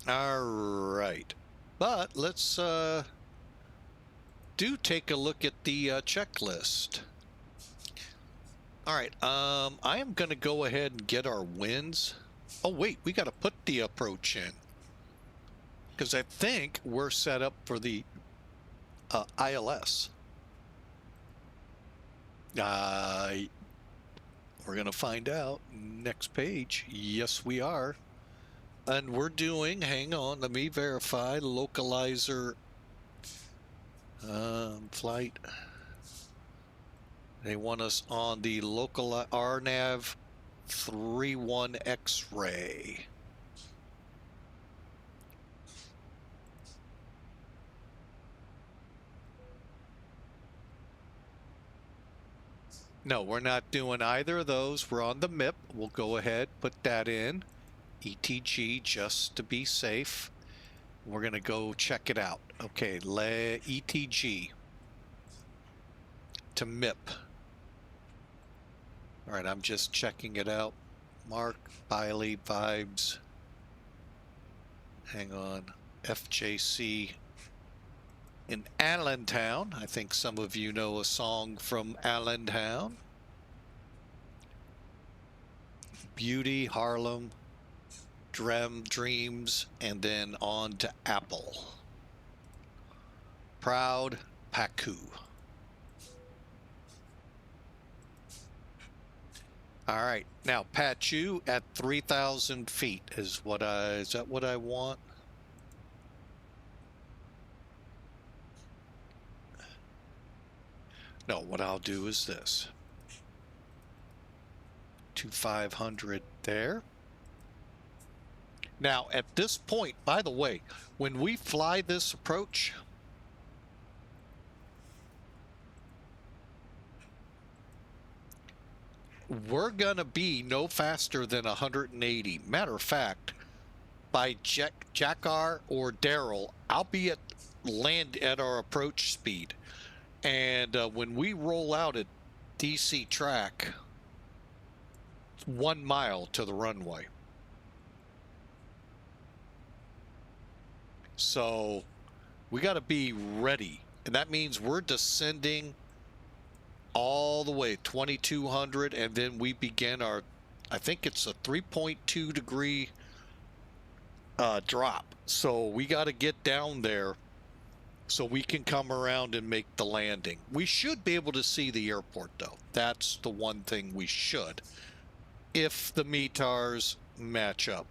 All right. But let's do take a look at the checklist. All right. I am going to go ahead and get our winds. Oh, wait, we got to put the approach in. Because I think we're set up for the ILS. We're going to find out. Next page. Yes, we are. And we're doing, hang on, let me verify, localizer flight. They want us on the local RNAV 31 X-ray. No, we're not doing either of those. We're on the MIP. We'll go ahead, put that in. ETG just to be safe. We're going to go check it out. Okay, ETG to MIP. All right, I'm just checking it out. Mark, Biley, Vibes. Hang on. FJC in Allentown. I think some of you know a song from Allentown. Beauty, Harlem, Dreams, and then on to Apple. Proud, Pacu. All right, now Pachu at 3,000 feet is what is that what I want? No, what I'll do is this. To 500 there. Now, at this point, by the way, when we fly this approach, we're going to be no faster than 180. Matter of fact, by Jackar or Daryl, I'll be at land at our approach speed. And when we roll out at DC track, 1 mile to the runway. So we got to be ready. And that means we're descending all the way 2,200, and then we begin our, I think it's a 3.2 degree drop. So we got to get down there so we can come around and make the landing. We should be able to see the airport, though. That's the one thing we should, if the METARs match up.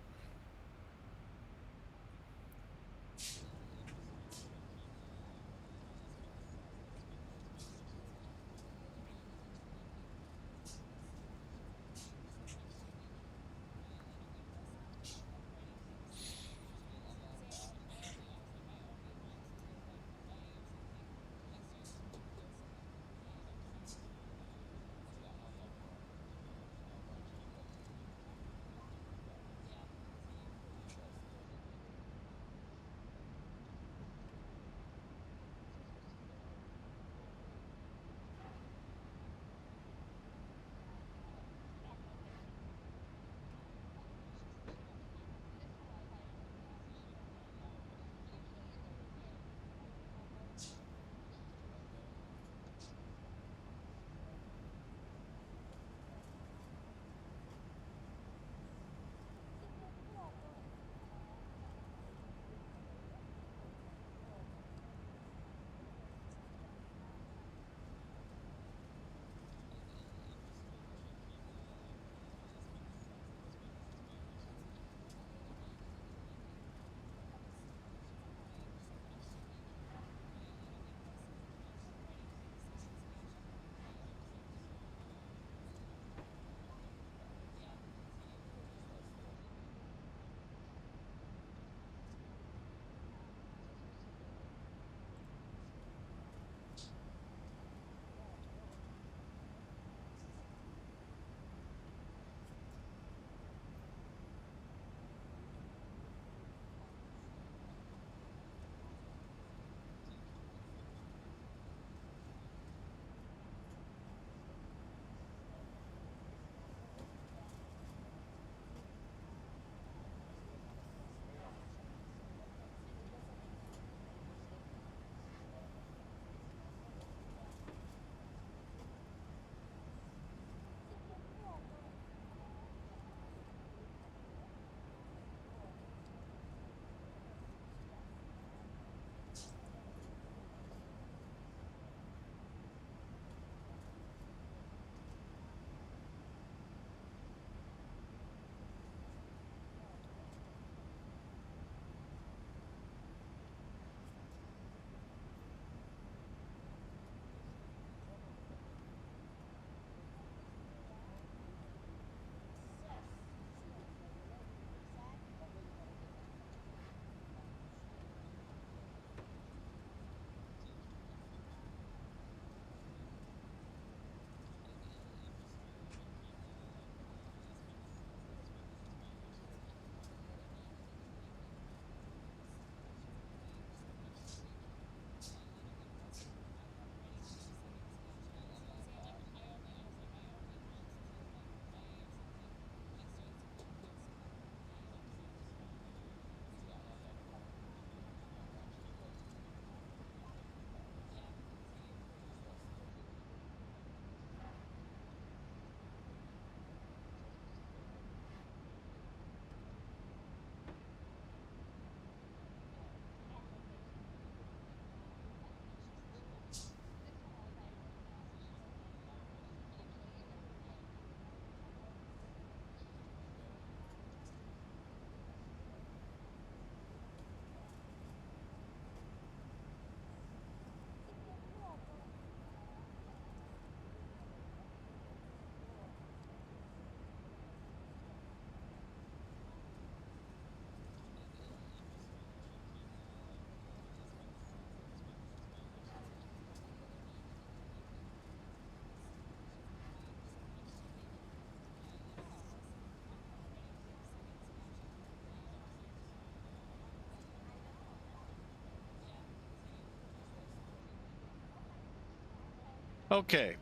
Okay,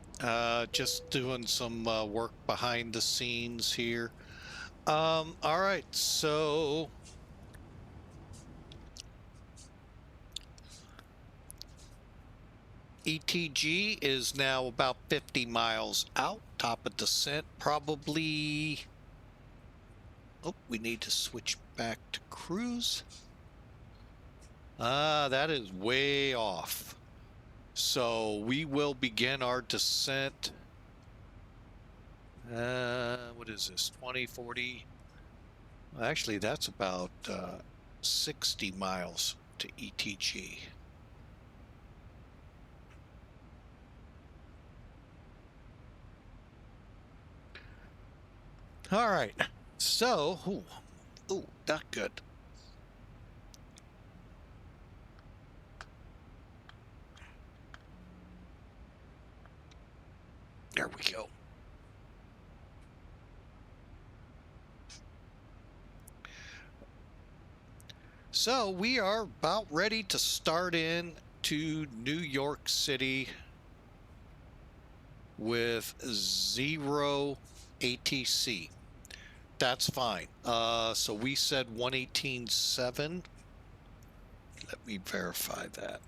just doing some work behind the scenes here. All right, so ETG is now about 50 miles out, top of descent, probably Oh, we need to switch back to cruise. That is way off. So we will begin our descent. What is this? 20, 40? Actually, that's about 60 miles to ETG. All right. So, ooh, not good. There we go. So we are about ready to start in to New York City with 0 ATC. That's fine. So we said 118.7. Let me verify that.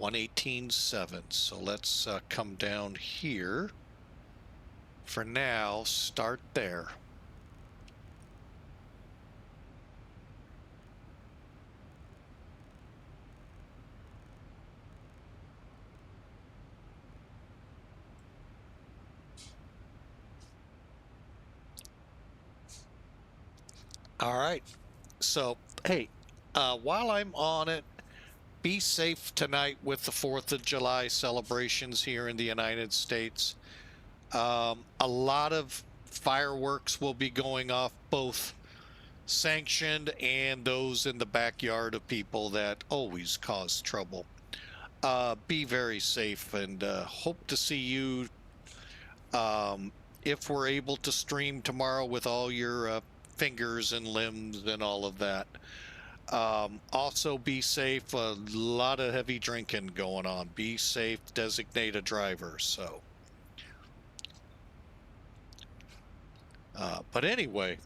118.7. So let's come down here. For now, start there. All right. So, hey, while I'm on it, be safe tonight with the 4th of July celebrations here in the United States. A lot of fireworks will be going off, both sanctioned and those in the backyard of people that always cause trouble. Be very safe, and hope to see you if we're able to stream tomorrow with all your fingers and limbs and all of that. Also be safe. A lot of heavy drinking going on. Be safe. Designate a driver. So, but anyway,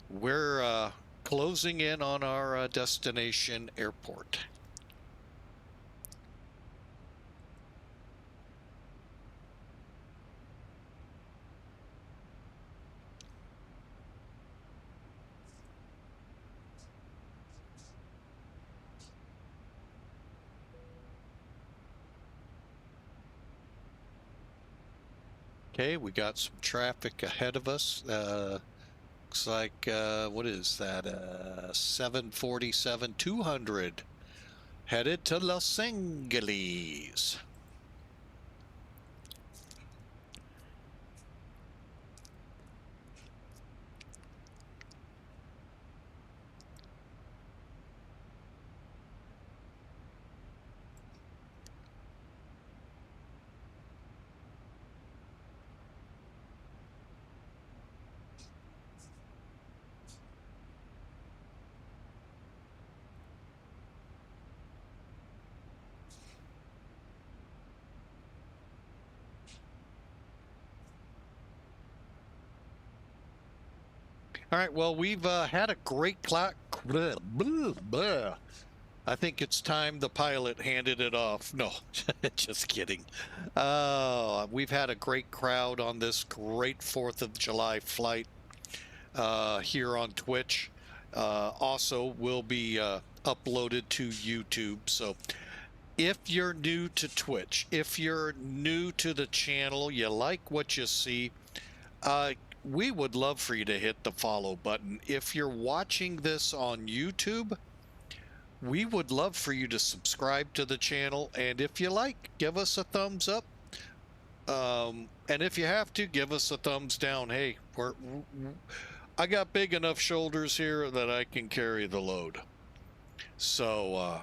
we're closing in on our destination airport. Okay, we got some traffic ahead of us. Looks like, what is that? 747 200 headed to Los Angeles. All right, well, we've had a great clock. I think it's time the pilot handed it off. No, just kidding. We've had a great crowd on this great 4th of July flight here on Twitch. Also will be uploaded to YouTube. So if you're new to Twitch, if you're new to the channel, you like what you see, we would love for you to hit the follow button. If you're watching this on YouTube, we would love for you to subscribe to the channel. And if you like, give us a thumbs up. And if you have to, give us a thumbs down. Hey, I got big enough shoulders here that I can carry the load. So,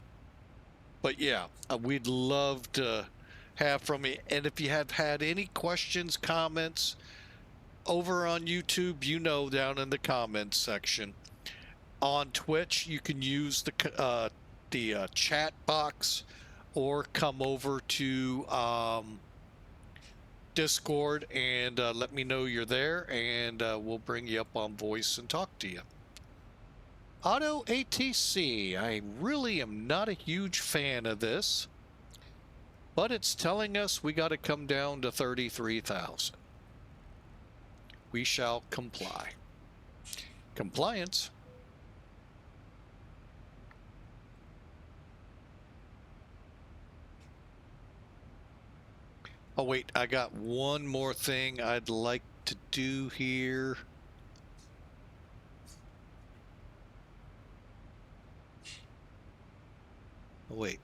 but yeah, we'd love to have from you. And if you have had any questions, comments, over on YouTube, you know, down in the comments section. On Twitch, you can use the chat box, or come over to Discord and let me know you're there, and we'll bring you up on voice and talk to you. Auto ATC, I really am not a huge fan of this. But it's telling us we got to come down to 33,000. We shall comply. Compliance. Oh wait, I got one more thing I'd like to do here. Oh, wait.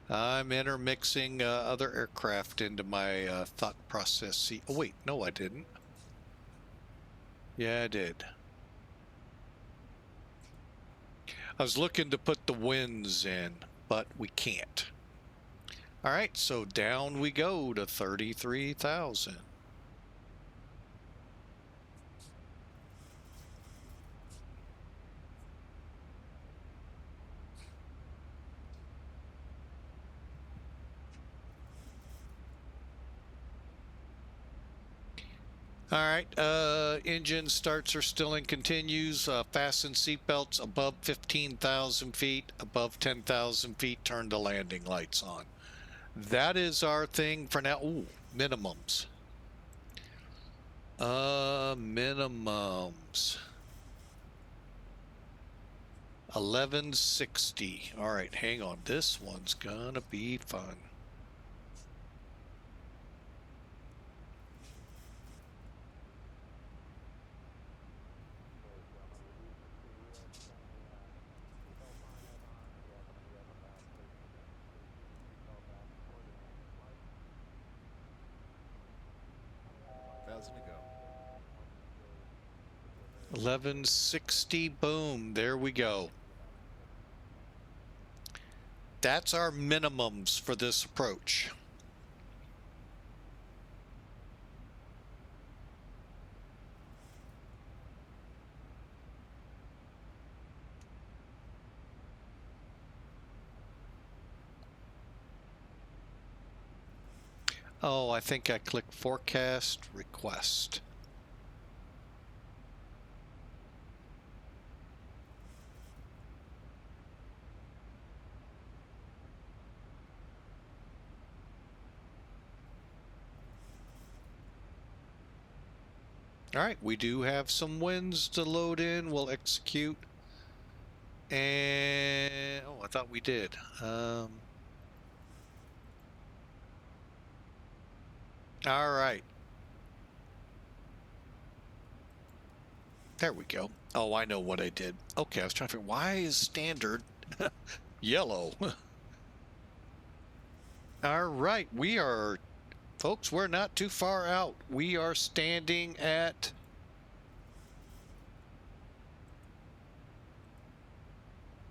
I'm intermixing other aircraft into my thought process. See, oh wait, no, I didn't. Yeah, I did. I was looking to put the winds in, but we can't. All right, so down we go to 33,000. All right, engine starts are still in continues. Fasten seatbelts above 15,000 feet, above 10,000 feet, turn the landing lights on. That is our thing for now. Ooh, minimums. Minimums. 1160. All right, hang on. This one's gonna be fun. To go. 1160. Boom. There we go. That's our minimums for this approach. Oh, I think I clicked forecast request. All right, we do have some winds to load in. We'll execute. And oh, I thought we did. All right. There we go. Oh, I know what I did. Okay, I was trying to figure why is standard yellow? All right, we are, folks, we're not too far out. We are standing at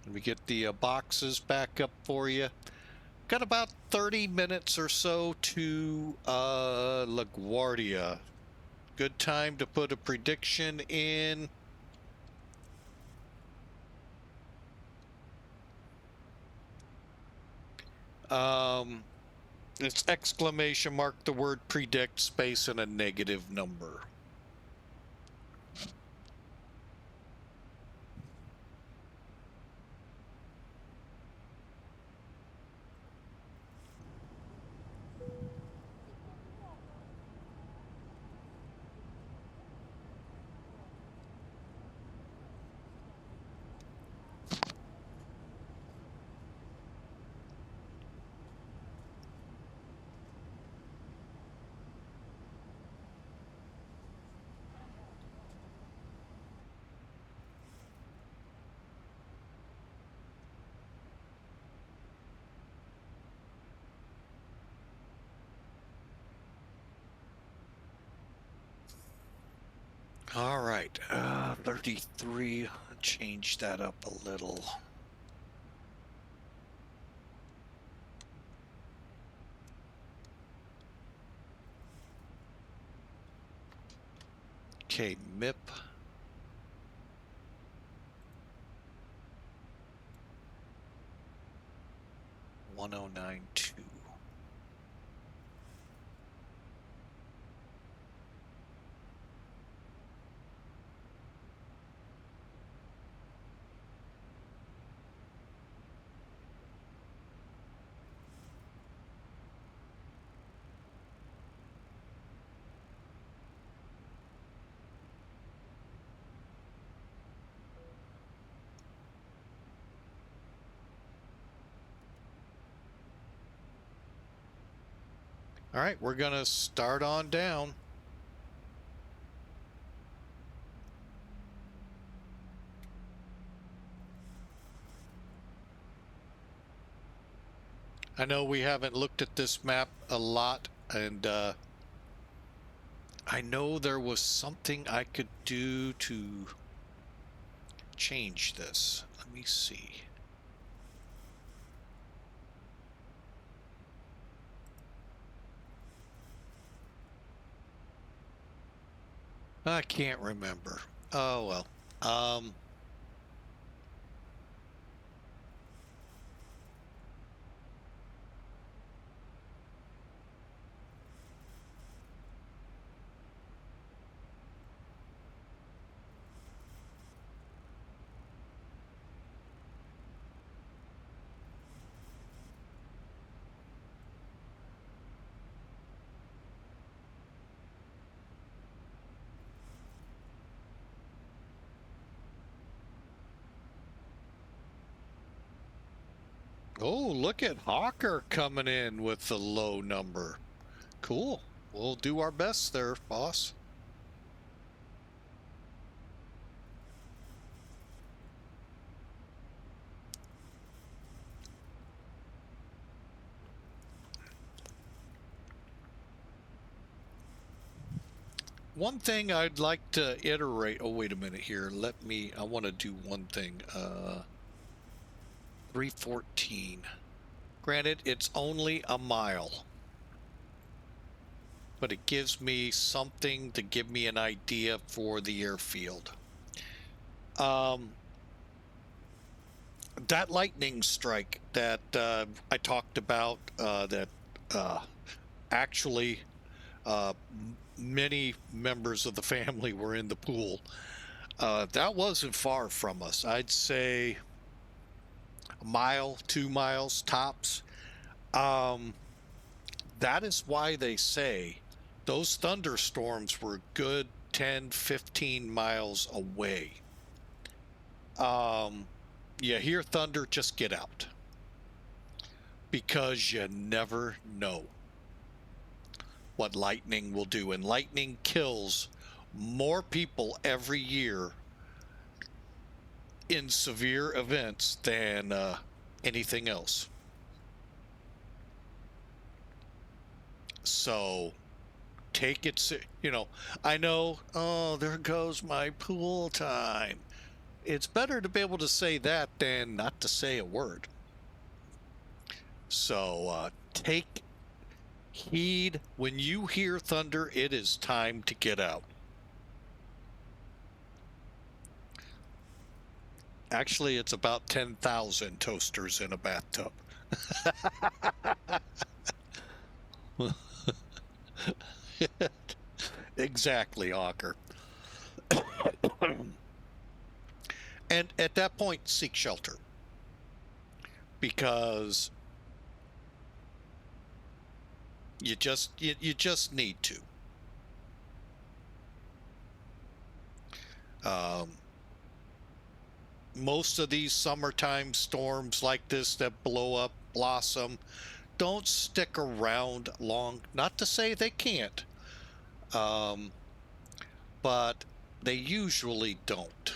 let me get the boxes back up for you. Got about 30 minutes or so to LaGuardia. Good time to put a prediction in. It's exclamation mark the word predict space and a negative number. All right, 33, change that up a little. Okay, MIP. $1092. All right, we're going to start on down. I know we haven't looked at this map a lot, and I know there was something I could do to change this. Let me see. I can't remember. Oh, well. Oh, look at Hawker coming in with the low number. Cool. We'll do our best there, boss. One thing I'd like to iterate. Oh, wait a minute here. I want to do one thing. 314. Granted, it's only a mile, but it gives me something to give me an idea for the airfield. That lightning strike that I talked about, that actually many members of the family were in the pool. That wasn't far from us. I'd say a mile, 2 miles tops. That is why they say those thunderstorms were good 10, 15 miles away. You hear thunder, just get out, because you never know what lightning will do. And lightning kills more people every year in severe events than anything else. So take it, I know, oh, there goes my pool time. It's better to be able to say that than not to say a word. So take heed. When you hear thunder, it is time to get out. Actually, it's about 10,000 toasters in a bathtub. Exactly, Hawker. And at that point, seek shelter, because you just need to. Most of these summertime storms like this that blow up Blossom don't stick around long. Not to say they can't, but they usually don't.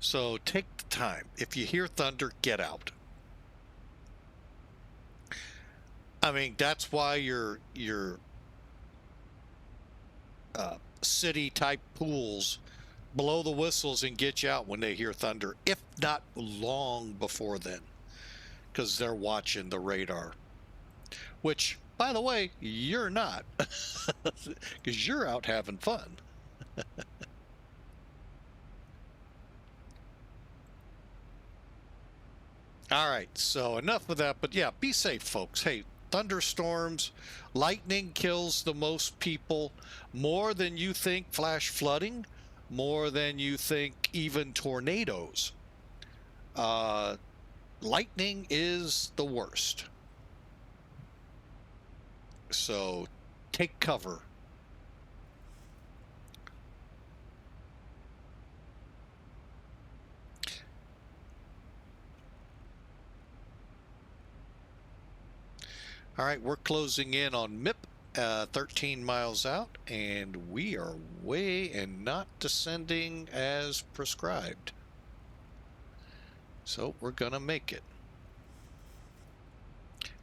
So take the time. If you hear thunder, get out. I mean, that's why your city type pools blow the whistles and get you out when they hear thunder, if not long before then, because they're watching the radar. Which, by the way, you're not, because you're out having fun. All right, so enough of that, but yeah, be safe, folks. Hey, thunderstorms, lightning kills the most people, more than you think flash flooding, more than you think even tornadoes. Lightning is the worst. So take cover. All right, we're closing in on MIP, 13 miles out, and we are way and not descending as prescribed. So we're gonna make it.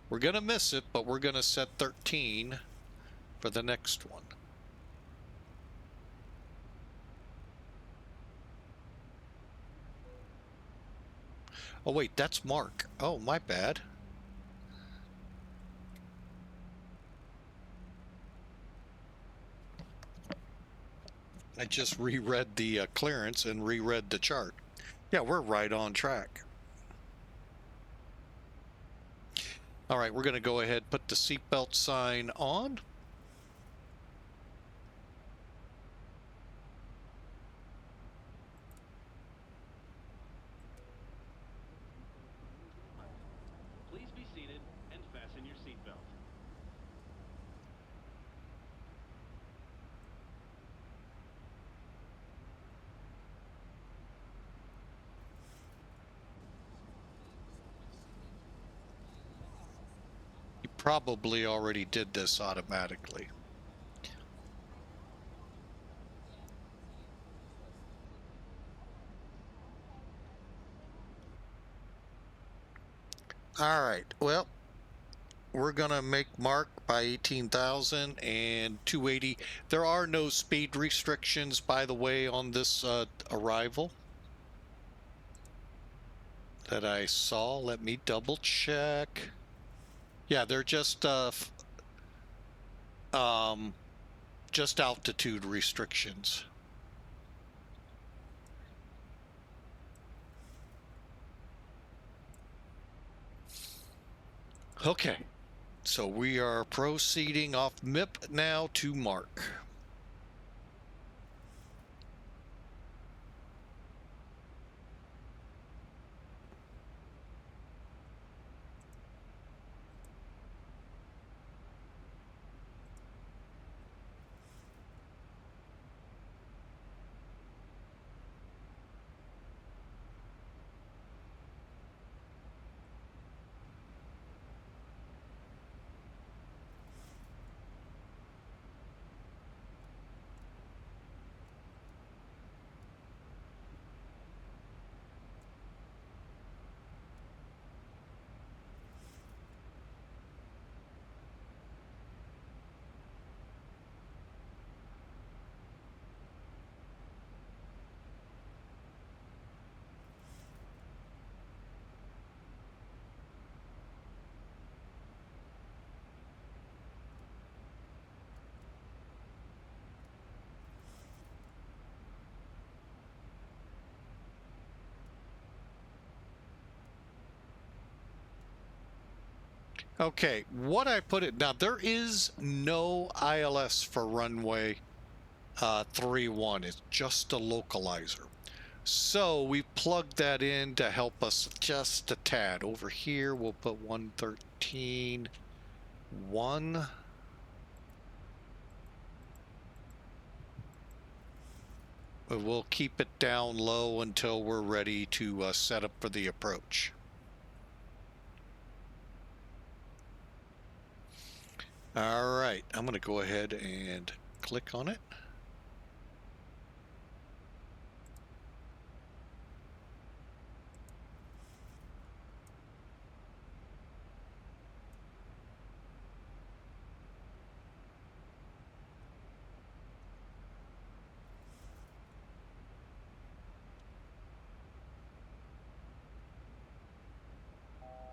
We're gonna miss it, but we're gonna set 13 for the next one. Oh wait, that's Mark. Oh, my bad. I just reread the clearance and reread the chart. Yeah, we're right on track. All right, we're going to go ahead and put the seatbelt sign on. Please be seated and fasten your seatbelt. You probably already did this automatically. All right, well, we're gonna make Mark by 18,000 and 280. There are no speed restrictions, by the way, on this arrival that I saw. Let me double check. Yeah, they're just altitude restrictions. Okay, so we are proceeding off MIP now to Mark. Okay, what I put it now, there is no ILS for runway 31. It's just a localizer. So we plugged that in to help us just a tad. Over here, we'll put 113, 1. But we'll keep it down low until we're ready to set up for the approach. All right, I'm going to go ahead and click on it.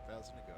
Thousand to go.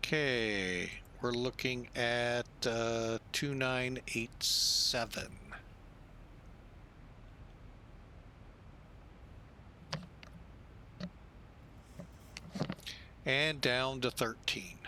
Okay, we're looking at 2987. and down to 13.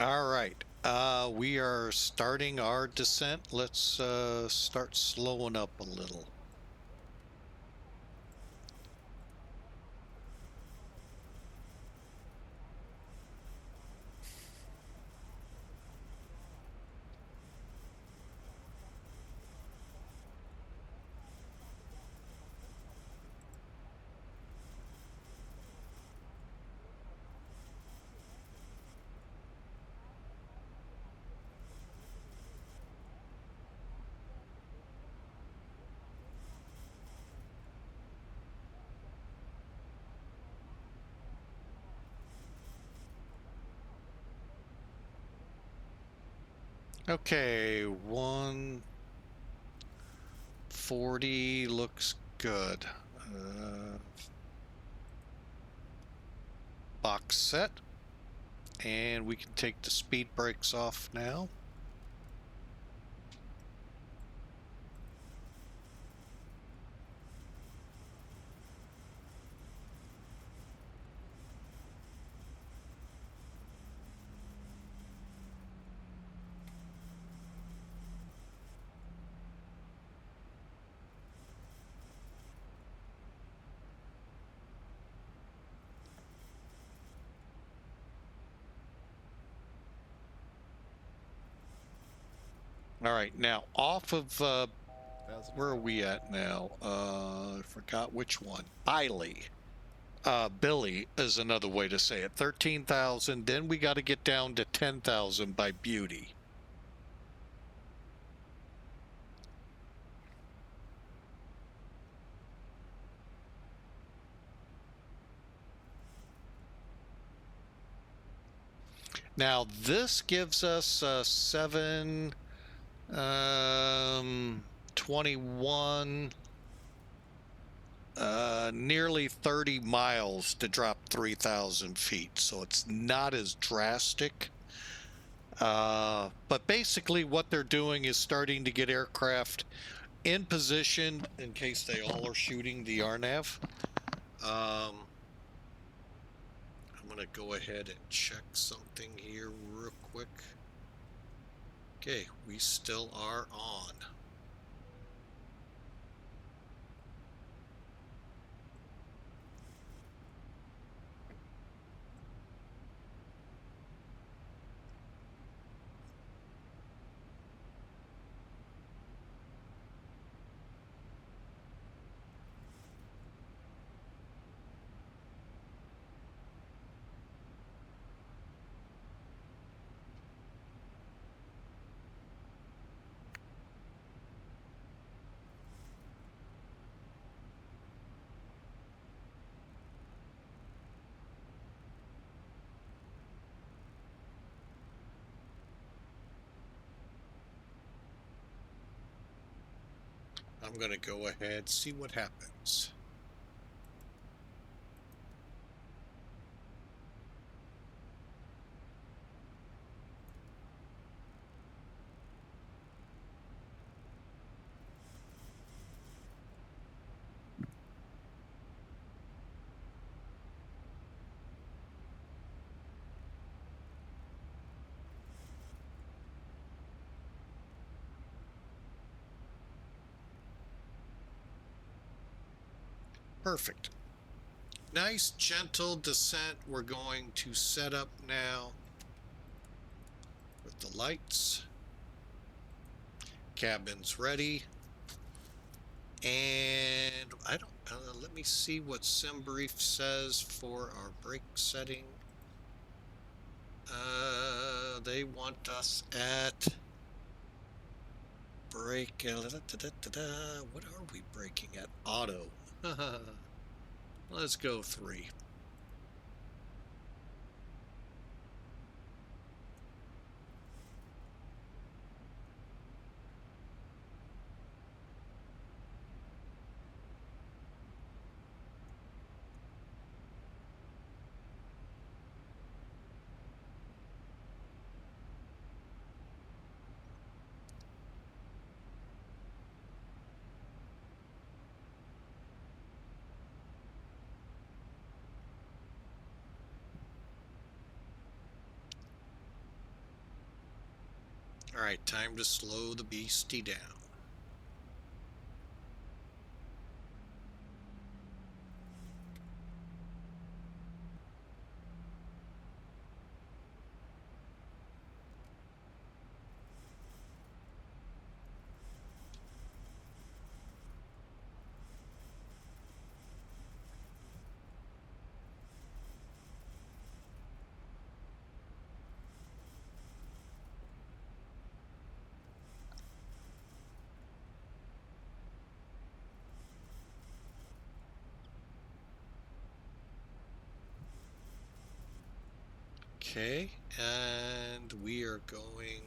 All right, we are starting our descent. Let's start slowing up a little. Okay, 140 looks good. Box set, and we can take the speed brakes off now. All right, now off of, where are we at now? I forgot which one. Biley. Billy is another way to say it. 13,000, then we got to get down to 10,000 by Beauty. Now this gives us 21, nearly 30 miles to drop 3,000 feet. So it's not as drastic. But basically what they're doing is starting to get aircraft in position in case they all are shooting the RNAV. I'm going to go ahead and check something here real quick. Okay, we still are on. I'm going to go ahead, see what happens. Perfect. Nice, gentle descent. We're going to set up now with the lights. Cabin's ready. And I don't, let me see what SimBrief says for our brake setting. They want us at brake, what are we braking at? Auto. Let's go 3. All right, time to slow the beastie down. Okay, and we are going.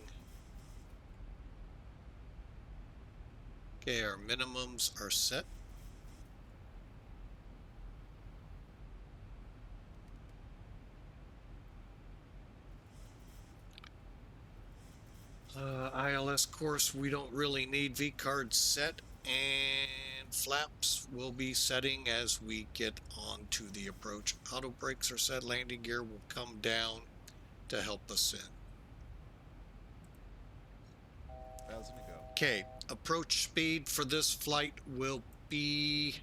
Okay, our minimums are set. ILS course, we don't really need V cards set, and flaps will be setting as we get onto the approach. Auto brakes are set, landing gear will come down to help us in. 1,000 to go. Okay, approach speed for this flight will be,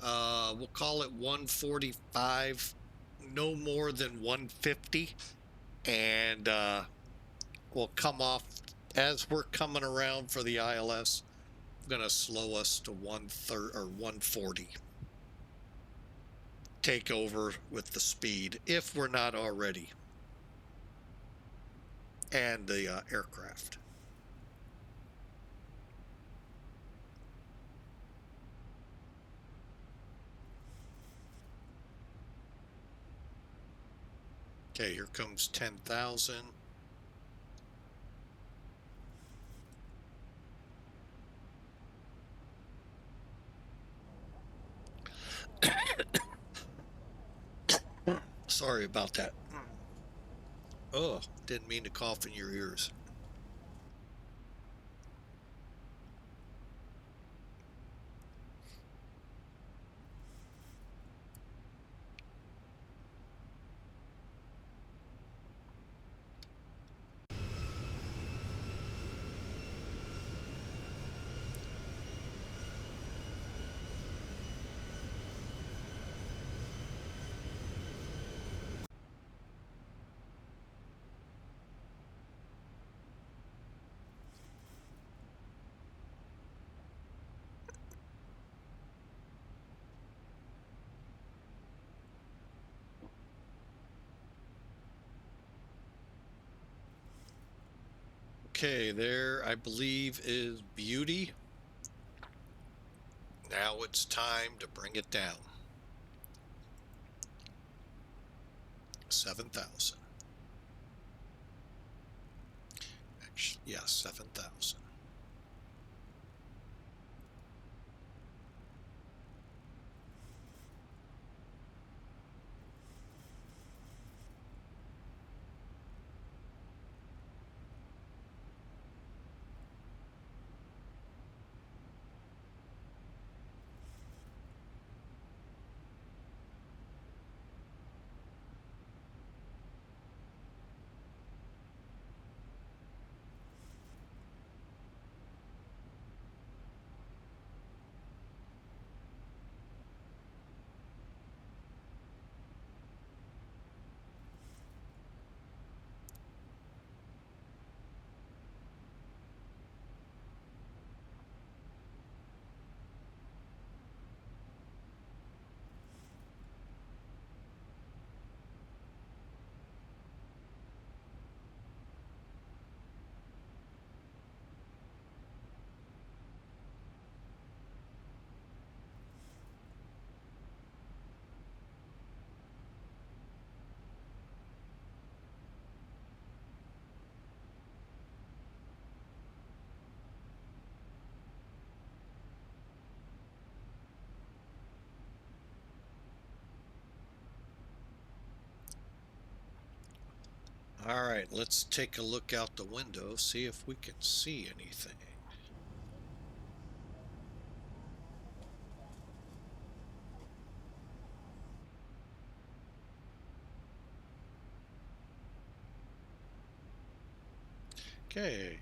we'll call it 145, no more than 150, and we'll come off as we're coming around for the ILS. Going to slow us to 130 or 140. Take over with the speed if we're not already, and the aircraft. Okay, here comes 10,000. Sorry about that. Oh, didn't mean to cough in your ears. Okay, there I believe is Beauty. Now it's time to bring it down. 7,000. Actually, yeah, 7,000. All right, let's take a look out the window, see if we can see anything. Okay.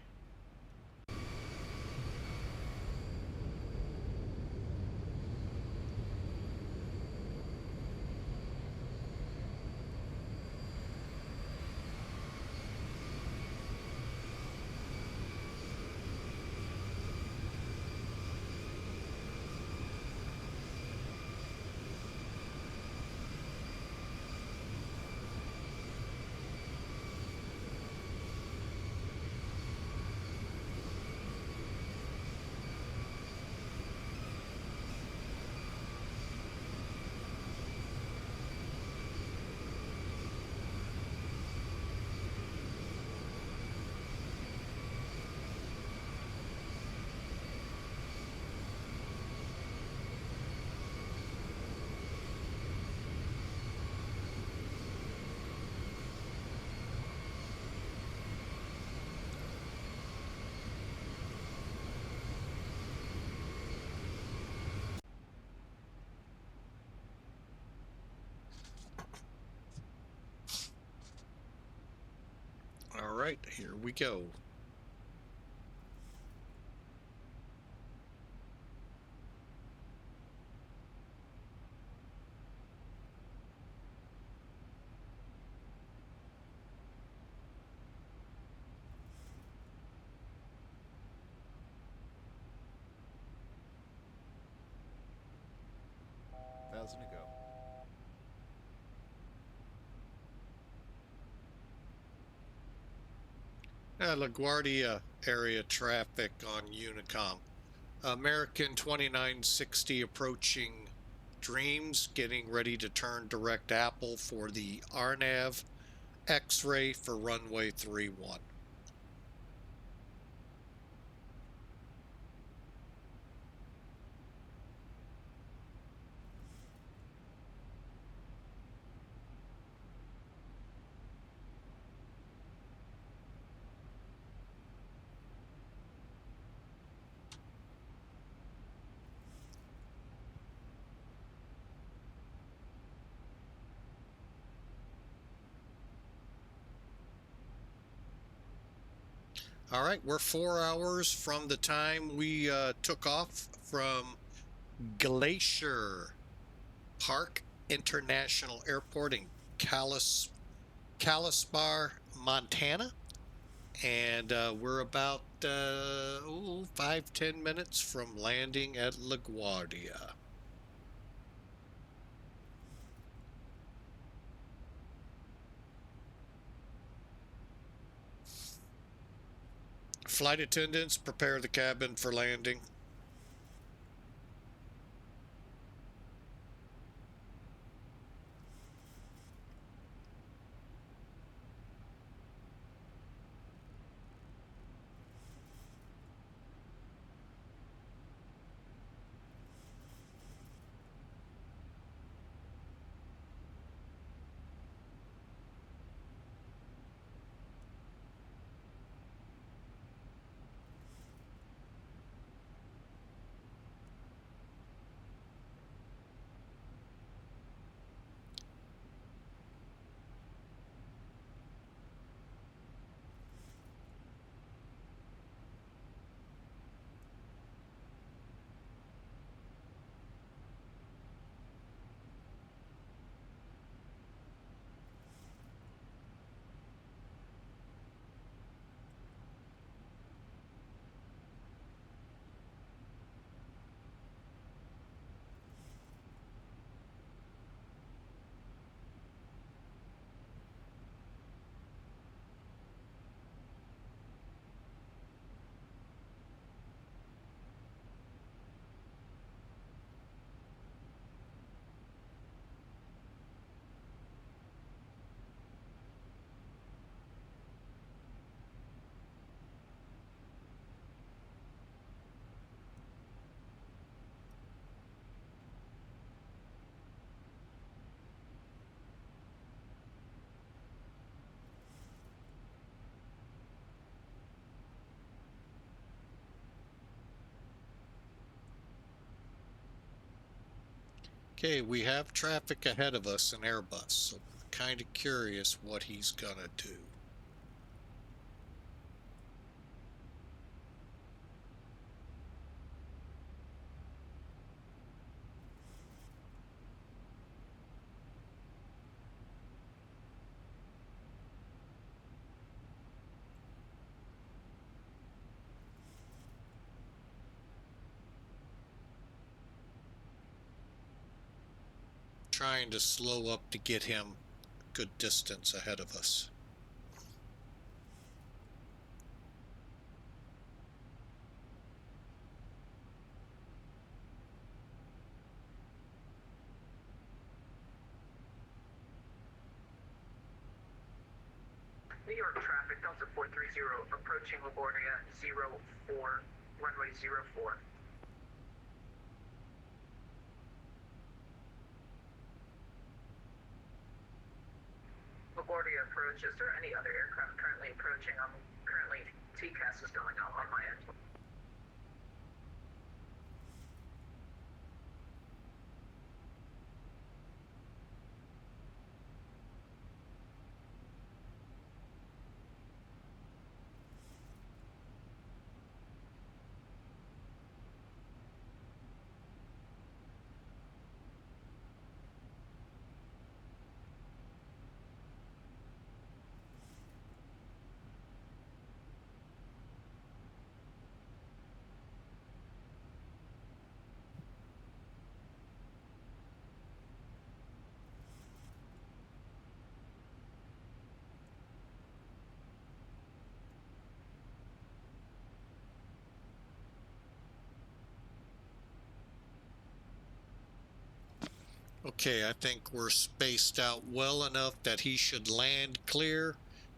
All right, here we go. Thousand to go. LaGuardia area traffic on Unicom. American 2960 approaching Dreams, getting ready to turn direct Apple for the RNAV, X-ray for runway 31. All right, we're 4 hours from the time we took off from Glacier Park International Airport in Kalispell, Montana. And we're about 5-10 minutes from landing at LaGuardia. Flight attendants, prepare the cabin for landing. Okay, we have traffic ahead of us, an Airbus, so we're kind of curious what he's gonna do. Trying to slow up to get him a good distance ahead of us. New York traffic, Delta 430, approaching LaGuardia 04, runway 04. LaGuardia approach, is there any other aircraft currently approaching? Currently TCAS is going on my end. Okay, I think we're spaced out well enough that he should land clear,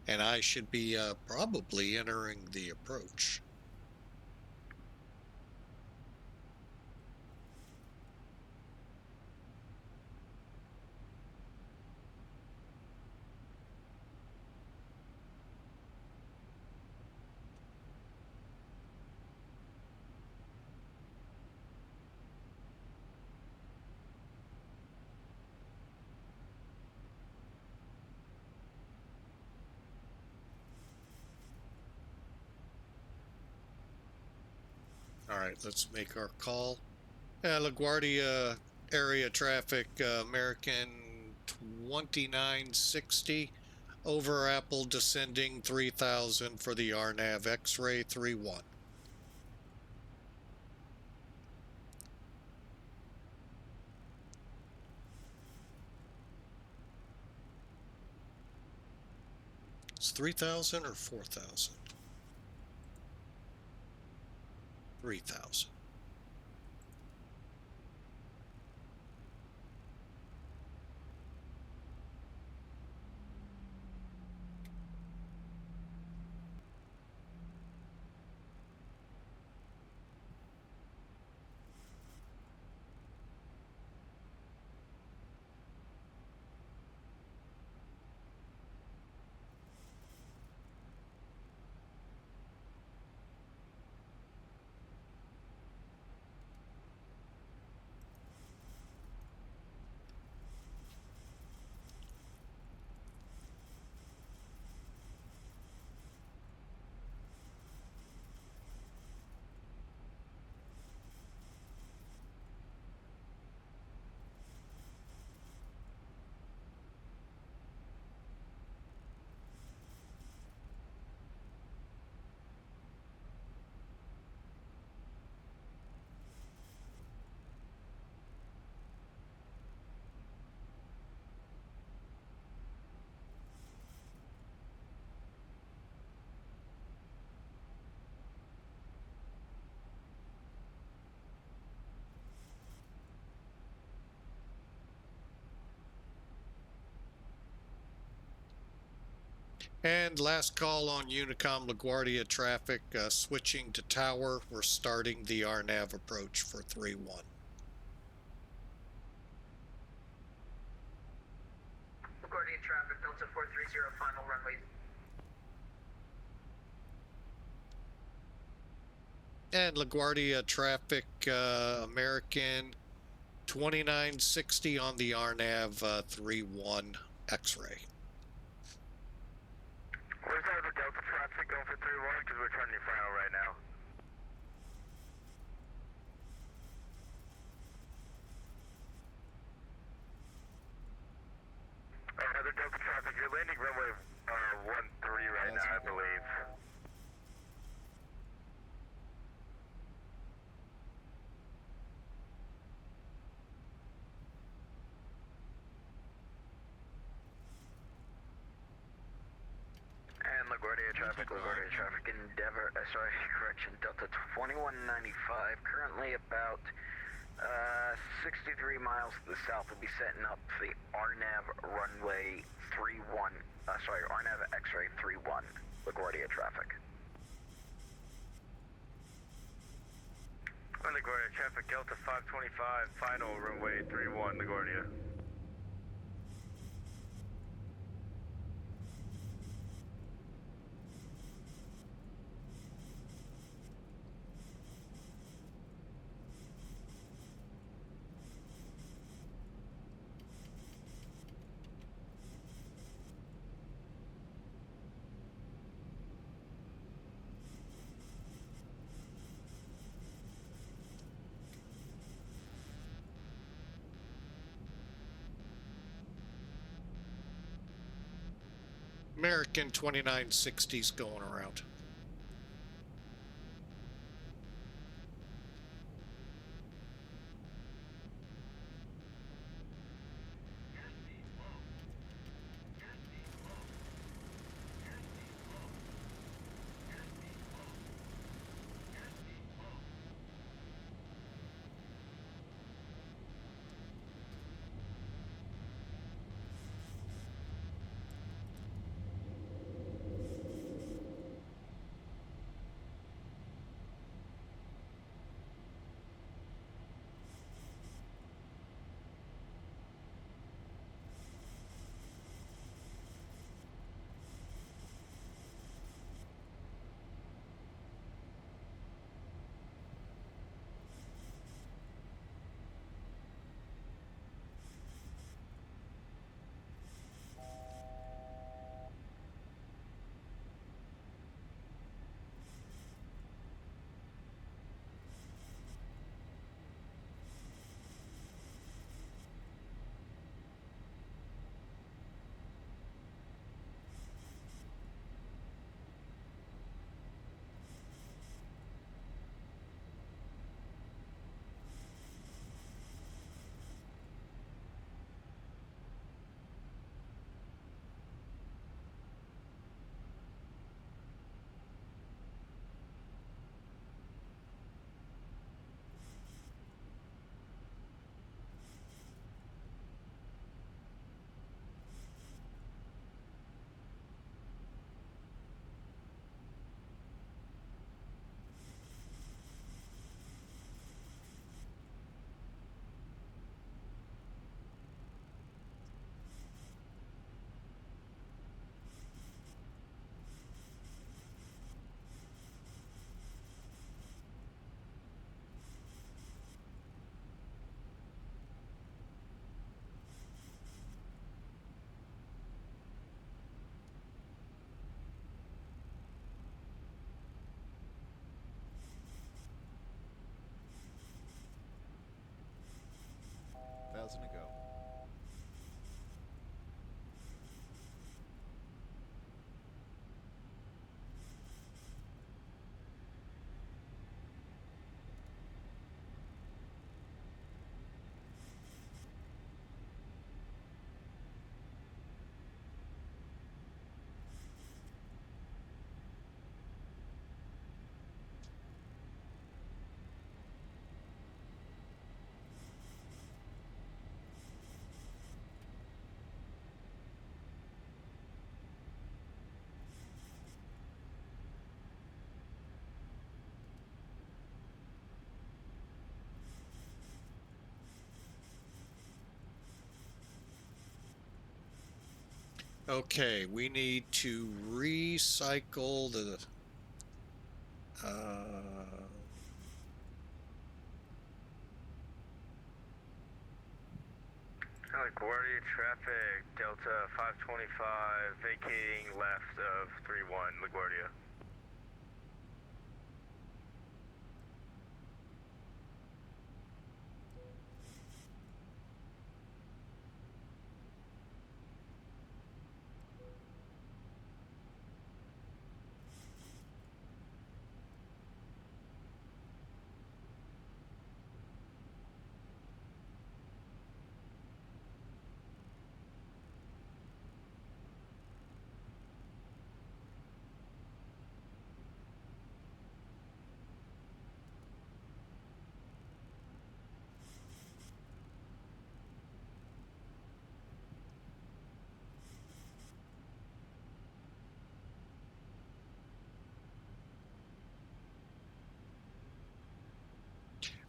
and I should be probably entering the approach. All right, let's make our call. LaGuardia area traffic, American 2960, over Apple descending 3000 for the RNAV X-ray 31. It's 3000 or 4000? 3000. And last call on Unicom LaGuardia traffic, switching to tower. We're starting the RNAV approach for 3-1. LaGuardia traffic, Delta 430, final runway. And LaGuardia traffic, American 2960 on the RNAV 31 X-ray. Where's all the Delta traffic going for 3-1? Because we're turning your final right now. Other Delta traffic, you're landing runway 13 right now, I believe. And LaGuardia traffic, Endeavor, sorry, correction, Delta 2195, currently about 63 miles to the south. Will be setting up for the RNAV runway 31, RNAV X-ray 31, LaGuardia traffic. On LaGuardia traffic, Delta 525, final runway 31, LaGuardia. American 2960's going around. Thousand to go. Okay, we need to recycle the LaGuardia traffic, Delta 525, vacating left of 31, LaGuardia.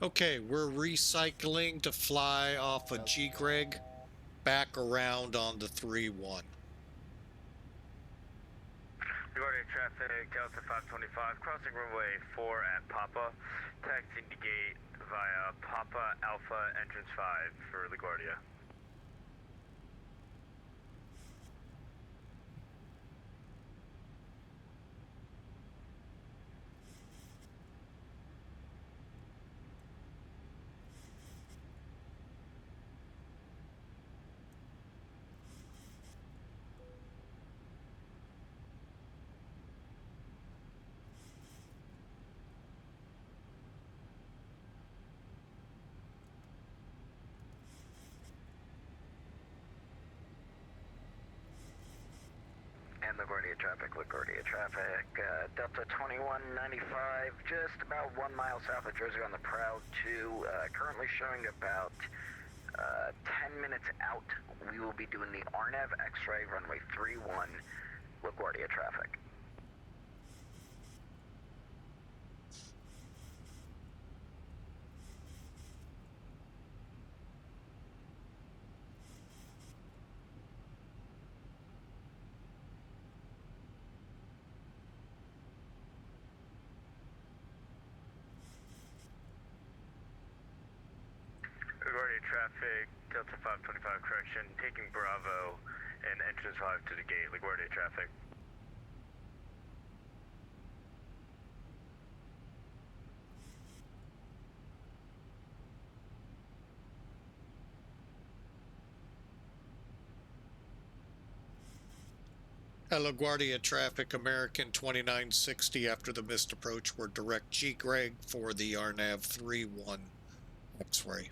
Okay, we're recycling to fly off of G-Greg back around on the 3-1. LaGuardia traffic, Delta 525, crossing runway 4 at Papa, taxiing to gate via Papa Alpha entrance 5 for LaGuardia. And LaGuardia traffic, Delta 2195, just about 1 mile south of Jersey on the Proud 2, currently showing about 10 minutes out. We will be doing the RNAV X-ray runway 31, LaGuardia traffic. LaGuardia traffic, Delta 525 correction, taking Bravo and entrance 5 to the gate, LaGuardia traffic. LaGuardia traffic, American 2960 after the missed approach. We're direct G-Greg for the RNAV 3-1 X-ray.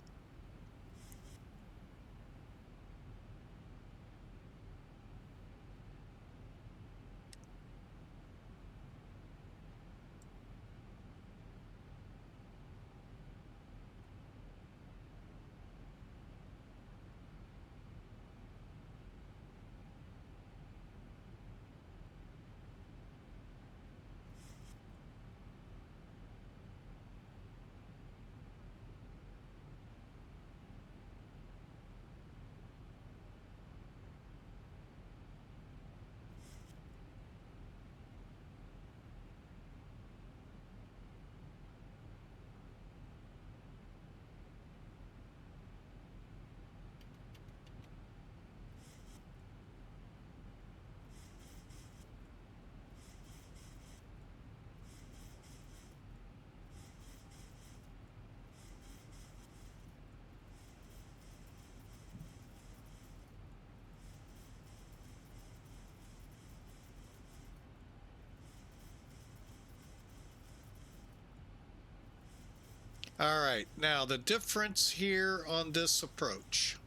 All right, now the difference here on this approach.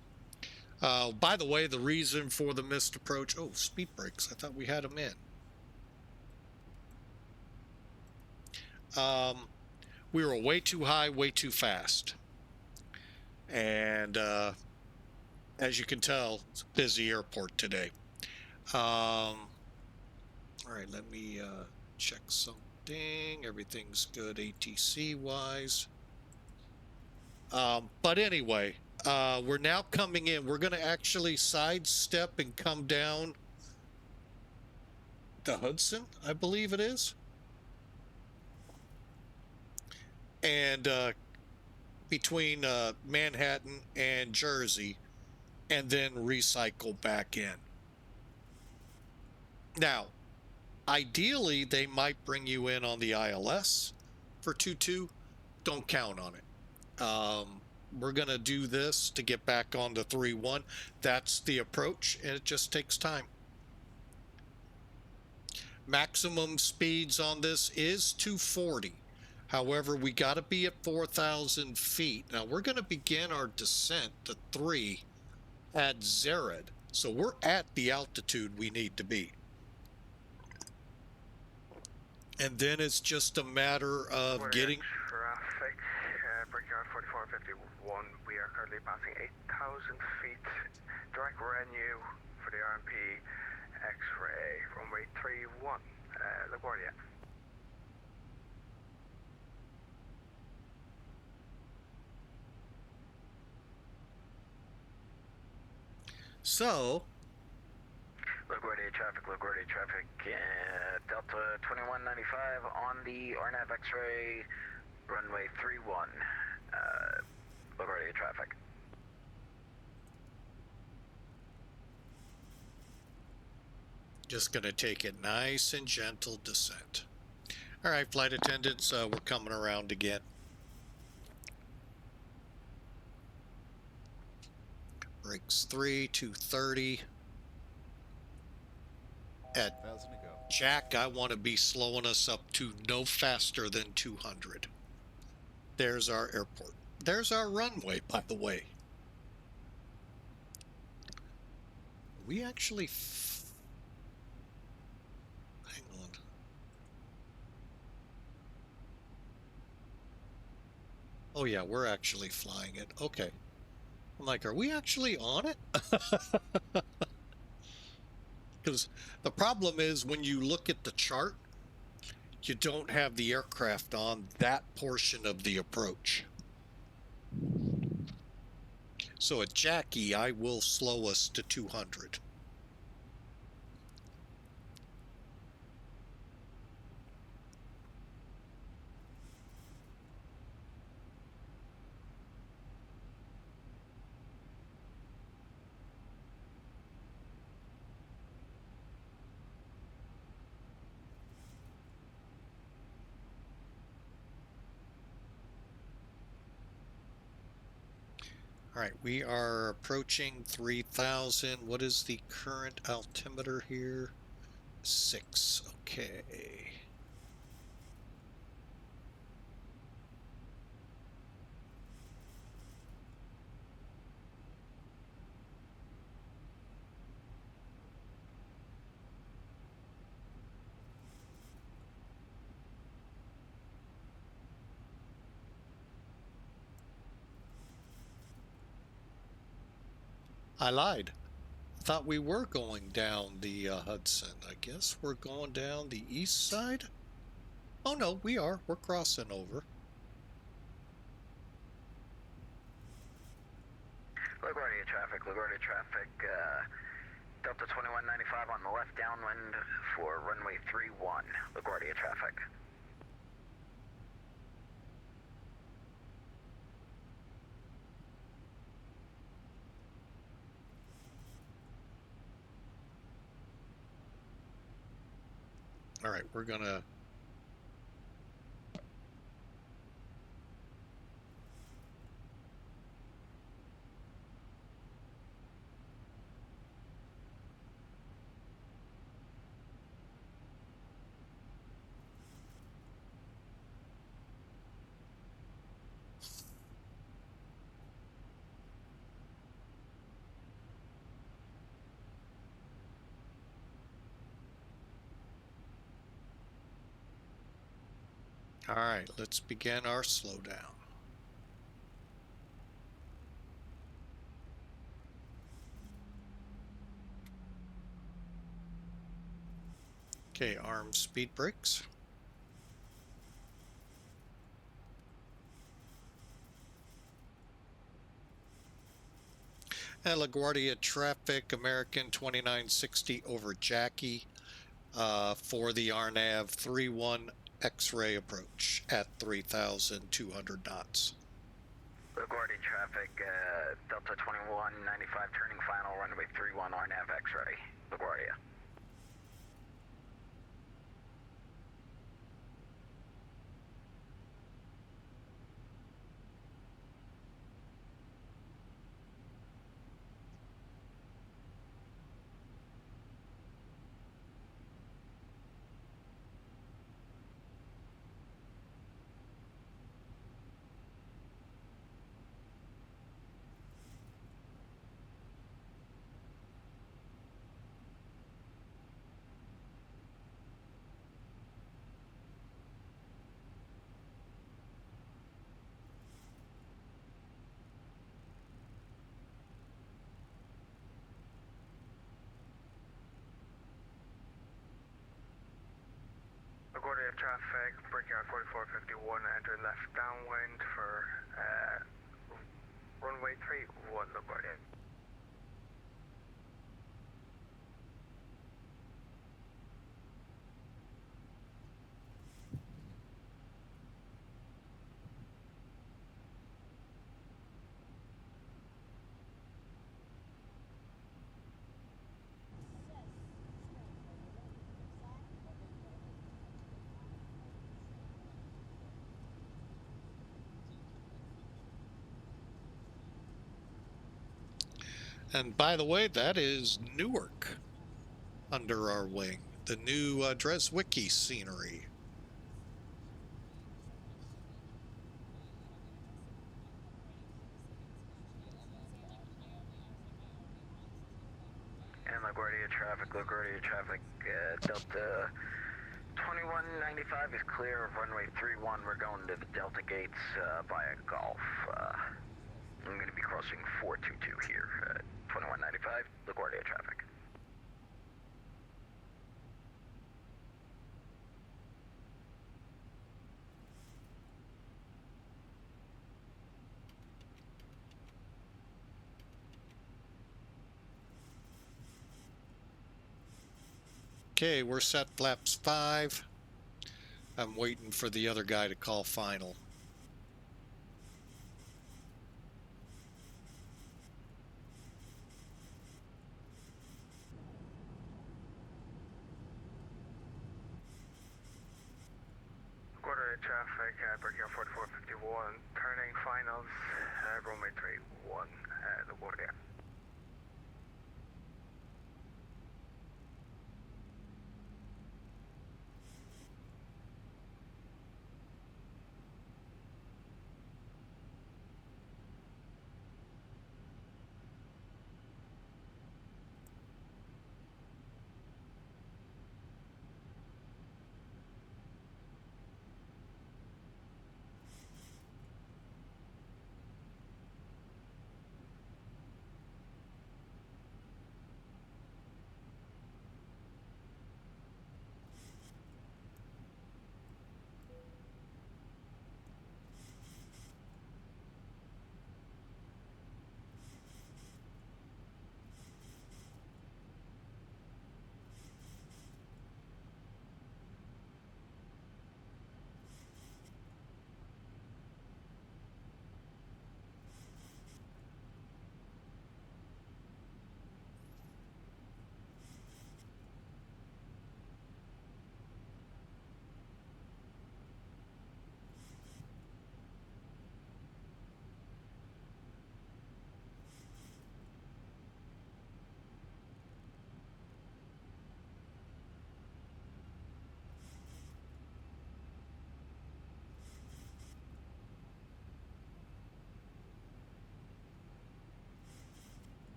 By the way, the reason for the missed approach, oh, speed brakes, I thought we had them in. We were way too high, way too fast. And as you can tell, it's a busy airport today. All right, let me check something. Everything's good ATC wise. But anyway, we're now coming in. We're going to actually sidestep and come down the Hudson, I believe it is. And between Manhattan and Jersey. and then recycle back in. Now, ideally, they might bring you in on the ILS for 2-2. Don't count on it. We're going to do this to get back on the 3-1. That's the approach, and it just takes time. Maximum speeds on this is 240. However, we got to be at 4,000 feet. Now, we're going to begin our descent to 3 at Zerid. So we're at the altitude we need to be. And then it's just a matter of getting... Traffic, Brickyard 4451, we are currently passing 8,000 feet. Direct revenue for the RMP X-ray, runway 31, LaGuardia. So... LaGuardia traffic, Delta 2195 on the RNAV X-ray, runway 31, LaGuardia traffic. Just going to take it nice and gentle descent. All right, flight attendants, we're coming around again. Brakes 3, 230. At 1,000 to go. Jack, I want to be slowing us up to no faster than 200. There's our airport. There's our runway, by the way. We actually... Hang on. Oh yeah, we're actually flying it. Okay. I'm like, are we actually on it? Because the problem is when you look at the chart, you don't have the aircraft on that portion of the approach. So at Jackie, I will slow us to 200. All right, we are approaching 3,000. What is the current altimeter here? 6. Okay. I lied. I thought we were going down the Hudson. I guess we're going down the east side? Oh no, we are. We're crossing over. LaGuardia traffic, Delta 2195 on the left downwind for runway 31, LaGuardia traffic. All right, we're gonna... All right, let's begin our slowdown. Okay, arm speed brakes. And LaGuardia traffic, American 2960 over Jackie for the RNAV 31 X-ray approach at 3,200 knots. LaGuardia traffic, Delta 2195 turning final, runway 31, RNAV X-ray, LaGuardia. LaGuardia traffic, breaking on 4451, enter left downwind for runway 31, LaGuardia. And by the way, that is Newark under our wing. The new Dreswicki scenery. And LaGuardia traffic, Delta 2195 is clear of runway 31. We're going to the Delta gates via Gulf. I'm going to be crossing 422 here. 2195, LaGuardia traffic. Okay, we're set flaps 5. I'm waiting for the other guy to call final. LaGuardia traffic, breaking on 4451, turning finals, runway 31, LaGuardia.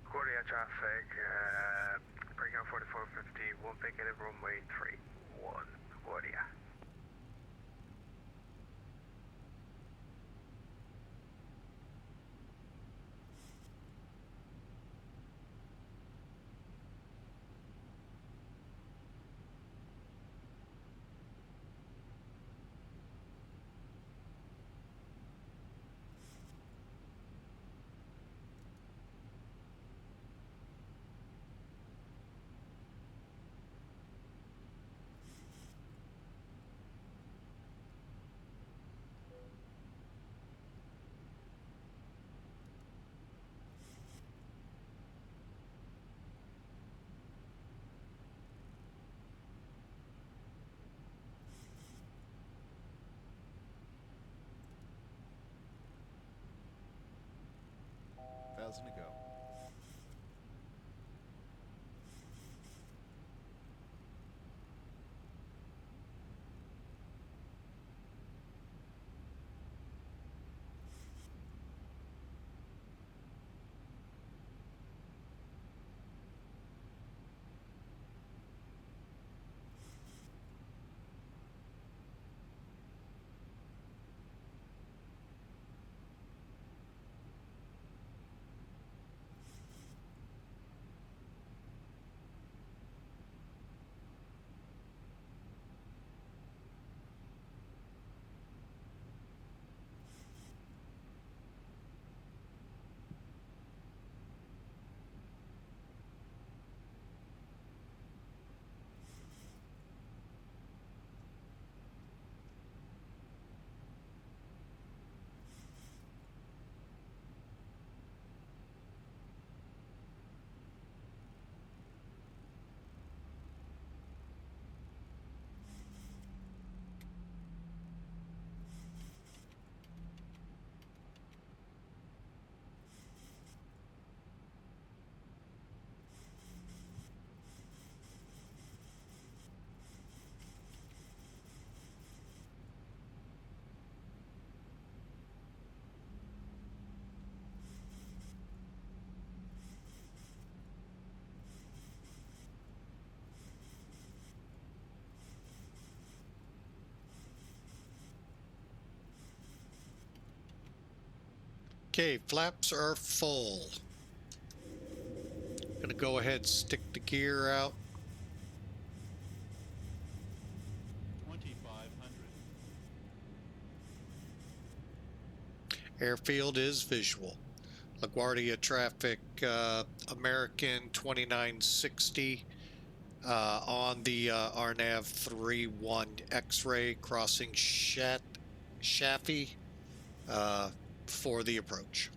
LaGuardia traffic, breaking on 4450, one picket at runway 31, LaGuardia. 1,000 to go. Okay, flaps are full. Gonna go ahead, stick the gear out. 2,500. Airfield is visual. LaGuardia traffic, American 2960 on the RNAV 31 X-ray crossing Chaffee for the approach.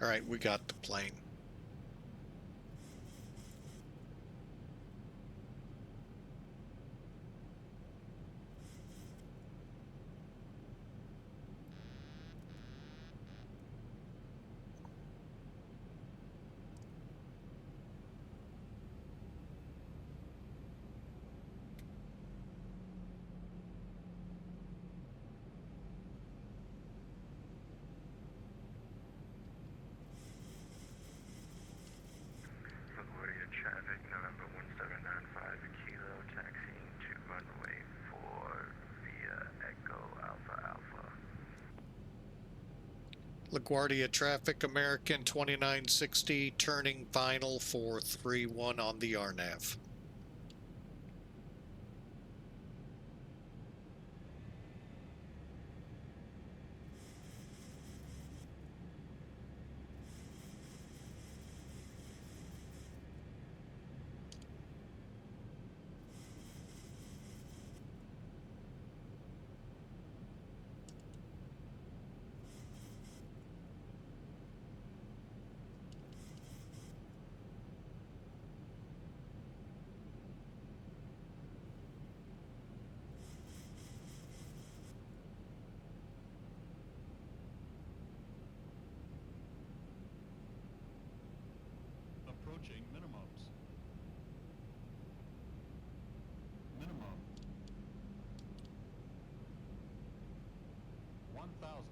All right, we got the plane. LaGuardia traffic, November 1795, Kilo, taxiing to runway 4 via Echo Alpha Alpha. LaGuardia traffic, American 2960, turning final for 31 on the RNAV. 1,000.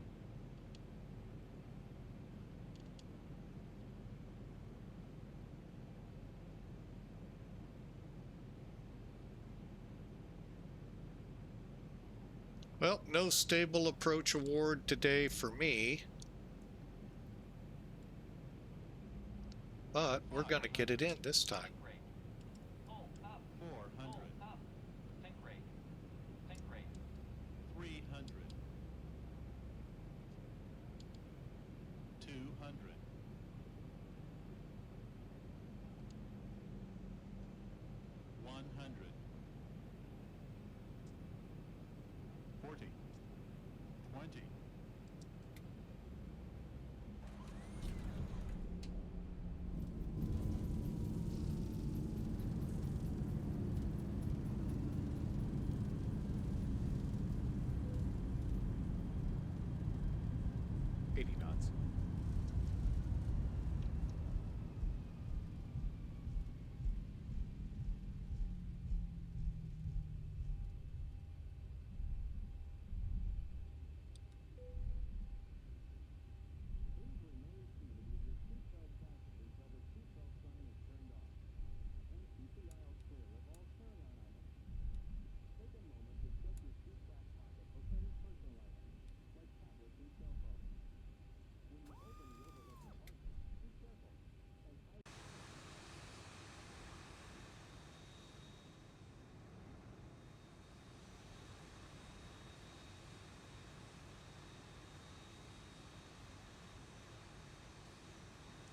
Well, no stable approach award today for me. But we're going to get it in this time. 400. 300. 200. 100. 40. 20. 80 knots.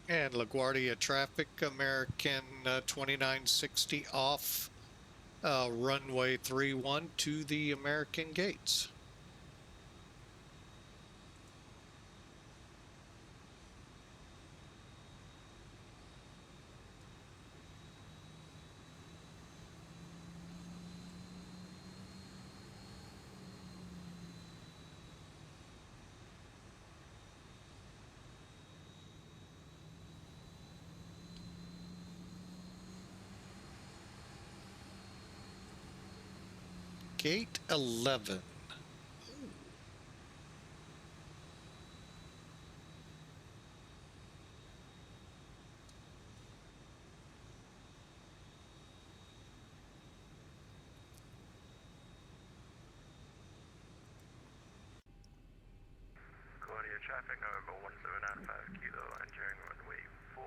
And LaGuardia traffic, American 2960 off runway 31 to the American gates. Gate 11. LaGuardia traffic, November 1795 kilo, entering runway 4,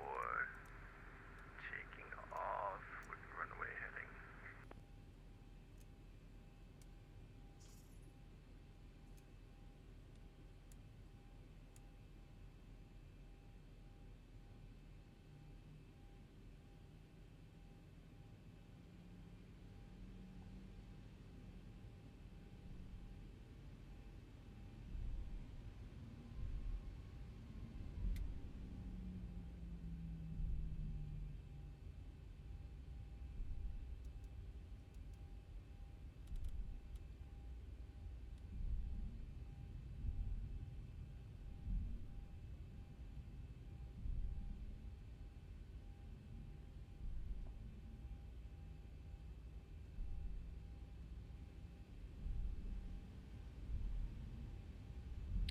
taking off with runway heading.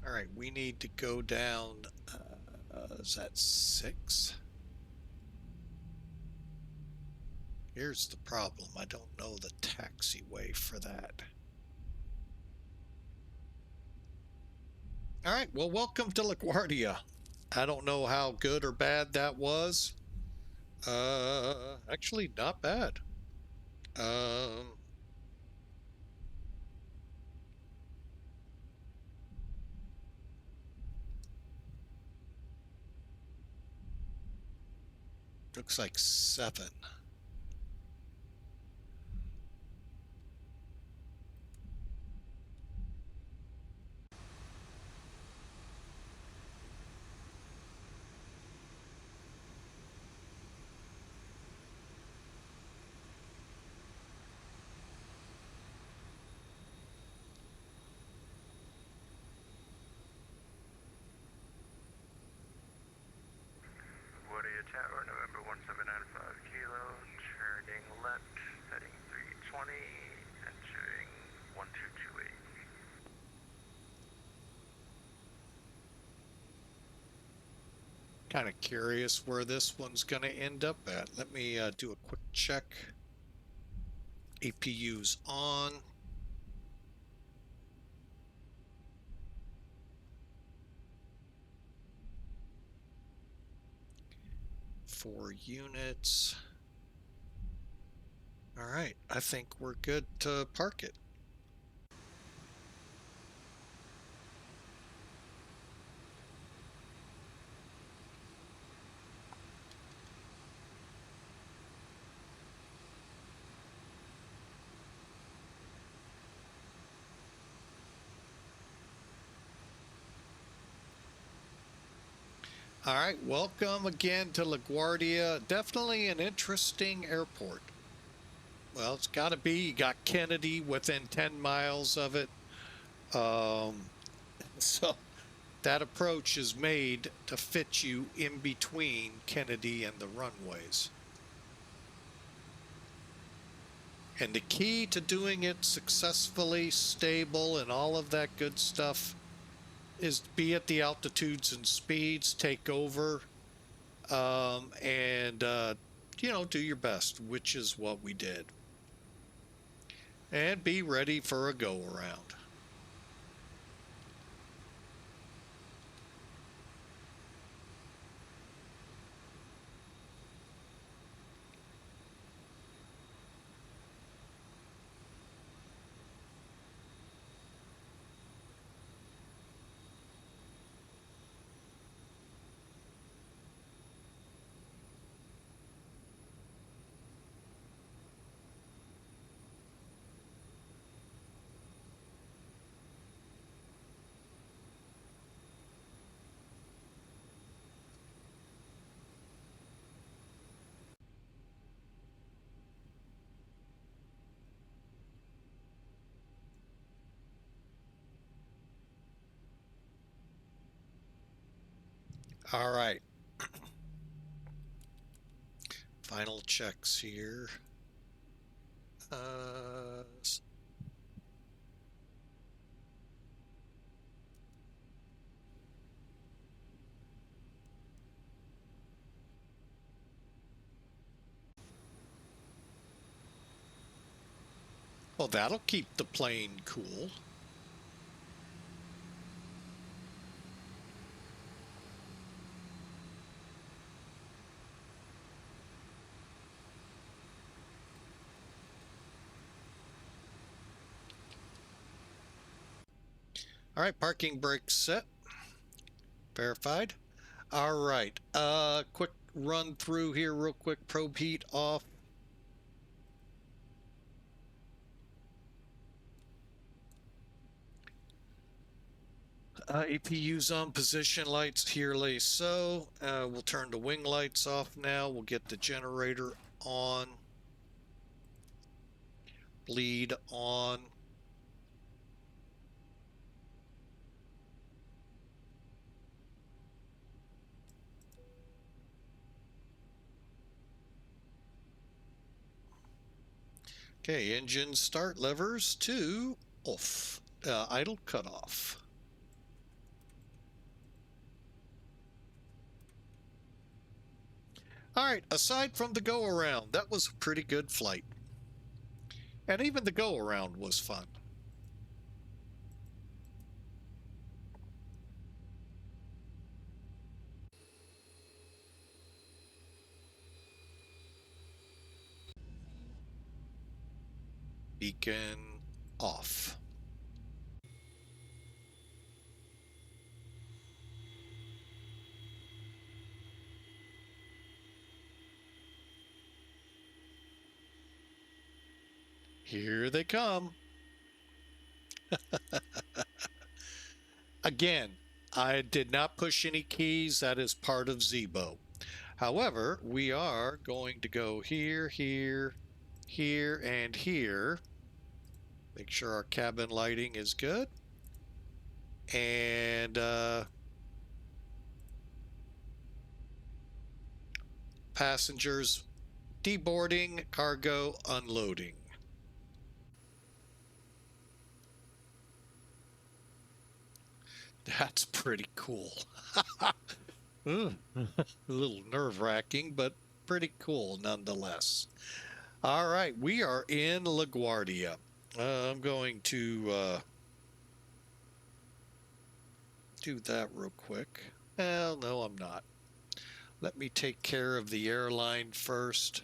All right, we need to go down, is that 6? Here's the problem. I don't know the taxiway for that. All right, well, welcome to LaGuardia. I don't know how good or bad that was. Actually, not bad. Looks like 7. LaGuardia tower, November 1795 kilo, Kind of curious where this one's going to end up at. Let me do a quick check. APU's on. Four units. All right, I think we're good to park it. All right, welcome again to LaGuardia. Definitely an interesting airport. Well, it's got to be. You got Kennedy within 10 miles of it. So that approach is made to fit you in between Kennedy and the runways. And the key to doing it successfully, stable, and all of that good stuff is to be at the altitudes and speeds, take over, and, you know, do your best, which is what we did. And be ready for a go-around. All right. Final checks here. Well, that'll keep the plane cool. All right, parking brake set. Verified. All right, quick run through here real quick. Probe heat off. APU's on, position lights here lay so. We'll turn the wing lights off now. We'll get the generator on. Bleed on. Okay, engine start levers to off. Idle cutoff. All right, aside from the go-around, that was a pretty good flight. And even the go-around was fun. Beacon off. Here they come. Again, I did not push any keys. That is part of Zibo. However, we are going to go here, here, here, and here. Make sure our cabin lighting is good. And passengers deboarding, cargo unloading. That's pretty cool. A little nerve-wracking, but pretty cool nonetheless. All right, we are in LaGuardia. I'm going to do that real quick. Well, no, I'm not. Let me take care of the airline first.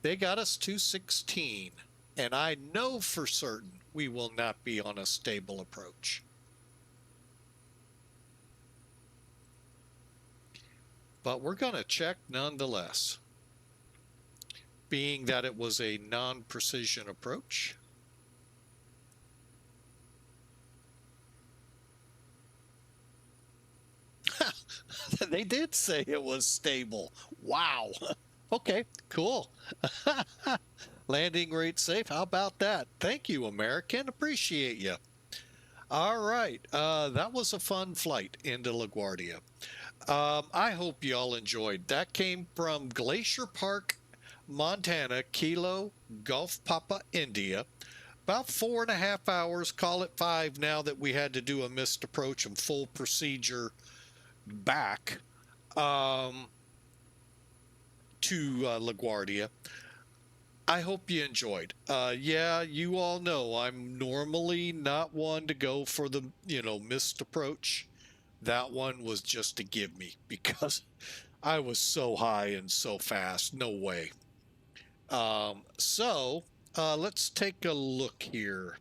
They got us to 16, and I know for certain we will not be on a stable approach. But we're going to check nonetheless, being that it was a non-precision approach. They did say it was stable. Wow. Okay, cool. Landing rate safe. How about that? Thank you, American. Appreciate you. All right. That was a fun flight into LaGuardia. I hope y'all enjoyed. That came from Glacier Park, Montana, Kilo, Golf Papa, India. About 4.5 hours, call it 5 now that we had to do a missed approach and full procedure back to LaGuardia. I hope you enjoyed. Yeah, you all know I'm normally not one to go for the, missed approach. That one was just to give me because I was so high and so fast. No way. So let's take a look here.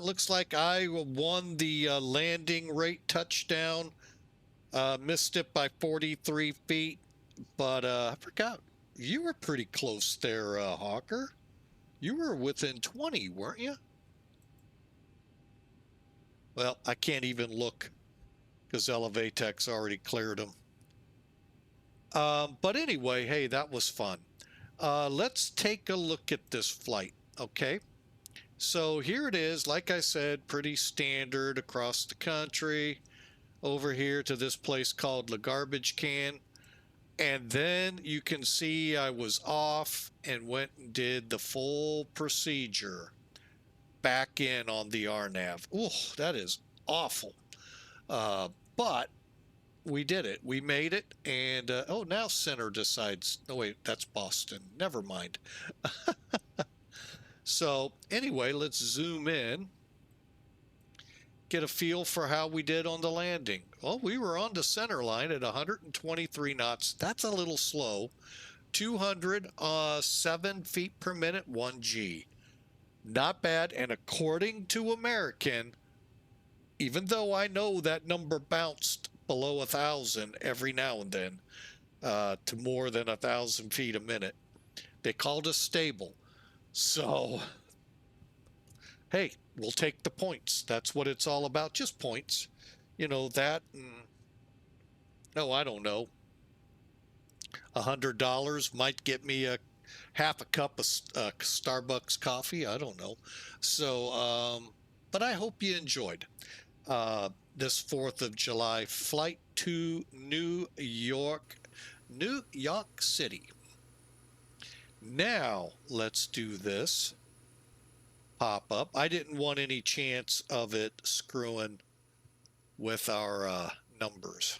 Looks like I won the landing rate touchdown. Missed it by 43 feet, but I forgot. You were pretty close there, Hawker. You were within 20, weren't you? Well, I can't even look because Elevatek's already cleared them. But anyway, hey, that was fun. Let's take a look at this flight, okay? So here it is, like I said, pretty standard across the country. Over here to this place called La Garbage Can. And then you can see I was off and went and did the full procedure back in on the RNAV. Ooh, that is awful. But we did it. We made it. And, oh, now Center decides. Oh, wait, that's Boston. Never mind. So anyway, let's zoom in. Get a feel for how we did on the landing. Well, we were on the center line at 123 knots. That's a little slow. 207 feet per minute, 1G. Not bad. And according to American, even though I know that number bounced below 1,000 every now and then to more than 1,000 feet a minute, they called us stable. So, hey, we'll take the points. That's what it's all about, just points. That, no, I don't know. $100 might get me a half a cup of Starbucks coffee. I don't know. So, but I hope you enjoyed this 4th of July flight to New York City. Now, let's do this pop-up. I didn't want any chance of it screwing with our numbers.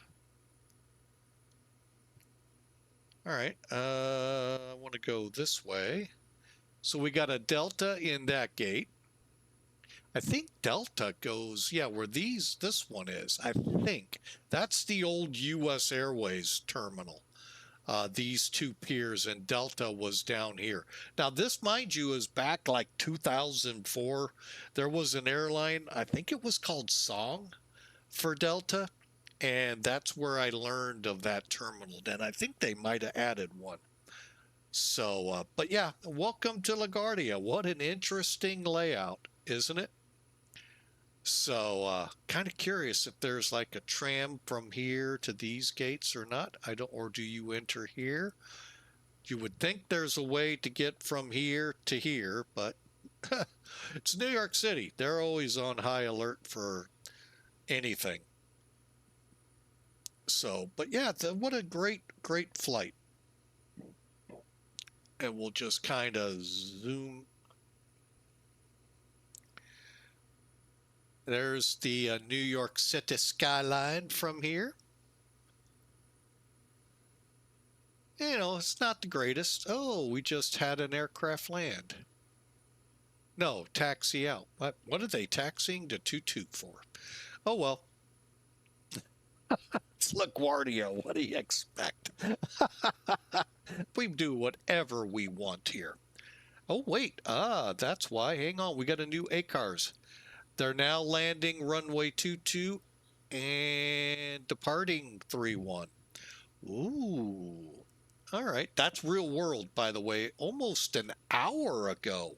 All right, I want to go this way. So we got a Delta in that gate. I think Delta goes, yeah, where this one is. I think that's the old U.S. Airways terminal. These two piers, and Delta was down here. Now, this, mind you, is back like 2004. There was an airline, I think it was called Song for Delta, and that's where I learned of that terminal. And I think they might have added one. So, but yeah, welcome to LaGuardia. What an interesting layout, isn't it? So, kind of curious if there's like a tram from here to these gates or not. Or do you enter here? You would think there's a way to get from here to here, but it's New York City. They're always on high alert for anything. So, but yeah, what a great flight. and we'll just kind of zoom. There's the New York City skyline from here. You know, it's not the greatest. Oh, we just had an aircraft land. No, taxi out. What are they taxiing to Tutu for? Oh, well. It's LaGuardia. What do you expect? We do whatever we want here. Oh, wait. That's why. Hang on. We got a new ACARS. They're now landing runway 22 and departing 31. Ooh. All right. That's real world, by the way. Almost an hour ago.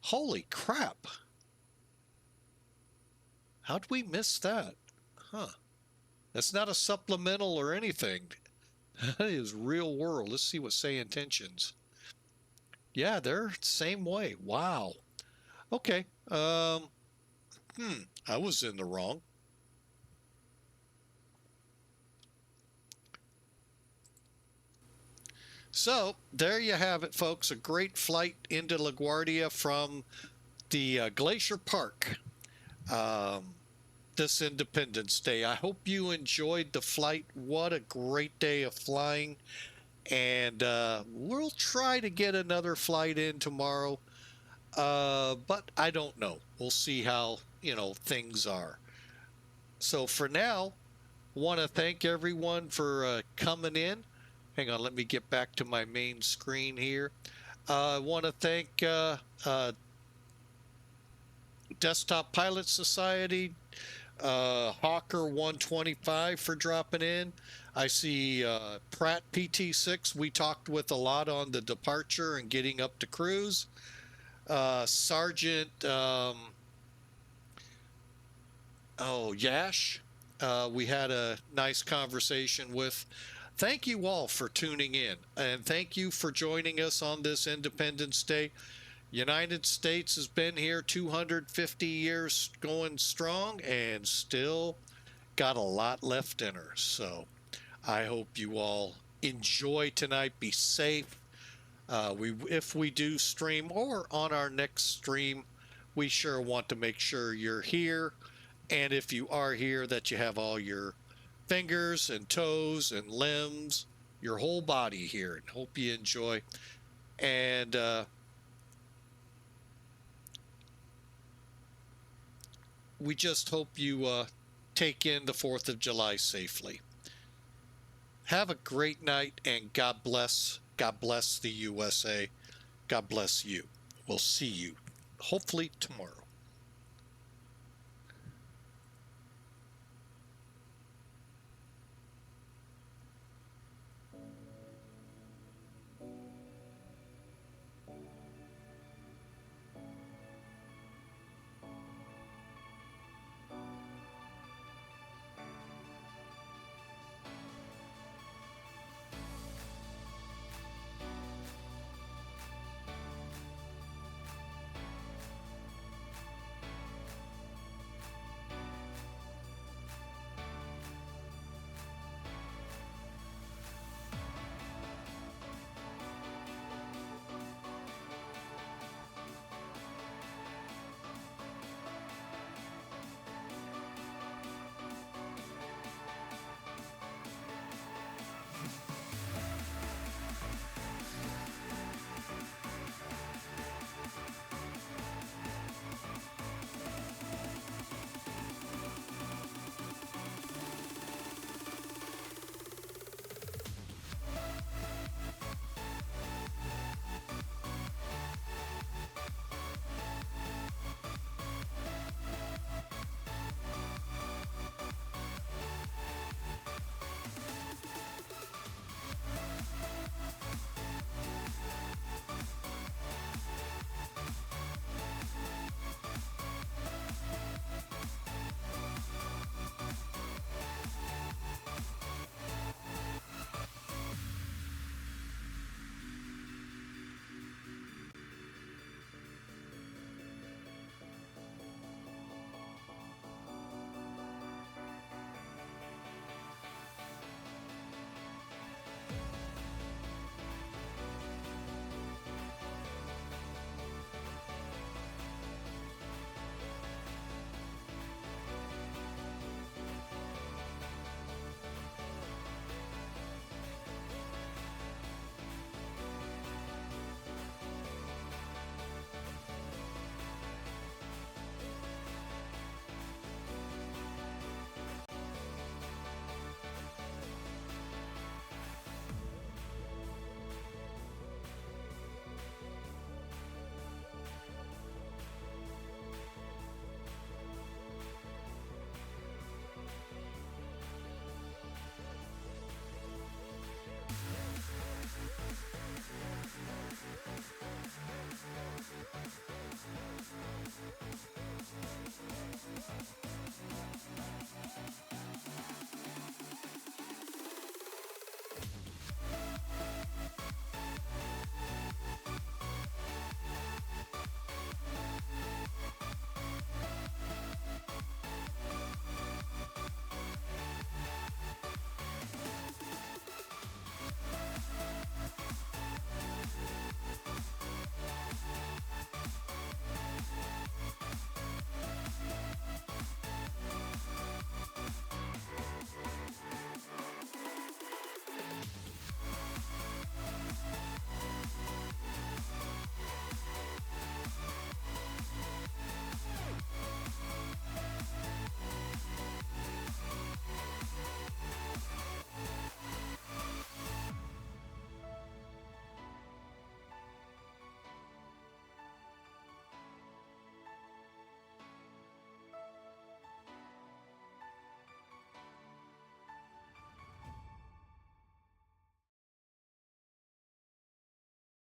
Holy crap. How'd we miss that? Huh. That's not a supplemental or anything. That is real world. Let's see what say intentions. Yeah, they're same way. Wow. Okay. I was in the wrong. So there you have it, folks. A great flight into LaGuardia from the Glacier Park this Independence Day. I hope you enjoyed the flight. What a great day of flying. And we'll try to get another flight in tomorrow. But I don't know. We'll see how, things are. So for now, want to thank everyone for coming in. Hang on, let me get back to my main screen here. I want to thank Desktop Pilot Society, Hawker 125 for dropping in. I see Pratt PT6. We talked with a lot on the departure and getting up to cruise. Sergeant Yash, we had a nice conversation with. Thank you all for tuning in, and thank you for joining us on this Independence Day. United States has been here 250 years going strong and still got a lot left in her. So I hope you all enjoy tonight. Be safe. If we do stream or on our next stream, we sure want to make sure you're here. And if you are here, that you have all your fingers and toes and limbs, your whole body here. And hope you enjoy. And we just hope you take in the 4th of July safely. Have a great night, and God bless. God bless the USA. God bless you. We'll see you hopefully tomorrow.